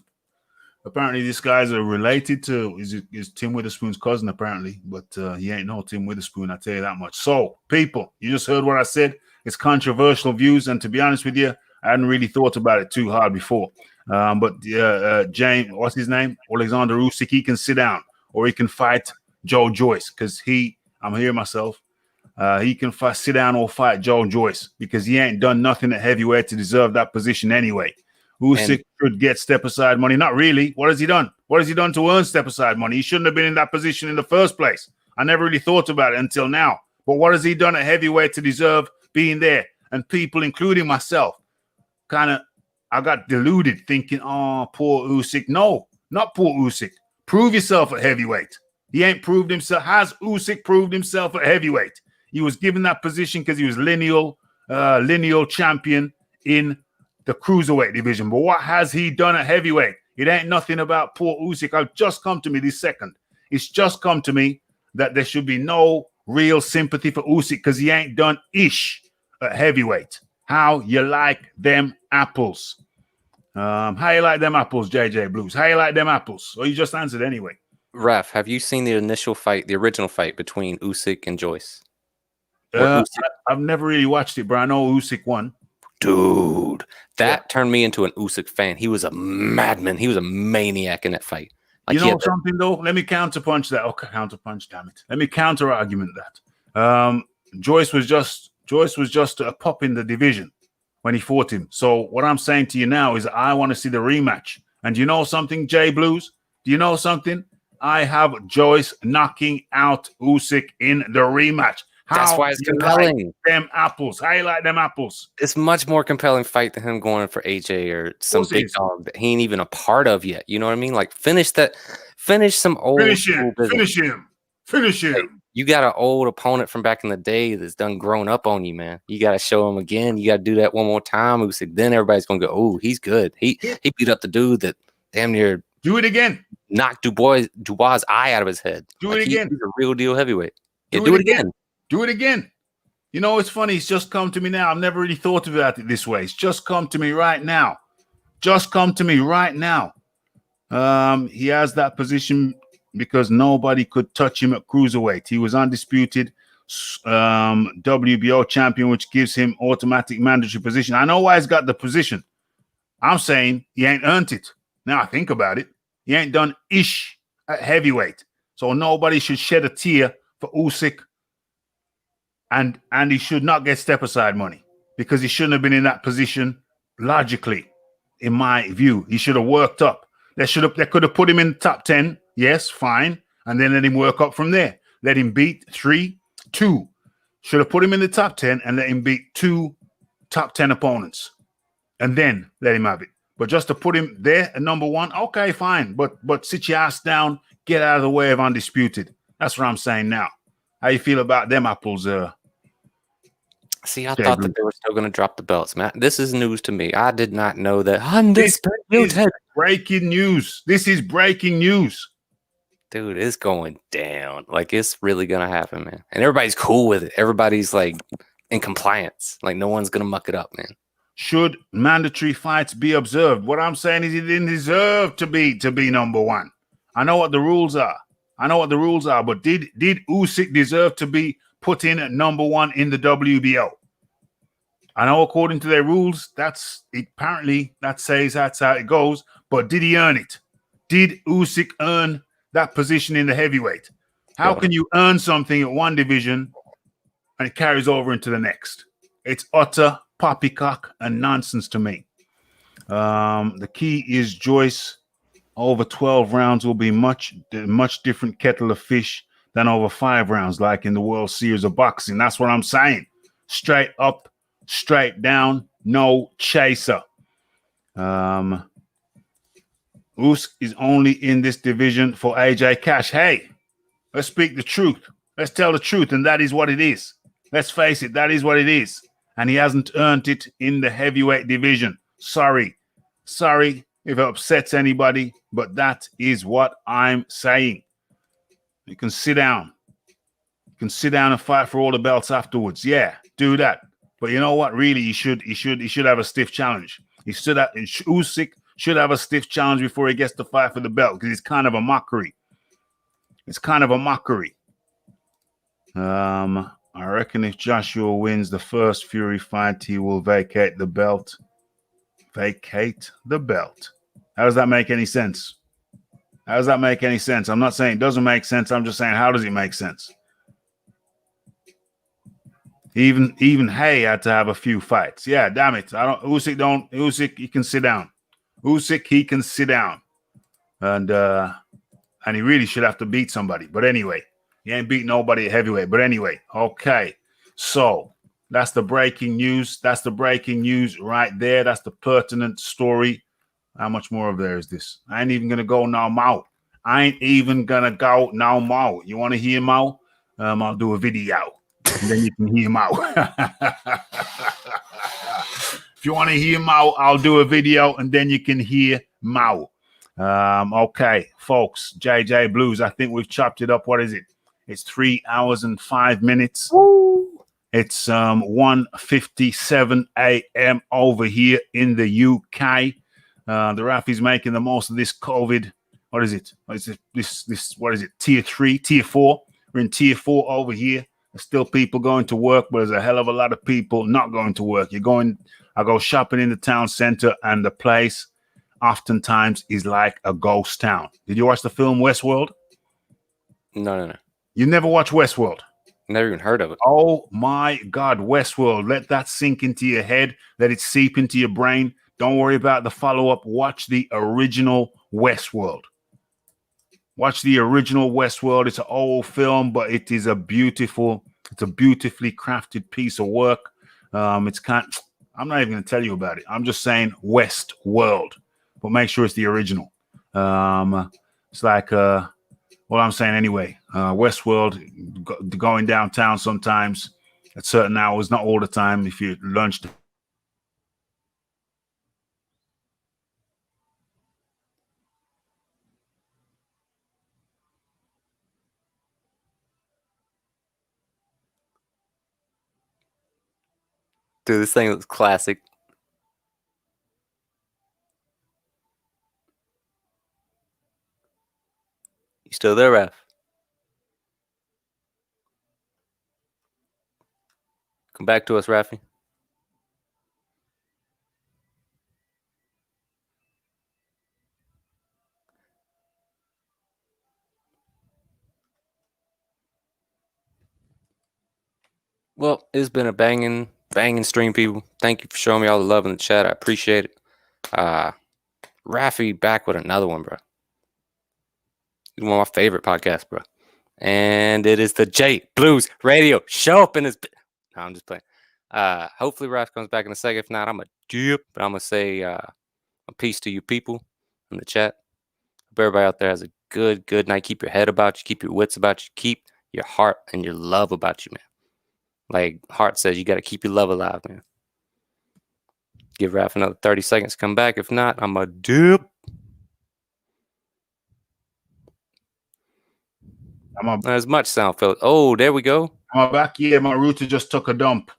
Speaker 1: Apparently, these guys are related to is Tim Witherspoon's cousin, apparently, but he ain't no Tim Witherspoon, I tell you that much. So, people, you just heard what I said. It's controversial views, and to be honest with you, I hadn't really thought about it too hard before. But James, what's his name? Alexander Usyk, he can sit down, or he can fight Joe Joyce, because I'm hearing myself. He can sit down or fight Joe Joyce because he ain't done nothing at heavyweight to deserve that position anyway. Usyk should get step-aside money. Not really. What has he done? What has he done to earn step-aside money? He shouldn't have been in that position in the first place. I never really thought about it until now. But what has he done at heavyweight to deserve being there? And people, including myself, kind of I got deluded thinking, oh, poor Usyk. No, not poor Usyk. Prove yourself at heavyweight. He ain't proved himself. Has Usyk proved himself at heavyweight? He was given that position because he was lineal champion in the cruiserweight division. But what has he done at heavyweight? It ain't nothing about poor Usyk. I've just come to me this second. It's just come to me that there should be no real sympathy for Usyk because he ain't done ish at heavyweight. How you like them apples? How you like them apples, JJ Blues? How you like them apples? Or you just answered anyway.
Speaker 6: Ref, have you seen the initial fight, the original fight between Usyk and Joyce? Usyk?
Speaker 1: I've never really watched it, but I know Usyk won.
Speaker 6: Dude, that turned me into an Usyk fan. He was a madman. He was a maniac in that fight.
Speaker 1: Like, you know something, though? Let me counterpunch that. Okay, counterpunch, damn it. Let me counter-argument that. Joyce was just a pop in the division when he fought him. So what I'm saying to you now is I want to see the rematch. And you know something, J Blues? Do you know something? I have Joyce knocking out Usyk in the rematch.
Speaker 6: That's why it's compelling.
Speaker 1: Like them apples. How you like them apples?
Speaker 6: It's much more compelling fight than him going for AJ or some big dog that he ain't even a part of yet. You know what I mean? Like finish some old. Finish
Speaker 1: him.
Speaker 6: You got an old opponent from back in the day that's done grown up on you, man. You got to show him again. You got to do that one more time. Usyk, then everybody's gonna go, oh, he's good. He beat up the dude that damn near
Speaker 1: do it again.
Speaker 6: Knocked Dubois' eye out of his head.
Speaker 1: Do it again.
Speaker 6: He's a real deal heavyweight. Yeah, do it again.
Speaker 1: Do it again. You know, it's funny. It's just come to me now. I've never really thought about it this way. It's just come to me right now. He has that position because nobody could touch him at cruiserweight. He was undisputed WBO champion, which gives him automatic mandatory position. I know why he's got the position. I'm saying he ain't earned it. Now I think about it. He ain't done ish at heavyweight. So nobody should shed a tear for Usyk. And he should not get step-aside money because he shouldn't have been in that position logically, in my view. He should have worked up. They could have put him in the top 10. Yes, fine. And then let him work up from there. Let him beat 2. Should have put him in the top 10 and let him beat 2 top 10 opponents. And then let him have it. But just to put him there at number 1, okay, fine. But sit your ass down, get out of the way of undisputed. That's what I'm saying now. How you feel about them apples?
Speaker 6: See, I thought that they were still going to drop the belts, man. This is news to me. I did not know that.
Speaker 1: This is breaking news. This is breaking news.
Speaker 6: Dude, it's going down. Like, it's really going to happen, man. And everybody's cool with it. Everybody's, like, in compliance. Like, no one's going to muck it up, man.
Speaker 1: Should mandatory fights be observed? What I'm saying is he didn't deserve to be number 1. I know what the rules are. But did Usyk deserve to be put in at number 1 in the WBO? I know according to their rules, apparently that says that's how it goes. But did he earn it? Did Usyk earn that position in the heavyweight? How can you earn something at one division and it carries over into the next? It's utter poppycock and nonsense to me. The key is Joyce. Over 12 rounds will be much different kettle of fish than over 5 rounds, like in the World Series of boxing. That's what I'm saying. Straight up, straight down, no chaser. Usyk is only in this division for AJ Cash. Hey, let's speak the truth. Let's tell the truth, and that is what it is. Let's face it, that is what it is. And he hasn't earned it in the heavyweight division. Sorry if it upsets anybody, but that is what I'm saying. You can sit down. You can sit down and fight for all the belts afterwards. Yeah, do that. But you know what? Really, he should have a stiff challenge. Usyk should have a stiff challenge before he gets to fight for the belt because it's kind of a mockery. I reckon if Joshua wins the first Fury fight, he will vacate the belt. Vacate the belt. How does that make any sense? I'm not saying it doesn't make sense. I'm just saying, how does it make sense? Even Hay had to have a few fights. Yeah, damn it. Usyk, he can sit down. And he really should have to beat somebody. But anyway, he ain't beat nobody at heavyweight. But anyway, okay. So That's the breaking news. That's the breaking news right there. That's the pertinent story. How much more of there is this? I ain't even gonna go now, Mo. I ain't even gonna go now, Mo. You want to hear Mo? I'll do a video, and then you can hear Mo. If you want to hear Mo, I'll do a video, and then you can hear Mo. Okay, folks. JJ Blues. I think we've chopped it up. What is it? It's 3 hours and 5 minutes.
Speaker 6: Woo.
Speaker 1: It's 1:57 a.m. over here in the UK. The Rafi's making the most of this COVID. What is it? What is it? This what is it? Tier 3, Tier 4. We're in Tier 4 over here. There's still people going to work, but there's a hell of a lot of people not going to work. I go shopping in the town center, and the place oftentimes is like a ghost town. Did you watch the film Westworld?
Speaker 6: No.
Speaker 1: You never watched Westworld?
Speaker 6: Never even heard of it.
Speaker 1: Oh my God, Westworld. Let that sink into your head. Let it seep into your brain. Don't worry about the follow-up. Watch the original Westworld. Watch the original Westworld. It's an old film, but it is it's a beautifully crafted piece of work. I'm not even going to tell you about it. I'm just saying Westworld, but make sure it's the original. It's like, well, I'm saying anyway, Westworld, going downtown sometimes at certain hours, not all the time. If you lunch.
Speaker 6: Dude, this thing looks classic. You still there, Raf? Come back to us, Rafi. Well, it's been a banging stream, people. Thank you for showing me all the love in the chat. I appreciate it. Rafi back with another one, bro. He's one of my favorite podcasts, bro. And it is the J Blues Radio Show up in his. No, I'm just playing. Hopefully Raf comes back in a second. If not, I'm gonna dip. But I'm gonna say a peace to you people in the chat. Hope everybody out there has a good night. Keep your head about you. Keep your wits about you. Keep your heart and your love about you, man. Like Hart says, you got to keep your love alive, man. Give Raf another 30 seconds to come back. If not, I'm a dip. Not as much sound, fellas. Oh, there we go.
Speaker 1: I'm back. Yeah, my router just took a dump.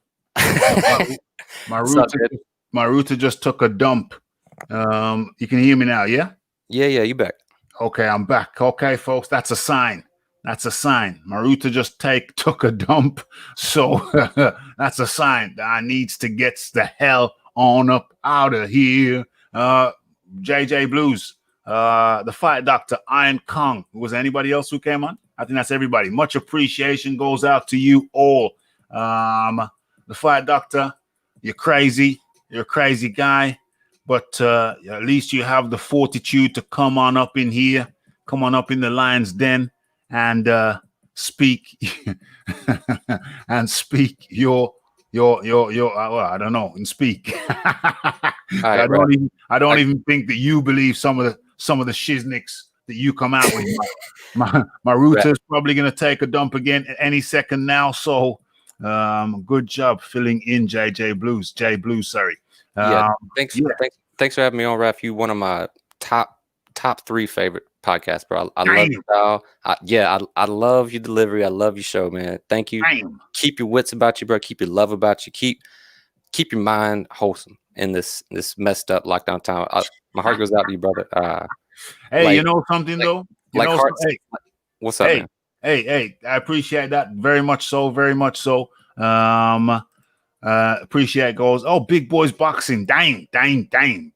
Speaker 1: my router just took a dump. You can hear me now, yeah?
Speaker 6: Yeah, you back.
Speaker 1: Okay, I'm back. Okay, folks, that's a sign. That's a sign. My router just took a dump. So that's a sign that I needs to get the hell on up out of here. JJ Blues, the Fight Doctor, Iron Kong. Was there anybody else who came on? I think that's everybody. Much appreciation goes out to you all. The Fight Doctor, you're crazy. You're a crazy guy. But at least you have the fortitude to come on up in here. Come on up in the lion's den. And speak your well, I don't know, and speak. I don't even think that you believe some of the shiznicks that you come out with. My router is probably going to take a dump again at any second now. So good job filling in J Blues, sorry.
Speaker 6: Thanks for having me on, Raf. You one of my top 3 favorite podcasts, bro. I love you, pal. I love your delivery. I love your show, man. Thank you. Keep your wits about you, bro. Keep your love about you. Keep your mind wholesome in this messed up lockdown time. My heart goes out to you, brother.
Speaker 1: Hey, you know something though?
Speaker 6: What's up, man?
Speaker 1: Hey, I appreciate that very much so. Appreciate goes. Oh, Big Boys Boxing. Dang.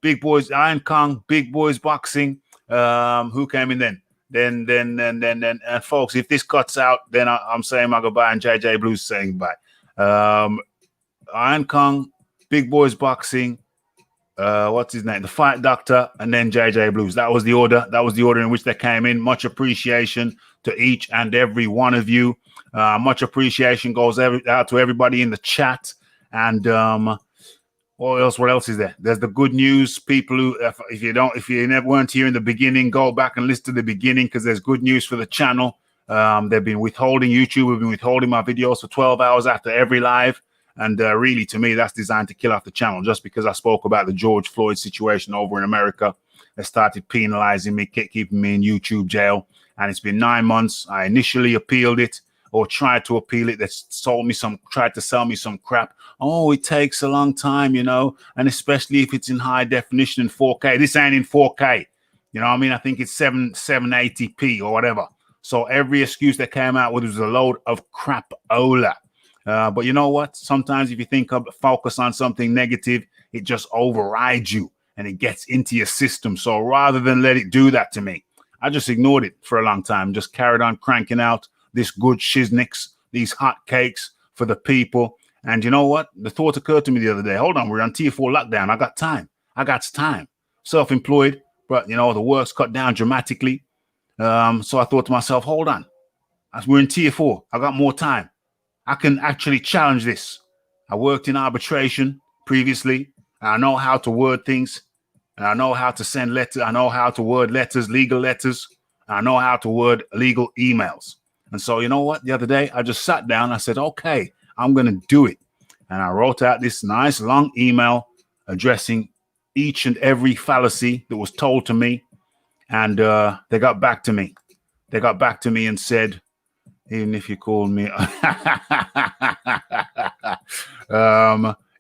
Speaker 1: Big Boys, Iron Kong, Big Boys Boxing. Who came in then? Then folks, if this cuts out, then I'm saying my goodbye and JJ Blues saying goodbye. Iron Kong, Big Boys Boxing, what's his name? The Fight Doctor, and then JJ Blues. That was the order. That was the order in which they came in. Much appreciation to each and every one of you. Much appreciation goes out to everybody in the chat. And what else is there? There's the good news. People who, if you never weren't here in the beginning, go back and listen to the beginning, because there's good news for the channel. They've been withholding YouTube. We've been withholding my videos for 12 hours after every live. And really, to me, that's designed to kill off the channel. Just because I spoke about the George Floyd situation over in America, they started penalizing me, keeping me in YouTube jail. And it's been 9 months. I initially appealed it, or tried to appeal it. They tried to sell me some crap. Oh, it takes a long time, and especially if it's in high definition in 4K. This ain't in 4K. You know what I mean? I think it's 780p or whatever. So every excuse they came out with was a load of crap-ola. But you know what? Sometimes if you focus on something negative, it just overrides you and it gets into your system. So rather than let it do that to me, I just ignored it for a long time. Just carried on cranking out this good shiznix, these hot cakes for the people. And you know what? The thought occurred to me the other day. Hold on, we're on tier 4 lockdown. I got time. Self-employed, but the work's cut down dramatically. So I thought to myself, hold on. We're in tier 4. I got more time. I can actually challenge this. I worked in arbitration previously. I know how to word things. And I know how to send letters. I know how to word letters, legal letters. I know how to word legal emails. And so, you know what? The other day, I just sat down. I said, okay, I'm going to do it. And I wrote out this nice long email addressing each and every fallacy that was told to me. And they got back to me. They got back to me and said, even if you called me,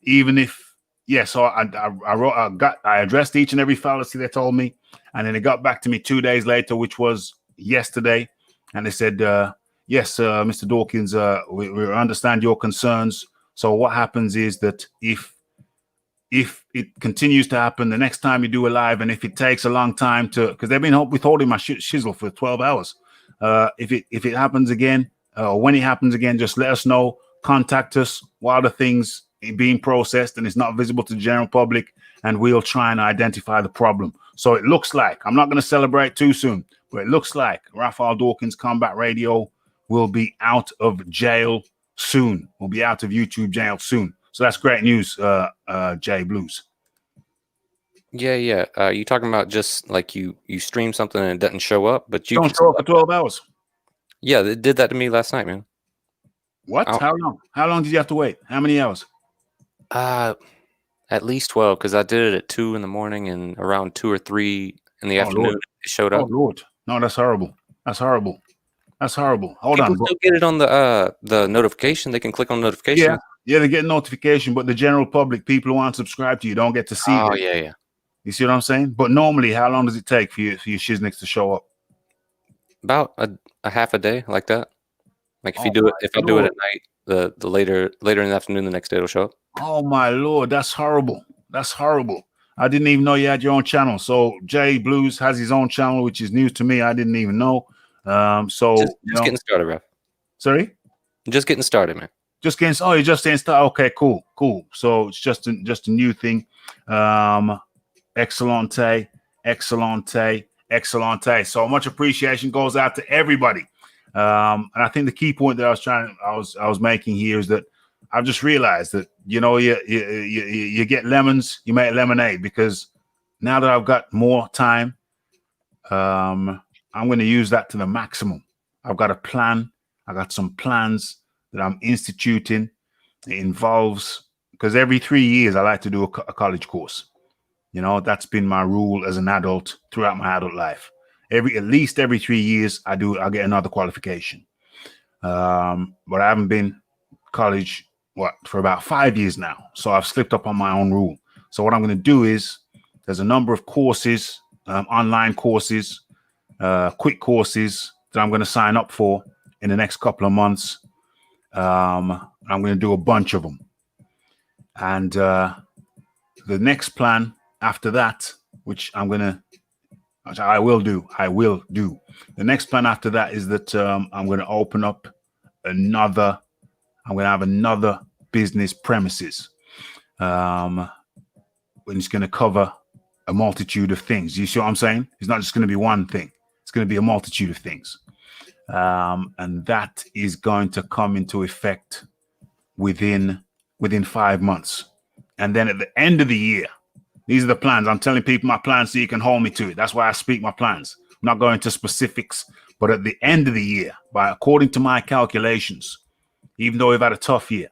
Speaker 1: even if, yeah, so I addressed each and every fallacy they told me. And then they got back to me 2 days later, which was yesterday. And they said, yes, Mr. Dawkins, we understand your concerns. So what happens is that if it continues to happen the next time you do a live, and if it takes a long time because they've been withholding my shizzle for 12 hours. If it happens again, or when it happens again, just let us know. Contact us while the thing's being processed and it's not visible to the general public, and we'll try and identify the problem. So it looks like, I'm not going to celebrate too soon, but it looks like Raphael Dawkins Combat Radio will be out of jail soon. We'll be out of YouTube jail soon. So that's great news, Jay Blues.
Speaker 6: Yeah. You talking about just like you stream something and it doesn't show up, but you
Speaker 1: don't show up for 12 hours.
Speaker 6: Yeah, they did that to me last night, man.
Speaker 1: What? How long? How long did you have to wait? How many hours?
Speaker 6: At least 12, because I did it at 2 in the morning and around 2 or 3 in the afternoon
Speaker 1: Lord.
Speaker 6: it showed up.
Speaker 1: Oh Lord, no, that's horrible. That's horrible. That's horrible. Hold
Speaker 6: People
Speaker 1: on.
Speaker 6: still get it on the notification. They can click on notification.
Speaker 1: Yeah, they get notification, but the general public, people who aren't subscribed to you, don't get to see it.
Speaker 6: Oh yeah.
Speaker 1: You see what I'm saying? But normally, how long does it take for your shizniks to show up?
Speaker 6: About a half a day, like that. Like if I do it at night, the later in the afternoon, the next day it'll show up. Oh
Speaker 1: my Lord, that's horrible. That's horrible. I didn't even know you had your own channel. So Jay Blues has his own channel, which is news to me. I didn't even know. So
Speaker 6: just getting started, Ref.
Speaker 1: Sorry?
Speaker 6: Just getting started, man.
Speaker 1: You're just getting started. Okay, cool. So it's just a new thing. Excellente. So much appreciation goes out to everybody. And I think the key point that I was making here is that I've just realized that, you get lemons, you make lemonade, because now that I've got more time, I'm going to use that to the maximum. I've got a plan. I got some plans that I'm instituting. It involves, because every 3 years I like to do a college course. That's been my rule as an adult throughout my adult life. At least every 3 years I get another qualification. But I haven't been college for about 5 years now. So I've slipped up on my own rule. So what I'm going to do is, there's a number of courses, online courses, quick courses that I'm going to sign up for in the next couple of months. I'm going to do a bunch of them. And the next plan after that, which I will do. The next plan after that is that I'm going to open up I'm going to have another business premises. And it's going to cover a multitude of things. You see what I'm saying? It's not just going to be one thing. It's going to be a multitude of things. And that is going to come into effect within within 5 months. And then at the end of the year, these are the plans. I'm telling people my plans so you can hold me to it. That's why I speak my plans. I'm not going to specifics, but at the end of the year, according to my calculations, even though we've had a tough year,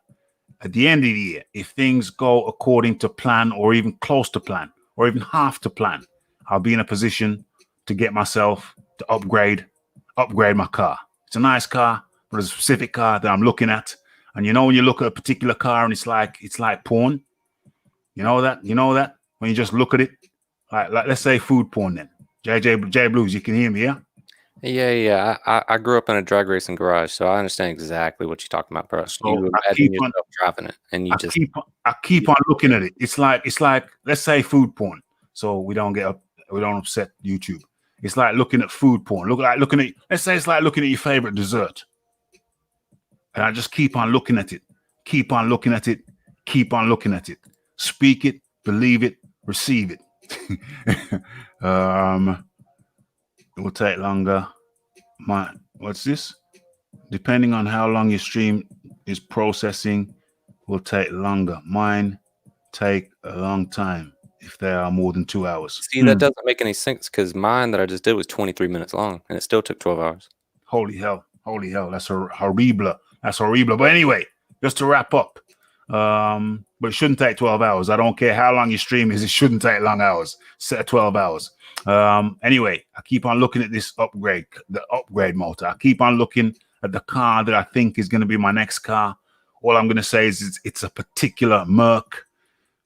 Speaker 1: at the end of the year, if things go according to plan or even close to plan or even half to plan, I'll be in a position to get myself to upgrade my car. It's a nice car, but it's a specific car that I'm looking at. And you know, when you look at a particular car and it's like porn, you know that when you just look at it, like let's say food porn then. J Blues, you can hear me, yeah?
Speaker 6: Yeah. I grew up in a drag racing garage, so I understand exactly what you're talking about, bro.
Speaker 1: So
Speaker 6: you
Speaker 1: I
Speaker 6: imagine yourself driving it, and you
Speaker 1: I keep on looking at it. It's like let's say food porn, so we don't upset YouTube. It's like looking at food porn. Let's say it's like looking at your favorite dessert, and I just keep on looking at it, keep on looking at it, keep on looking at it. Speak it, believe it, receive it. It will take longer. What's this? Depending on how long your stream is processing, will take longer. Mine take a long time if they are more than 2 hours.
Speaker 6: See, that doesn't make any sense because mine that I just did was 23 minutes long, and it still took 12 hours.
Speaker 1: Holy hell! That's horrible. That's horrible. But anyway, just to wrap up, but it shouldn't take 12 hours. I don't care how long your stream is. It shouldn't take long hours. Set 12 hours. Anyway, I keep on looking at the upgrade motor. I keep on looking at the car that I think is going to be my next car. All I'm going to say is it's a particular Merc.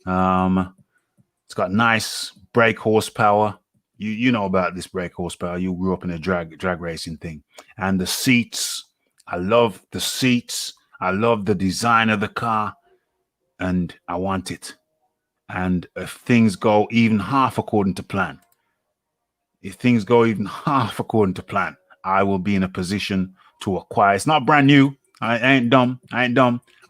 Speaker 1: It's got nice brake horsepower. You know about this brake horsepower. You grew up in a drag racing thing. And the seats, I love the seats. I love the design of the car. And I want it. And if things go even half according to plan, I will be in a position to acquire. It's not brand new. I ain't dumb.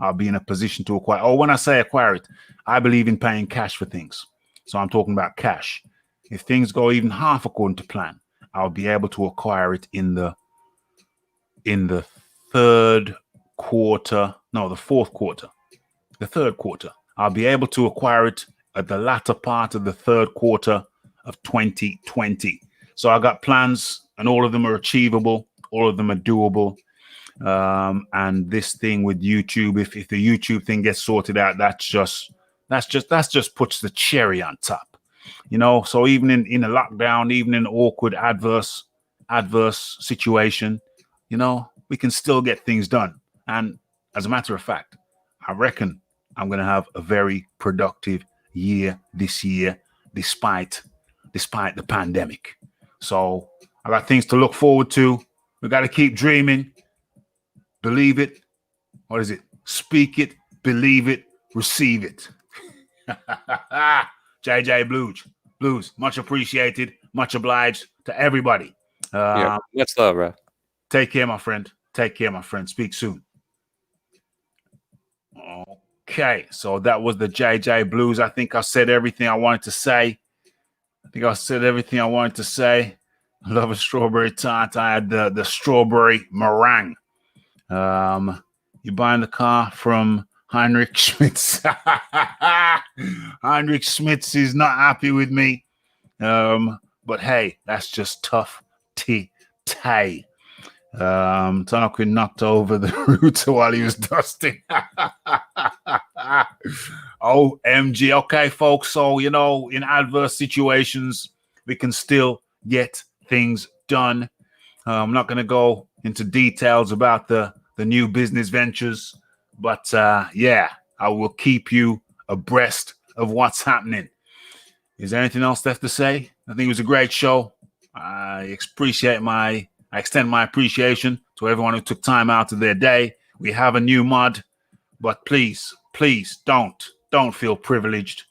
Speaker 1: I'll be in a position to acquire. Oh, when I say acquire it, I believe in paying cash for things. So I'm talking about cash. If things go even half according to plan, I'll be able to acquire it in the third quarter. No, the fourth quarter. The third quarter. I'll be able to acquire it at the latter part of the third quarter of 2020. So I got plans, and all of them are achievable. All of them are doable. And this thing with YouTube, if the YouTube thing gets sorted out, that's just puts the cherry on top. You know, so even in a lockdown, even in an awkward, adverse situation, you know, we can still get things done. And as a matter of fact, I reckon I'm going to have a very productive year this year, despite the pandemic. So I got things to look forward to. We got to keep dreaming. Believe it. What is it? Speak it, believe it, receive it. JJ Blues, much appreciated, much obliged to everybody.
Speaker 6: Much love, bro.
Speaker 1: Take care, my friend. Speak soon. Okay, so that was the JJ Blues. I think I said everything I wanted to say. I love a strawberry tart. I had the strawberry meringue. You're buying the car from Heinrich Schmitz. Heinrich Schmitz is not happy with me. But hey, that's just tough tea. Tanaka knocked over the router while he was dusting. OMG. Okay, folks. So, you know, in adverse situations, we can still get things done. I'm not going to go into details about the new business ventures, but yeah, I will keep you abreast of what's happening. Is there anything else left to say? I think it was a great show. I extend my appreciation to everyone who took time out of their day. We have a new mod, but please don't feel privileged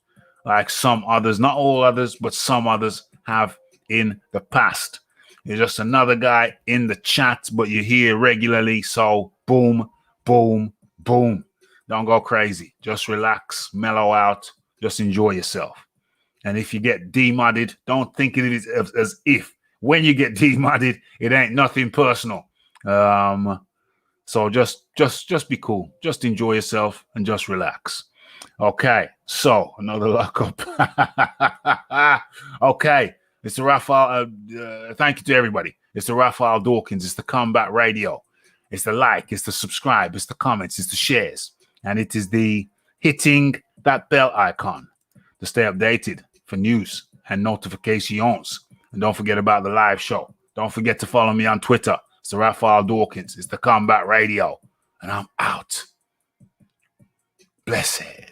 Speaker 1: like some others, not all others, but some others have in the past. You're just another guy in the chat, but you're here regularly. So boom, boom, boom. Don't go crazy. Just relax, mellow out, just enjoy yourself. And if you get demodded, don't think of it as if when you get demodded, it ain't nothing personal. So just be cool. Just enjoy yourself and just relax. Okay. So another lockup. Okay. It's the Raphael. Thank you to everybody. It's the Raphael Dawkins. It's the Combat Radio. It's the like. It's the subscribe. It's the comments. It's the shares. And it is the hitting that bell icon to stay updated for news and notifications. And don't forget about the live show. Don't forget to follow me on Twitter. It's the Raphael Dawkins. It's the Combat Radio. And I'm out. Blessed.